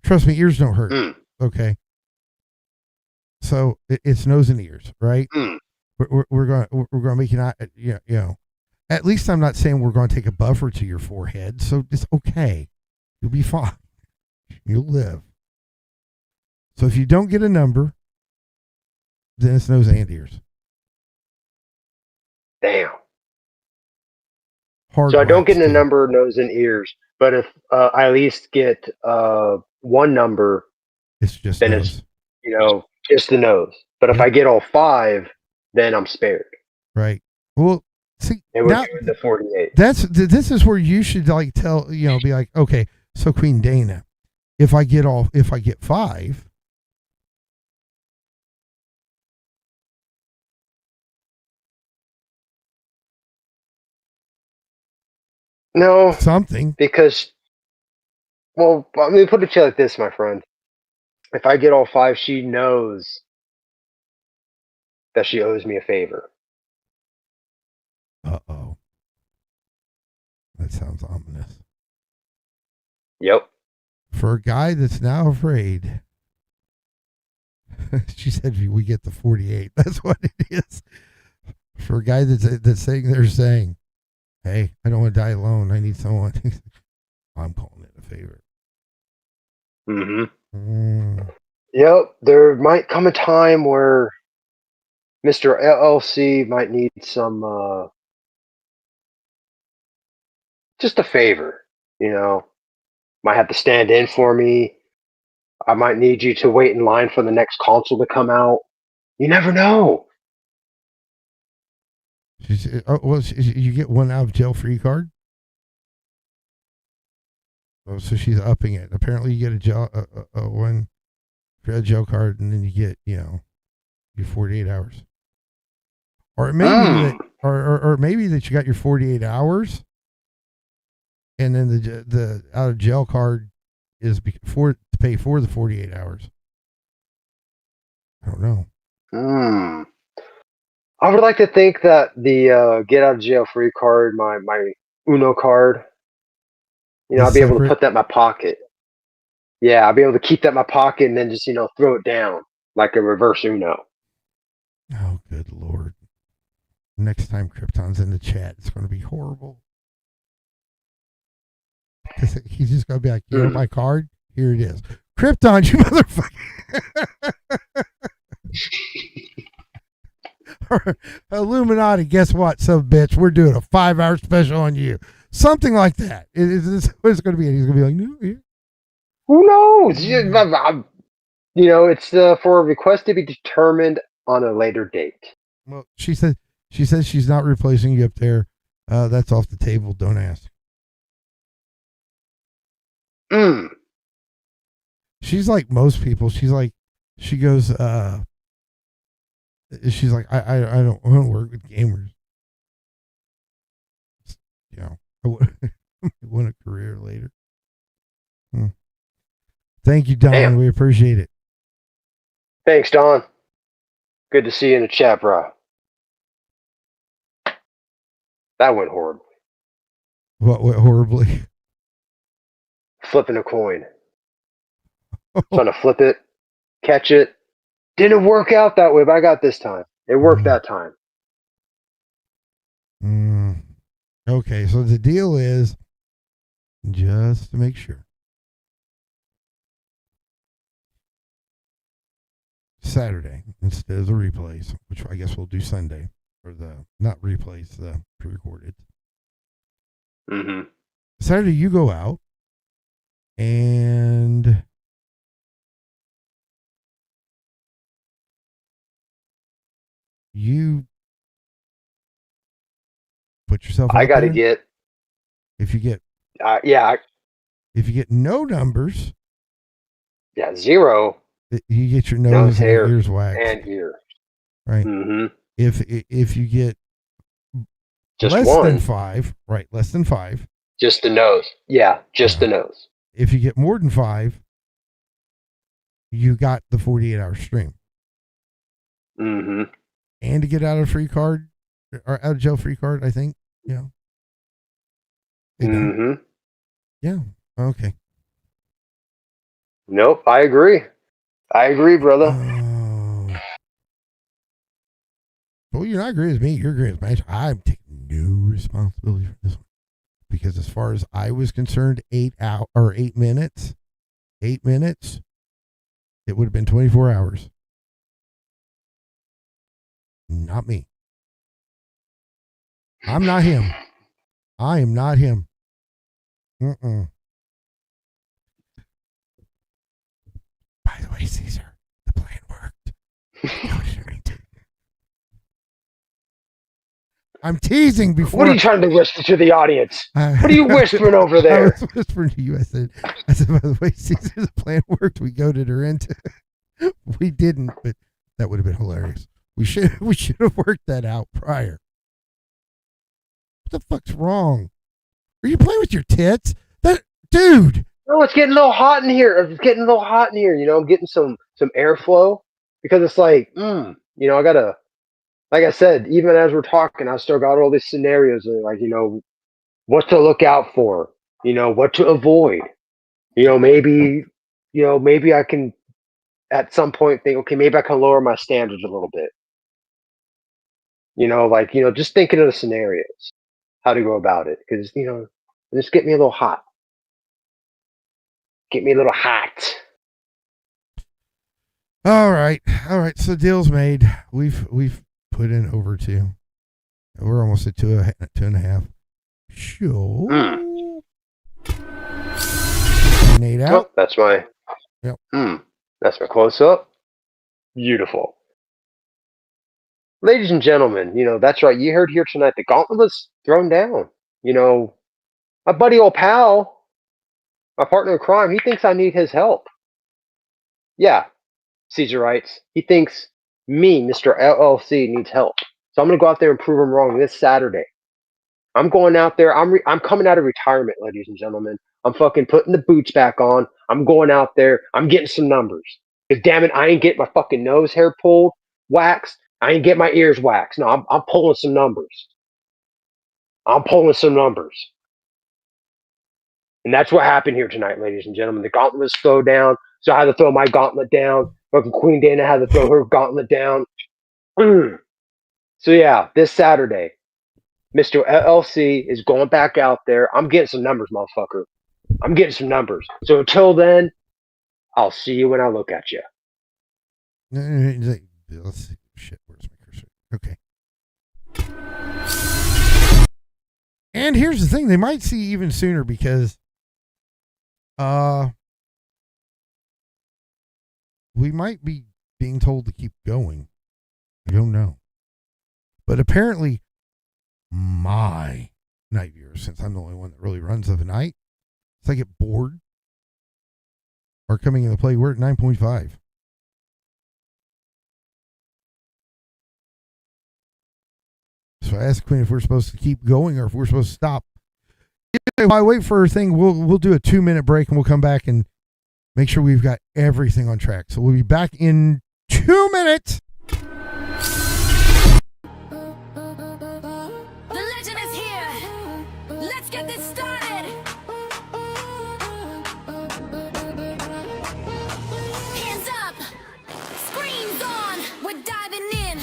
Trust me, ears don't hurt. Okay. So it's nose and ears, right? We're gonna make you at least I'm not saying we're going to take a buffer to your forehead, so it's okay. You'll be fine. You'll live. So if you don't get a number, then it's nose and ears. Damn. Hard so I don't get a too. number, nose and ears, but if I at least get one number, it's just then nose. it's just the nose. But if I get all five, then I'm spared. Right. Well, see, and we're doing the 48. This is where you should like tell be like, okay, so Queen Dana, if I get five, no something because, well, let me put it to you like this, my friend. If I get all 5, she knows that she owes me a favor. Uh-oh. That sounds ominous. Yep. For a guy that's now afraid, she said we get the 48. That's what it is. For a guy that's saying they're saying, hey, I don't want to die alone. I need someone. I'm calling it a favor. Mm-hmm. Yep. There might come a time where Mr. LLC might need some, just a favor, you know. Might have to stand in for me. I might need you to wait in line for the next console to come out. You never know. You get one out of jail free card. Oh, so she's upping it. Apparently, you get a jail one for a jail card, and then you get your 48 hours. Or maybe that, or maybe that you got your 48 hours, and then the out of jail card is to pay for the 48 hours. I don't know. I would like to think that the get out of jail free card, my Uno card, I'll be able to put that in my pocket. Yeah, I'll be able to keep that in my pocket and then just throw it down like a reverse Uno. Oh, good Lord. Next time Krypton's in the chat, it's going to be horrible. Because he's just going to be like, you want my card? Here it is. Krypton, you motherfucker. Illuminati, guess what, some bitch? We're doing a 5-hour special on you. Something like that. It's what it's going to be. He's going to be like, no, yeah. Who knows? It's for a request to be determined on a later date. Well, she says she's not replacing you up there. That's off the table. Don't ask. She's like most people. She goes, she's like, I don't want to work with gamers. I want a career later. Thank you, Don. Damn. We appreciate it. Thanks, Don. Good to see you in the chat, bro. That went horribly. What went horribly? Flipping a coin. Trying to flip it, catch it. Didn't work out that way, but I got this time. It worked that time. Okay, so the deal is, just to make sure, Saturday instead of the replays, which I guess we'll do Sunday, or the not replays, the pre-recorded. Saturday you go out and you put yourself out I got to there. get. If you get. If you get no numbers. Yeah, 0. You get your nose and ears waxed. And ear. Right. If you get just less 1. than 5, right? Less than 5. Just the nose. Yeah, just the nose. If you get more than 5, you got the 48-hour stream. And to get out of free card, or out of jail free card, I think. Yeah. Yeah. Okay. Nope. I agree. Brother. Well, you're not agreeing with me. You're agreeing with me. I'm taking no responsibility for this one. Because as far as I was concerned, 8 minutes, it would have been 24 hours. Not me. I'm not him. I am not him. By the way, Caesar, the plan worked. I'm teasing before. What are you trying to whisper to the audience? What are you whispering over there? I was whispering to you. I said, by the way, Caesar, the plan worked. We goaded her into. We didn't, but that would have been hilarious. We should have worked that out prior. What the fuck's wrong? Are you playing with your tits? Dude. Oh, it's getting a little hot in here. It's getting a little hot in here. You know, I'm getting some airflow because it's like, you know, I gotta. Like I said, even as we're talking, I still got all these scenarios of like, you know, what to look out for, you know, what to avoid. Maybe, maybe I can at some point think, okay, maybe I can lower my standards a little bit. Just thinking of the scenarios, how to go about it, because just get me a little hot. Get me a little hot. All right. So deal's made. We've put in over 2. We're almost at 2.5. Sure. Nate out. Oh, that's my. Yep. That's my close up. Beautiful. Ladies and gentlemen, that's right. You heard here tonight. The gauntlet was thrown down. My buddy old pal, my partner in crime, he thinks I need his help. Yeah, Caesar writes. He thinks me, Mr. LLC, needs help. So I'm going to go out there and prove him wrong this Saturday. I'm going out there. I'm coming out of retirement, ladies and gentlemen. I'm fucking putting the boots back on. I'm going out there. I'm getting some numbers. Because damn it, I ain't getting my fucking nose hair pulled, waxed. I ain't getting my ears waxed. No, I'm pulling some numbers. I'm pulling some numbers. And that's what happened here tonight, ladies and gentlemen. The gauntlet was thrown down, so I had to throw my gauntlet down. Fucking Queen Dana had to throw her gauntlet down. So yeah, this Saturday, Mr. LLC is going back out there. I'm getting some numbers, motherfucker. I'm getting some numbers. So until then, I'll see you when I look at you. Let's see. Shit, where's my cursor? Okay. And here's the thing, they might see even sooner because we might be being told to keep going. I don't know. But apparently my night viewers, since I'm the only one that really runs of a night, if I get bored, are coming into play. We're at 9.5. So I asked Queen if we're supposed to keep going or if we're supposed to stop. While I wait for her thing, we'll do a 2-minute break and we'll come back and make sure we've got everything on track. So we'll be back in 2 minutes. The legend is here. Let's get this started. Hands up. Screams on. We're diving in.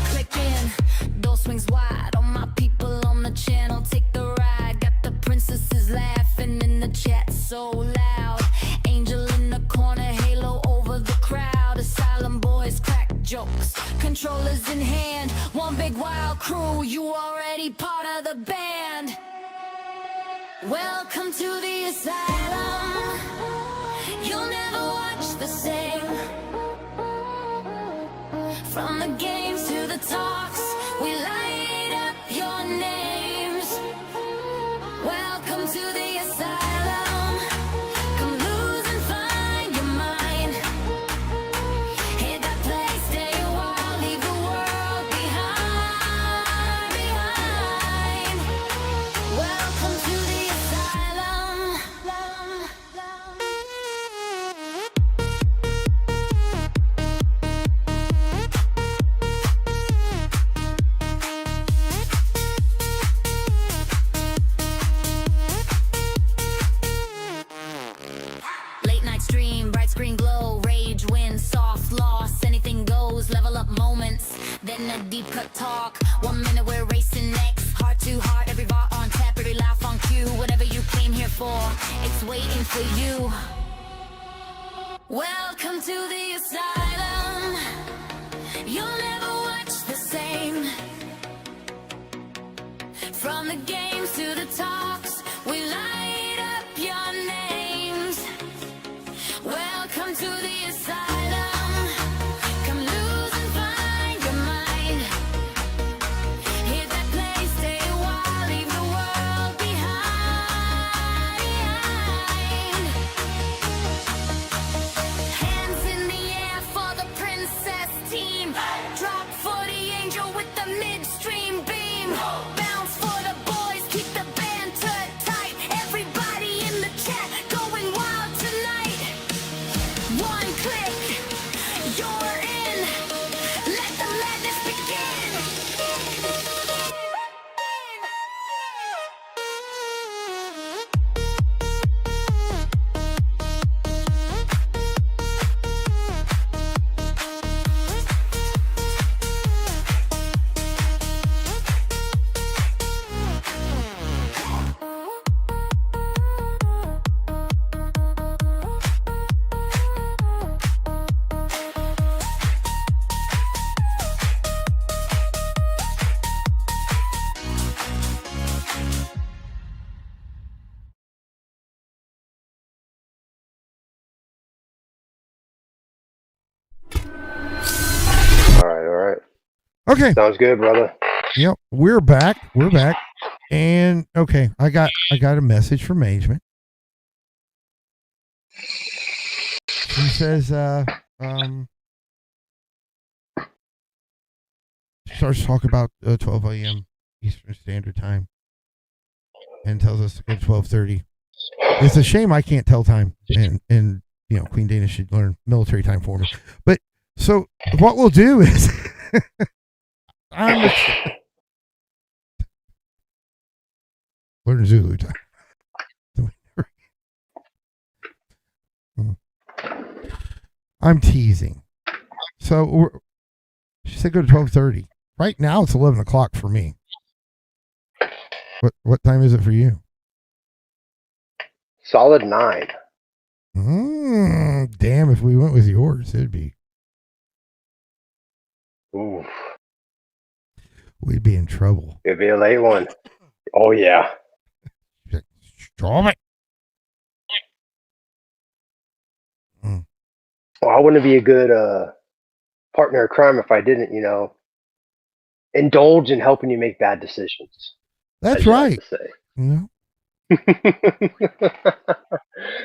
Click in. Door swings wide. All my people on the channel take the ride. Got the princesses laughing in the chat so loud. Angel in the corner, halo over the crowd. Asylum boys crack jokes. Controllers in hand. One big wild crew. You already part of the band. Welcome to the asylum. You'll never watch the same. From the games to the talks, we light up your names. Welcome to the asylum. Come lose and find your mind. Hit that place, stay a while, leave the world behind. Welcome to the asylum. Late night stream, bright screen glow, rage win, soft loss, anything goes, level up moments, then a deep cut talk. 1 minute we're racing next, heart to heart, every bar on tap, every laugh on cue. Whatever you came here for, it's waiting for you. Welcome to the asylum. You'll never watch the same. From the games to the talks, we light up your names. Welcome to the asylum. Come lose and find your mind. Hit that place, stay a while, leave the world behind. Okay. Sounds good, brother. Yep. We're back. We're back. And okay, I got a message from management. She says, she starts talking about 12 a.m. Eastern Standard Time and tells us to go 12:30. It's a shame I can't tell time, and Queen Dana should learn military time for me. But so what we'll do is, learn Zulu time. I'm teasing. So she said go to 12:30. Right now it's 11 o'clock for me. What time is it for you? Solid 9. Damn, if we went with yours, it'd be. Oof. We'd be in trouble. It'd be a late one. Oh, yeah. Stop it. Well, I wouldn't be a good partner of crime if I didn't, indulge in helping you make bad decisions. That's right. Yeah.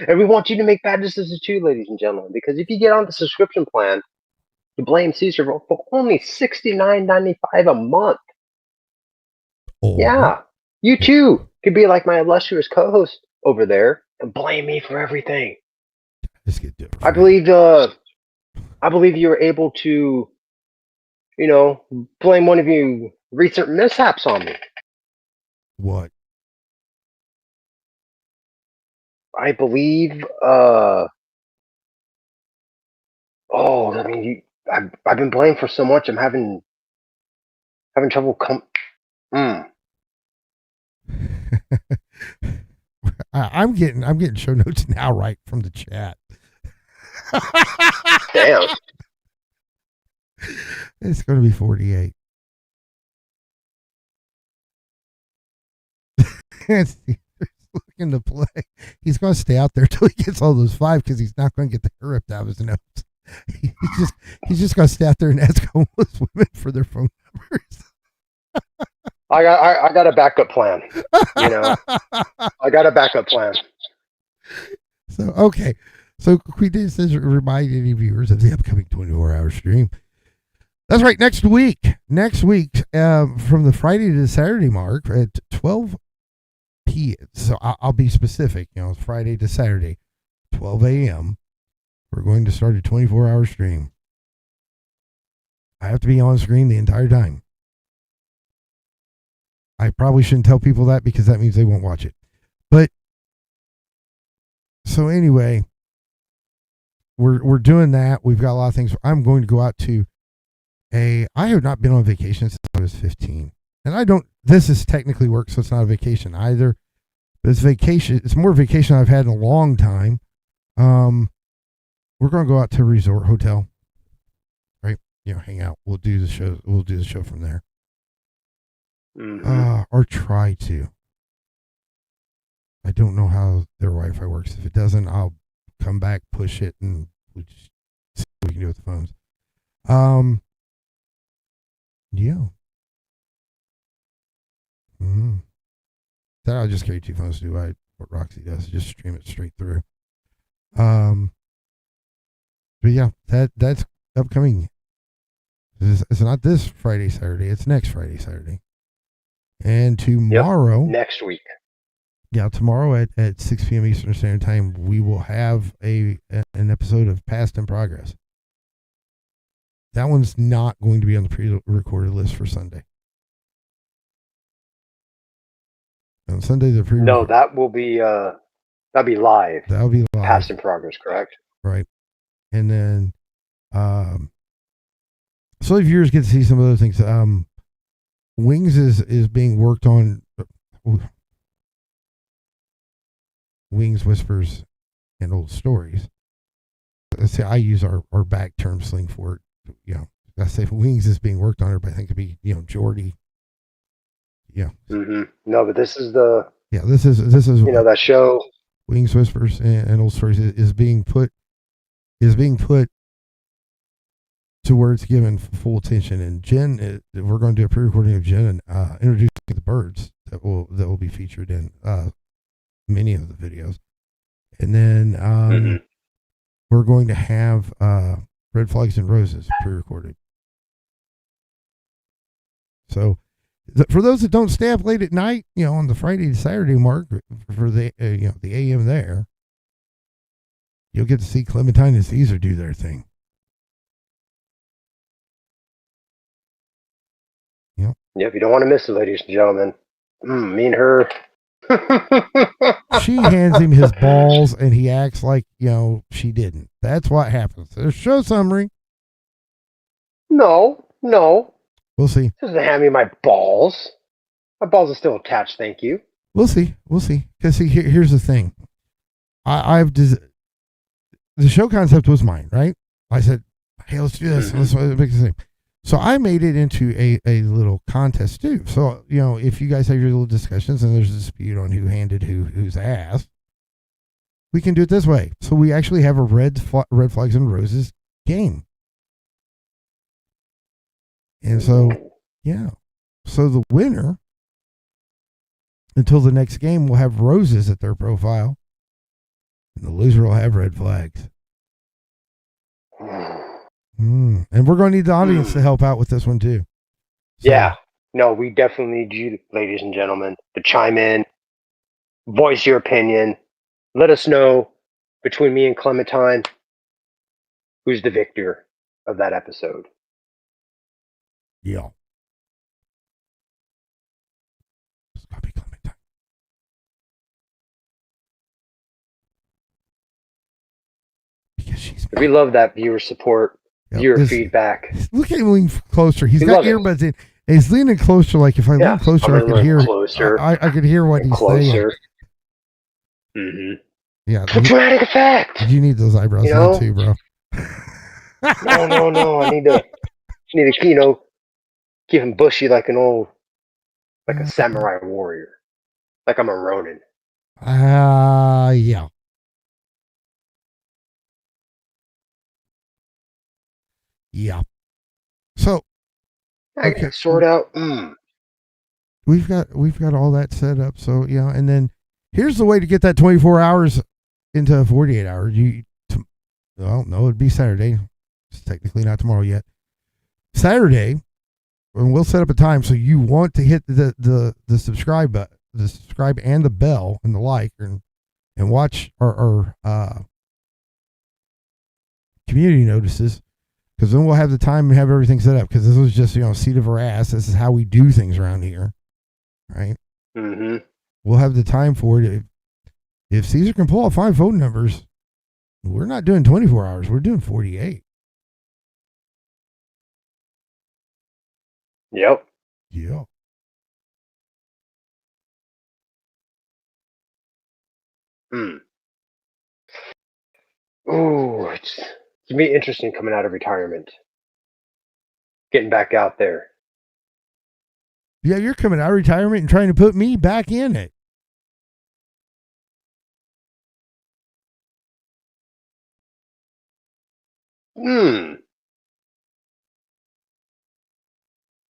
And we want you to make bad decisions too, ladies and gentlemen, because if you get on the subscription plan, you blame Caesar for only $69.95 a month. Oh. Yeah, you too could be like my illustrious co-host over there and blame me for everything. Let's get different. I believe you were able to, blame one of your recent mishaps on me. What? I believe, I've been blamed for so much. I'm having trouble. I'm getting show notes now, right from the chat. Damn. It's going to be 48. He's looking to play. He's going to stay out there till he gets all those 5 because he's not going to get the hair ripped out of his nose. He's just going to stay out there and ask homeless women for their phone numbers. I got a backup plan. I got a backup plan. So okay. So Queen Dana says remind any viewers of the upcoming 24-hour stream. That's right. Next week, from the Friday to Saturday mark at 12 p.m. So I'll be specific. Friday to Saturday, 12 a.m. We're going to start a 24-hour stream. I have to be on screen the entire time. I probably shouldn't tell people that because that means they won't watch it. But so anyway, we're doing that. We've got a lot of things. I'm going to go out to I have not been on vacation since I was 15. And this is technically work, so it's not a vacation either. But it's vacation. It's more vacation I've had in a long time. We're going to go out to a resort hotel, right? Hang out. We'll do the show from there. Mm-hmm. Or try to. I don't know how their Wi-Fi works. If it doesn't, I'll come back, push it, and we'll just see what we can do with the phones. Yeah. That I'll just carry 2 phones to do what Roxy does. Just stream it straight through. But yeah, that's upcoming. It's not this Friday, Saturday. It's next Friday, Saturday. And tomorrow. Yep, next week. Yeah, tomorrow at 6 p.m. Eastern Standard Time, we will have an episode of Past in Progress. That one's not going to be on the pre-recorded list for Sunday. On Sunday, the pre. No, that will be that'll be live. That'll be live. Past in Progress, correct? Right, and then so the viewers get to see some other things. Wings is being worked on. Wings, Whispers, and Old Stories. Let's say I use our back term sling for it. I say Wings is being worked on, everybody think it'd be Jordy. Yeah. Mm-hmm. No, but this is this is that show. Wings, Whispers, and Old Stories is being put to where it's given full attention. And Jen, we're going to do a pre-recording of Jen and introducing the birds that will be featured in many of the videos. And then we're going to have Red Flags and Roses pre-recorded. So for those that don't stay up late at night, on the Friday to Saturday mark for the the AM there, you'll get to see Clementine and Caesar do their thing. Yep, you don't want to miss it, ladies and gentlemen. Me and her. She hands him his balls and he acts like, she didn't. That's what happens. There's show summary. No. We'll see. She doesn't hand me my balls. My balls are still attached, thank you. We'll see. Because see, here's the thing. The show concept was mine, right? I said, hey, let's do this. Let's make this thing. So I made it into a little contest too. So, if you guys have your little discussions and there's a dispute on who handed whose ass, we can do it this way. So we actually have a red flags and roses game. And so, yeah. So the winner, until the next game, will have roses at their profile. And the loser will have red flags. And we're going to need the audience to help out with this one too. So, yeah. No, we definitely need you, ladies and gentlemen, to chime in, voice your opinion. Let us know, between me and Clementine, who's the victor of that episode. Yeah. It's got to be Clementine. Because she's... We love that viewer support. Your feedback. Look at him lean closer. He's got earbuds in. And he's leaning closer. Like if I lean closer, I could hear. I could hear what he's saying. Mm-hmm. Yeah. Dramatic effect. You need those eyebrows in too, bro. No. I need to, keep him bushy like a samurai warrior, like I'm a Ronin. Yeah. Yeah. So okay, sort out. We've got all that set up. So and then here's the way to get that 24 hours into 48 hours. It'd be Saturday. It's technically not tomorrow yet. Saturday, and we'll set up a time. So you want to hit the subscribe button, the subscribe and the bell and the like, and watch our community notices. Because then we'll have the time and have everything set up. Because this was just, seat of our ass. This is how we do things around here. Right? Mm-hmm. We'll have the time for it. If Caesar can pull off 5 phone numbers, we're not doing 24 hours. We're doing 48. Yep. Yeah. Ooh, it's going to be interesting coming out of retirement. Getting back out there. Yeah, you're coming out of retirement and trying to put me back in it. I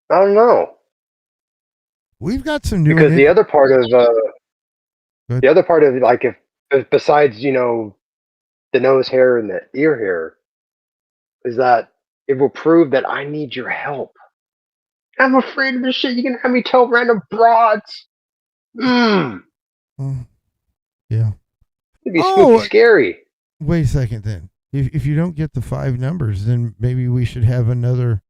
don't know. We've got some new... Because the other part of like, if besides, the nose hair and the ear hair, is that it will prove that I need your help. I'm afraid of this shit. You can have me tell random broads. Yeah. It'd be spooky scary. Wait a second then. If you don't get the 5 numbers, then maybe we should have another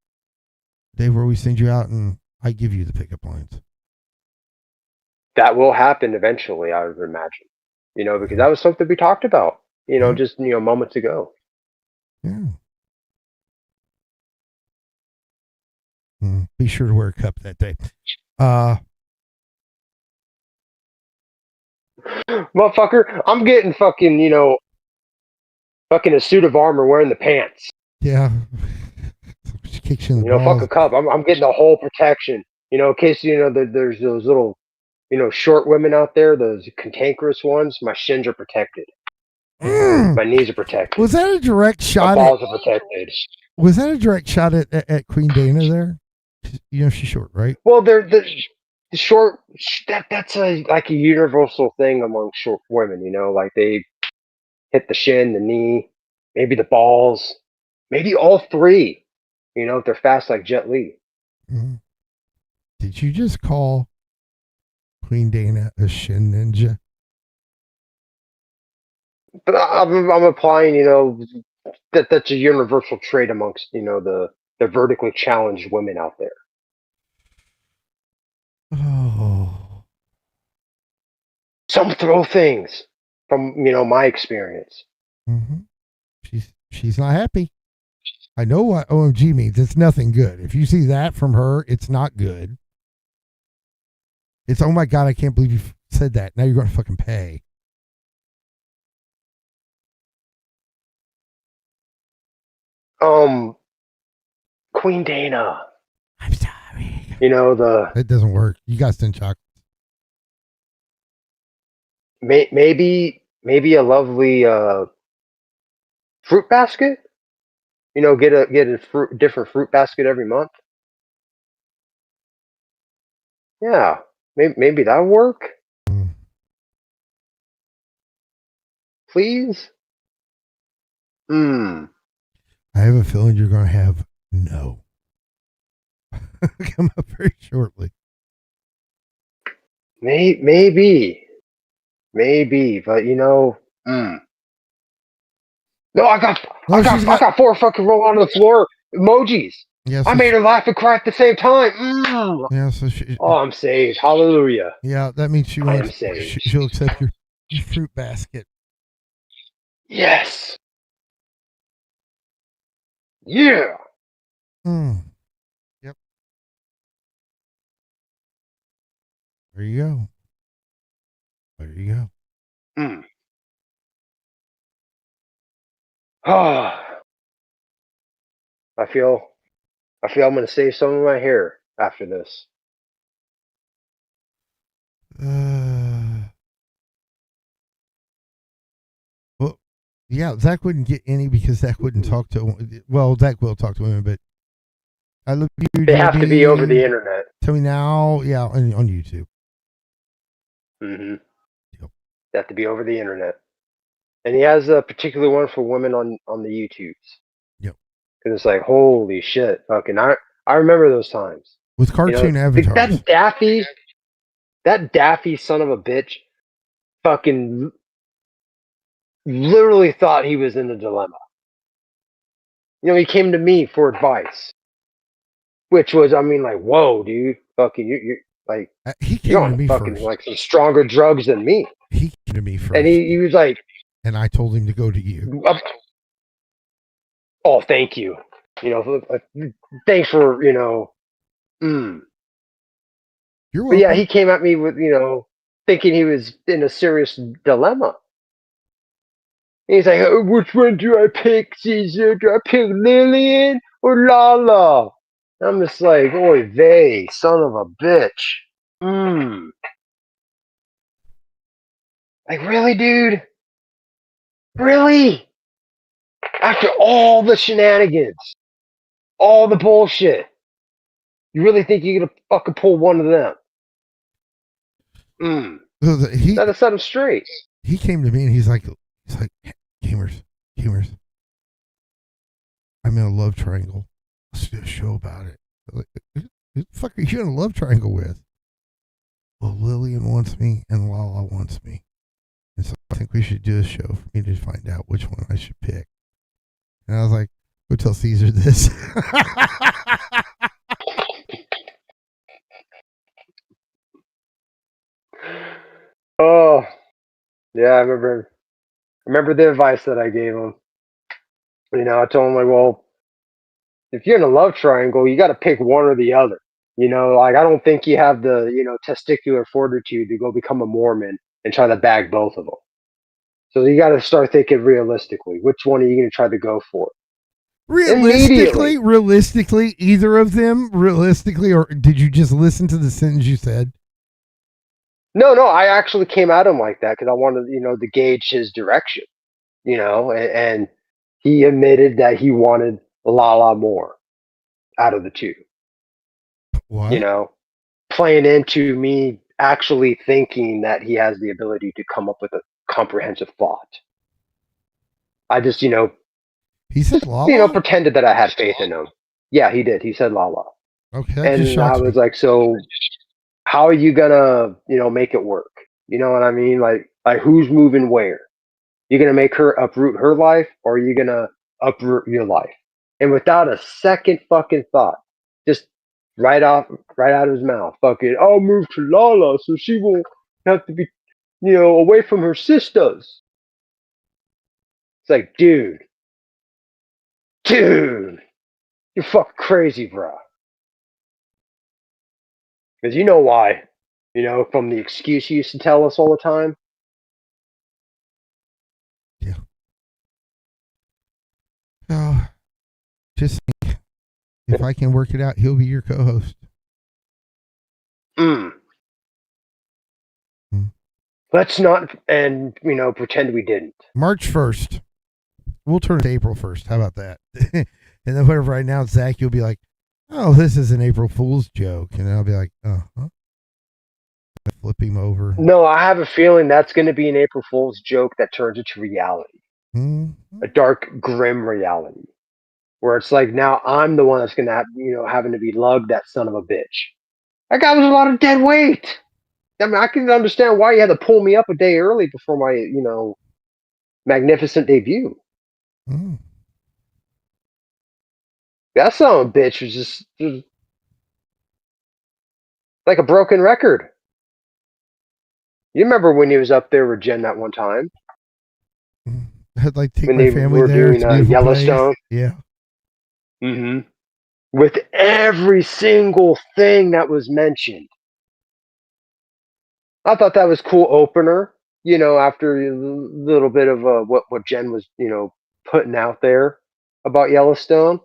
day where we send you out and I give you the pickup lines. That will happen eventually, I would imagine. Because that was something we talked about, just, moments ago. Yeah. Be sure to wear a cup that day. Motherfucker, I'm getting fucking, fucking a suit of armor wearing the pants. Yeah. She kicks you in the balls. Fuck a cup. I'm getting the whole protection. In case, there's those little, short women out there, those cantankerous ones. My shins are protected. My knees are protected. Was that a direct shot? My balls are protected. Was that a direct shot at Queen Dana there? You know, she's short, right? Well, they're the short. That's a like a universal thing among short women. You know, like they hit the shin, the knee, maybe the balls, maybe all three. You know, if they're fast like Jet Li. Mm-hmm. Did you just call Queen Dana a shin ninja? But I'm applying. You know, that's a universal trait amongst the vertically challenged women out there. Oh. Some throw things from my experience. Mm-hmm. She's not happy. I know what OMG means. It's nothing good. If you see that from her, it's not good. It's, oh my God, I can't believe you said that. Now you're going to fucking pay. Queen Dana. I'm sorry. It doesn't work. You got send chocolate. Maybe a lovely fruit basket. Get a different fruit basket every month. Yeah, maybe that'll work. Mm. Please. I have a feeling you're going to have no. Come up very shortly. Maybe, but No, I got 4 fucking roll on the floor emojis. Yeah, I made her laugh and cry at the same time. Yeah, so I'm saved. Hallelujah. Yeah, that means I am saved. she'll accept your fruit basket. Yes. Yeah. Yep. There you go. There you go. I feel I'm gonna save some of my hair after this. Well, yeah, Zach wouldn't get any because Zach wouldn't talk to. Well, Zach will talk to women, but I love you. They have to be over the internet. Tell me now, yeah, on YouTube. Yep. They have to be over the internet, and he has a particular one for women on the YouTubes. Yep. Because it's like, holy shit, fucking! I remember those times with cartoon avatars. That Daffy son of a bitch, fucking literally thought he was in a dilemma. He came to me for advice, which was, I mean, like, whoa, dude, fucking, you're like, he came you're on to me fucking first. like some stronger drugs than me. He came to me first, and he was like, and I told him to go to you. Oh, thank you. Thanks for You're welcome. But yeah, he came at me with thinking he was in a serious dilemma. And he's like, oh, which one do I pick, Caesar? Do I pick Lillian or Lala? And I'm just like, oy vey, son of a bitch. Like, really, dude? Really? After all the shenanigans, all the bullshit, you really think you're gonna fucking pull one of them? Gotta set him straight. He came to me and he's like, gamers, I'm in a love triangle. Let's do a show about it. Like, who the fuck are you in a love triangle with? Well, Lillian wants me and Lala wants me. And so I think we should do a show for me to find out which one I should pick. And I was like, go tell Caesar this. Oh, yeah, I remember the advice that I gave him. I told him, like, well, if you're in a love triangle, you got to pick one or the other. Like, I don't think you have the, testicular fortitude to go become a Mormon and try to bag both of them. So you got to start thinking realistically. Which one are you going to try to go for? Realistically, either of them, or did you just listen to the sentence you said? No, I actually came at him like that because I wanted, to gauge his direction, and he admitted that he wanted Lala more out of the two. What? You know, playing into me actually thinking that he has the ability to come up with a comprehensive thought. I just, He said Lala? pretended that I had faith in him. Yeah, he did. He said Lala. Okay, that just And I shocks me. was like, so how are you gonna, make it work? You know what I mean? Like who's moving where? You gonna make her uproot her life, or are you gonna uproot your life? And without a second fucking thought, just right out of his mouth, fucking, I'll move to Lala so she won't have to be, away from her sisters. It's like, dude, you're fucking crazy, bro. Because you know why? From the excuse you used to tell us all the time. Yeah. Oh, just think, if I can work it out, he'll be your co-host. Mm. Hmm. Let's not pretend we didn't. March 1st. We'll turn it to April 1st. How about that? And then whatever I announce, Zach, you'll be like, oh, this is an April Fool's joke. And I'll be like, uh-huh. Flip him over. No, I have a feeling that's going to be an April Fool's joke that turns into reality. Mm-hmm. A dark, grim reality. Where it's like, now I'm the one that's going to have, having to be lugged that son of a bitch. That guy was a lot of dead weight. I mean, I can understand why you had to pull me up a day early before my, magnificent debut. Mm. That son of a bitch was just like a broken record. You remember when he was up there with Jen that one time? I'd like to take When my they family were there. doing It's a beautiful Yellowstone? place. Yeah. Mm-hmm. With every single thing that was mentioned. I thought that was cool opener, after a little bit of what Jen was, putting out there about Yellowstone.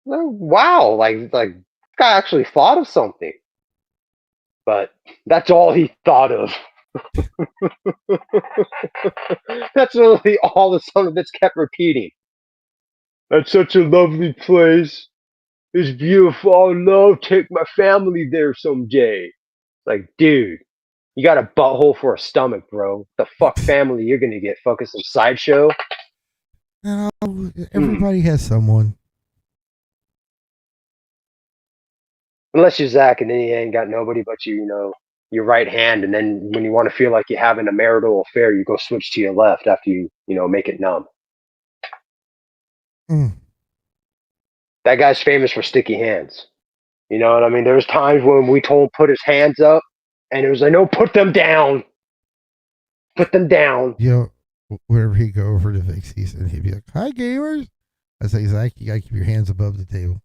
Well, wow, like guy actually thought of something. But that's all he thought of. That's really all the son of a bitch kept repeating. That's such a lovely place. It's beautiful. I'd love to take my family there someday. Like, dude, you got a butthole for a stomach, bro. The fuck family you're gonna get? Fucking some sideshow? No, everybody has someone. Unless you're Zach, and then you ain't got nobody but your right hand, and then when you want to feel like you're having a marital affair, you go switch to your left after you make it numb. Mm. That guy's famous for sticky hands. You know what I mean? There was times when we told him put his hands up, and it was like, no, put them down. Put them down. You know, whenever he'd go over to Vic Season, he'd be like, hi, gamers. I'd say, Zach, you got to keep your hands above the table.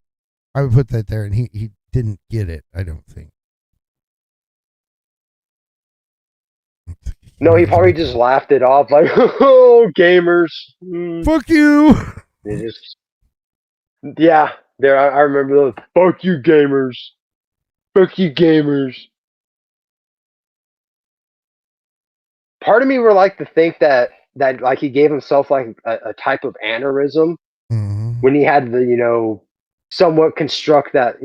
I would put that there, and he didn't get it, I don't think. No, he probably just laughed it off like, oh, gamers. Fuck you. They just, yeah, there. I remember those. Fuck you, gamers. Fuck you, gamers. Part of me would like to think that like he gave himself like a type of aneurysm when he had the somewhat construct that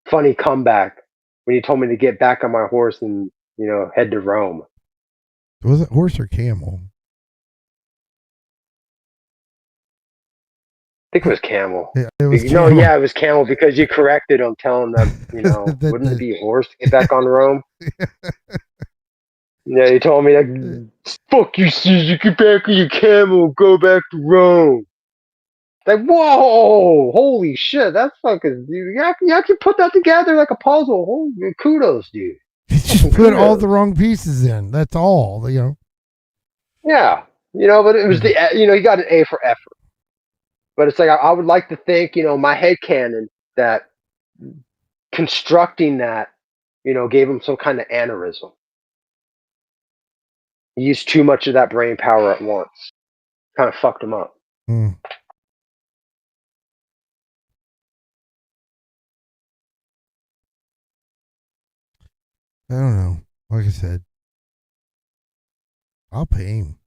funny comeback when he told me to get back on my horse and head to Rome. Was it horse or camel? I think it was camel. Yeah, it was No, camel. yeah, it was camel because you corrected him, telling them wouldn't it be a horse to get back on Rome? Yeah, he told me like, fuck you, Caesar, get back on your camel, go back to Rome. Like, whoa, holy shit, that's fucking, dude. You can put that together like a puzzle. Holy, kudos, dude. He just put all the wrong pieces in. That's all, Yeah, but it was he got an A for effort. But it's like, I would like to think, my headcanon that constructing that, gave him some kind of aneurysm. He used too much of that brain power at once. Kind of fucked him up. Mm. I don't know. Like I said, I'll pay him.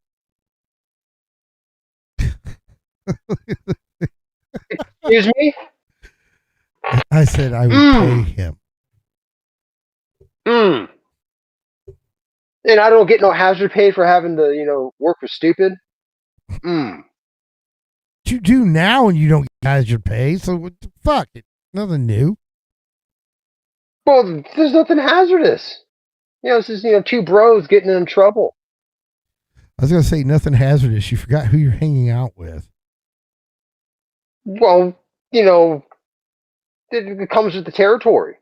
Excuse me? I said I would pay him. And I don't get no hazard pay for having to, work for stupid. You do now and you don't get hazard pay, so what the fuck? Nothing new. Well, there's nothing hazardous. This is, two bros getting in trouble. I was gonna say nothing hazardous. You forgot who you're hanging out with. Well, it comes with the territory.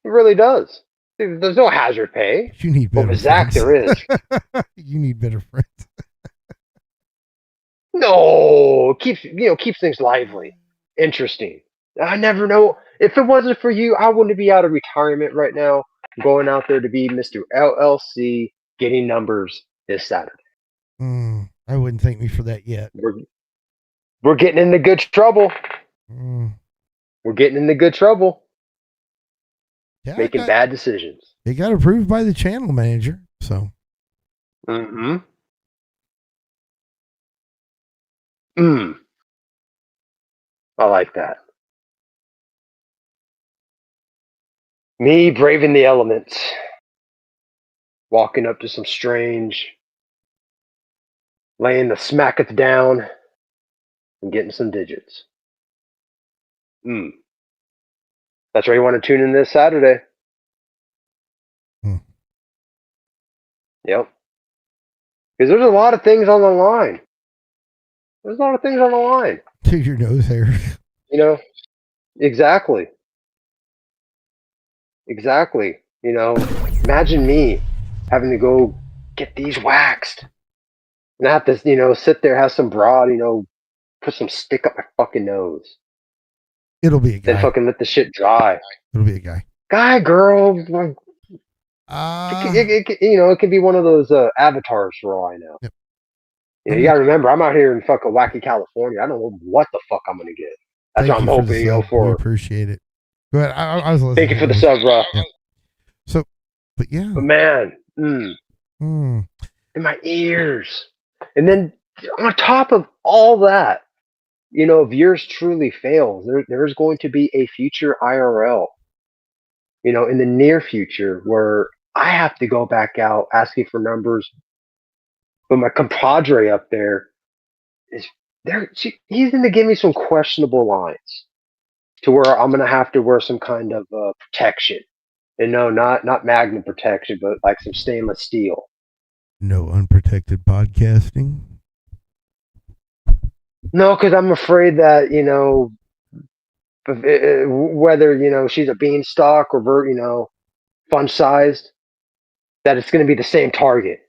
It really does. There's no hazard pay. You need better with Zach, friends. there is. You need better friends. No, keeps things lively, interesting. I never know. If it wasn't for you, I wouldn't be out of retirement right now, going out there to be Mr. LLC, getting numbers this Saturday. I wouldn't thank me for that yet. We're getting into good trouble. We're getting into good trouble. Yeah, making bad decisions. It got approved by the channel manager, so. I like that. Me braving the elements. Walking up to some strange. Laying the smacketh down. And getting some digits. That's where you want to tune in this Saturday. Yep. Because there's a lot of things on the line. To your nose hair. Exactly. Imagine me having to go get these waxed. And I have to, sit there, have some broad, put some stick up my fucking nose. It'll be a guy. Then fucking let the shit dry. It'll be a guy. Guy, girl. It could be one of those avatars for all I know. Yep. You gotta remember, I'm out here in fucking wacky California. I don't know what the fuck I'm gonna get. That's what I'm hoping, for. We appreciate it. Go ahead. I was listening. Thank you for the sub, bro. Yeah. So, but yeah. But man, in my ears. And then on top of all that, if yours truly fails, there's going to be a future IRL, in the near future where I have to go back out asking for numbers. But my compadre up there is there. He's going to give me some questionable lines to where I'm going to have to wear some kind of protection. And no, not magnet protection, but like some stainless steel. No unprotected podcasting. No, because I'm afraid that, whether, she's a beanstalk or, fun sized, that it's going to be the same target.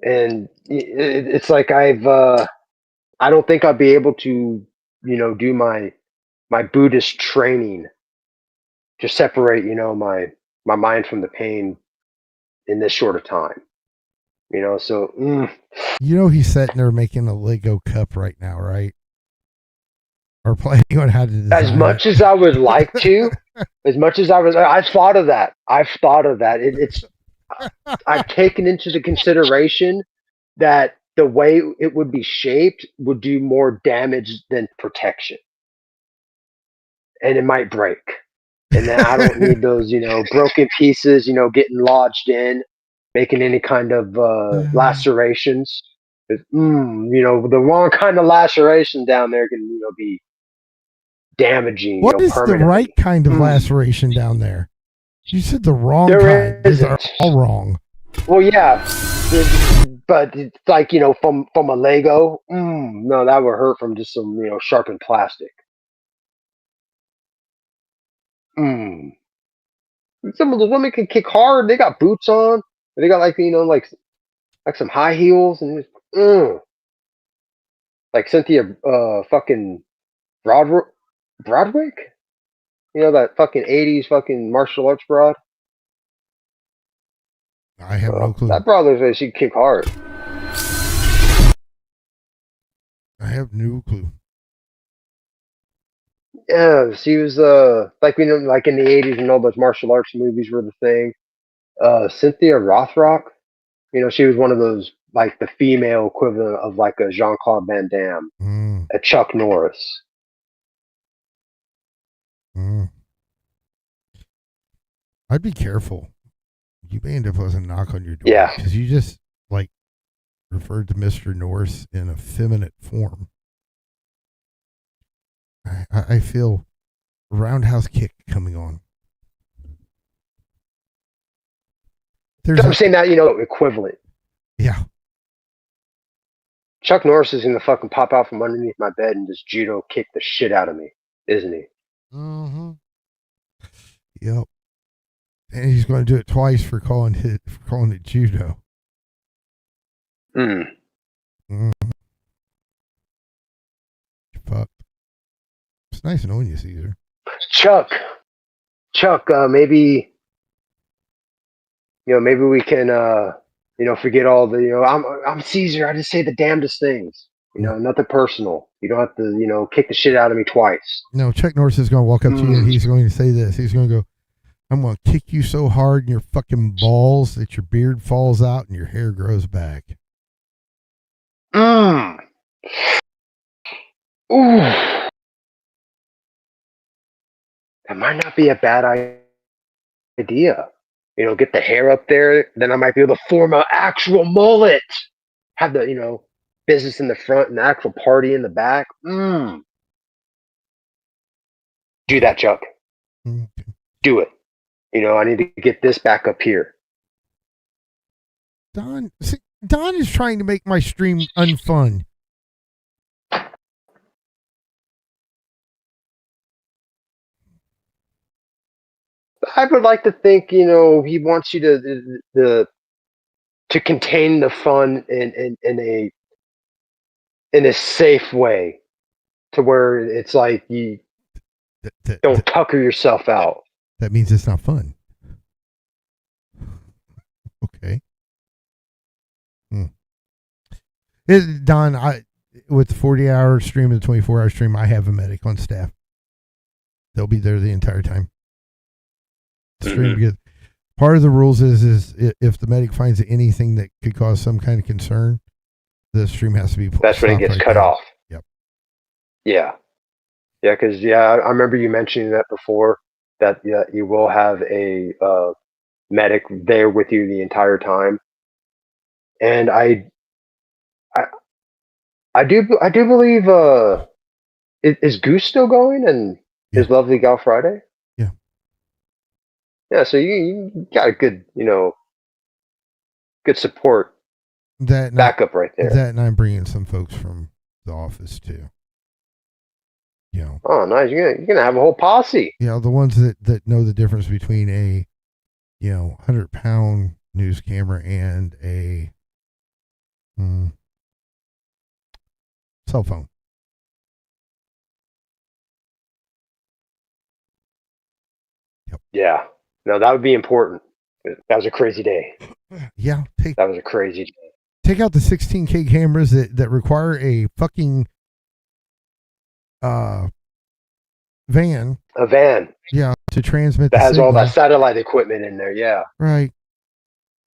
And it's like I don't think I'll be able to, do my Buddhist training to separate, my mind from the pain in this short of time. So. He's sitting there making a Lego cup right now, right? Or planning on how to design as much as I would like to, I've thought of that. I've taken into the consideration that the way it would be shaped would do more damage than protection. And it might break. And then I don't need those, broken pieces, getting lodged in, making any kind of lacerations. The wrong kind of laceration down there can, be damaging. What is the right kind of laceration down there? You said the wrong kind. These are all wrong. Well, yeah, but it's like from a Lego. No, that would hurt from just some sharpened plastic. Some of the women can kick hard. They got boots on. They got like some high heels and like Cynthia fucking Broderick. That fucking 80s fucking martial arts broad. I have no clue. That broad looks like she can kick hard. I have no clue. Yeah, she was like like in the 80s when all those martial arts movies were the thing. Cynthia Rothrock, she was one of those like the female equivalent of like a Jean-Claude Van Damme a Chuck Norris. Mm. I'd be careful. You may end up with a knock on your door. Yeah. Because you just, like, referred to Mr. Norris in a feminine form. I feel roundhouse kick coming on. I'm saying that, equivalent. Yeah. Chuck Norris is going to fucking pop out from underneath my bed and just judo kick the shit out of me, isn't he? Mm-hmm. Yep. And he's going to do it twice for calling it judo. Mm. Mm. Fuck. It's nice knowing you, Caesar. Chuck, maybe, maybe we can, forget all the, I'm Caesar. I just say the damnedest things, nothing personal. You don't have to, kick the shit out of me twice. No, Chuck Norris is going to walk up to you and he's going to say this. He's going to go, I'm going to kick you so hard in your fucking balls that your beard falls out and your hair grows back. Mm. Ooh. That might not be a bad idea. Get the hair up there, then I might be able to form an actual mullet. Have the, business in the front and the actual party in the back. Mm. Do that, Chuck. Okay. Do it. I need to get this back up here. Don is trying to make my stream unfun. I would like to think, he wants you to contain the fun in a safe way, to where it's like you don't tucker yourself out. That means it's not fun. Okay. Don, with the 40-hour stream and the 24-hour stream, I have a medic on staff. They'll be there the entire time. Stream because part of the rules is if the medic finds anything that could cause some kind of concern, the stream has to be. That's when it gets cut off. Yep. Yeah. Yeah, because I remember you mentioning that before. That you will have a medic there with you the entire time, and I do believe is Goose still going and his lovely gal Friday? Yeah. Yeah, so you got a good good support backup right there. That, and I'm bringing some folks from the office too. Oh, nice! You're gonna have a whole posse. Yeah, the ones that know the difference between a 100-pound news camera and a cell phone. Yep. Yeah. No, that would be important. That was a crazy day. Yeah. That was a crazy day. Take out the 16K cameras that require a fucking van. A van. Yeah, to transmit that the has signal. all that satellite equipment in there. Yeah. Right.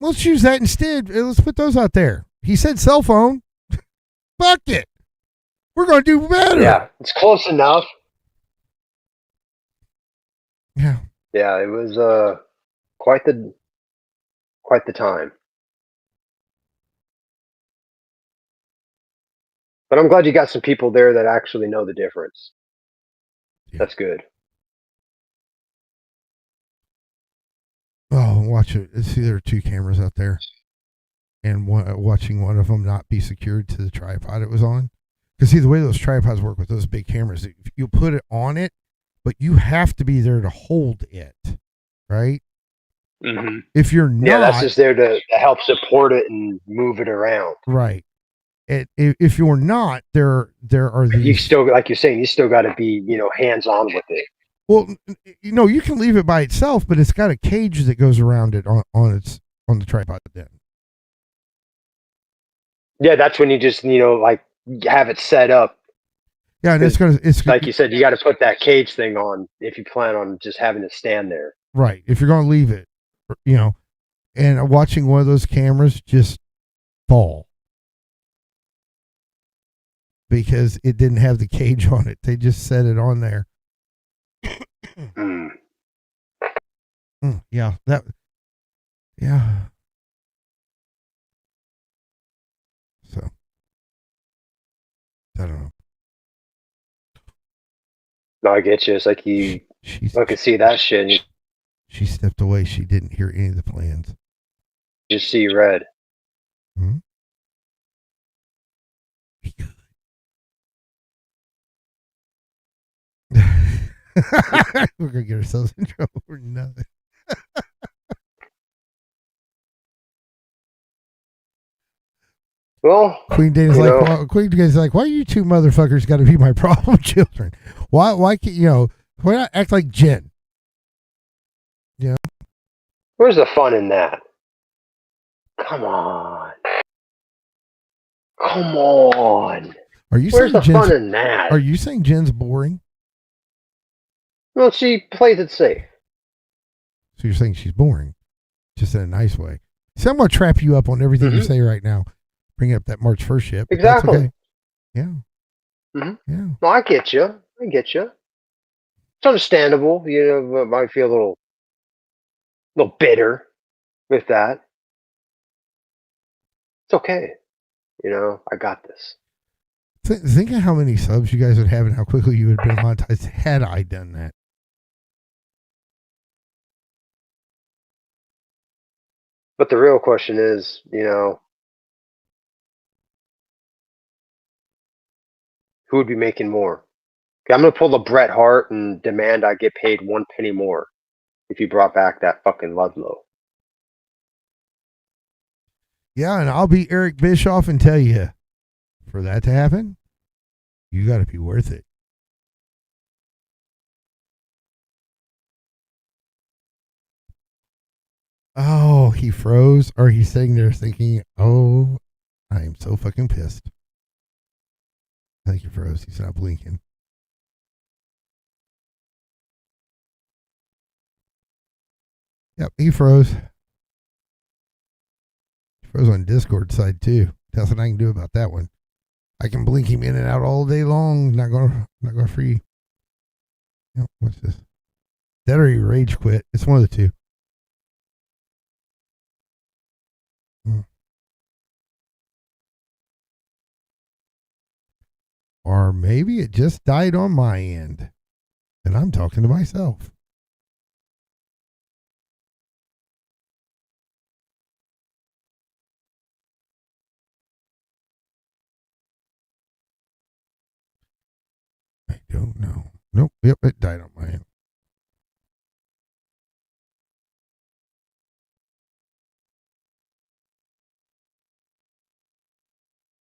Let's use that instead. Let's put those out there. He said cell phone. Fuck it. We're going to do better. Yeah, it's close enough. Yeah. Yeah, it was quite the time. But I'm glad you got some people there that actually know the difference. Yeah. That's good. Oh, watch it. See, there are 2 cameras out there. And watching one of them not be secured to the tripod it was on. Because, see, the way those tripods work with those big cameras, you put it on it, but you have to be there to hold it, right? Mm-hmm. If you're not... Yeah, that's just there to help support it and move it around. Right. If you're not, there are these... You still, like you're saying, you still got to be, hands-on with it. Well, you can leave it by itself, but it's got a cage that goes around it on the tripod then. Yeah, that's when you just, like, have it set up. Yeah, and it's like you said, you got to put that cage thing on if you plan on just having it stand there. Right. If you're going to leave it, and watching one of those cameras just fall. because it didn't have the cage on it. They just set it on there. Hmm. Yeah, that. Yeah. So I don't know. No, I get you. It's like you I could see that shit and you She stepped away. She didn't hear any of the plans. just see red. Hmm? We're gonna get ourselves in trouble for nothing. Well, Queen Dana's you like, know, well, Queen Dana's like, why you two motherfuckers got to be my problem children? Why can't why not act like Jen? You know, where's the fun in that? Come on. Come on. are you Where's saying the Jen's? fun in that? Are you saying Jen's boring? Well, she plays it safe. So you're saying she's boring, just in a nice way. See, I'm gonna trap you up on everything you say right now. Bring up that March 1st shit. But that's Exactly. okay. Yeah. Hmm. Yeah. No, I get you. I get you. It's understandable. You know, might feel a little bitter with that. It's okay. You know, I got this. Think of how many subs you guys would have and how quickly you would have been monetized had I done that. But the real question is, you know, who would be making more? Okay, I'm gonna pull the Bret Hart and demand I get paid 1 penny more if you brought back that fucking Ludlow. Yeah, and I'll be Eric Bischoff and tell you, for that to happen, you got to be worth it. Oh, he froze, or he's sitting there thinking, "Oh, I am so fucking pissed." I think he froze. He's not blinking. Yep, he froze. He froze on Discord side too. Nothing I can do about that one. I can blink him in and out all day long. Not gonna free. Yep, what's this? That or he rage quit. It's one of the two. Or maybe it just died on my end. And I'm talking to myself. I don't know. Nope. Yep, it died on my end.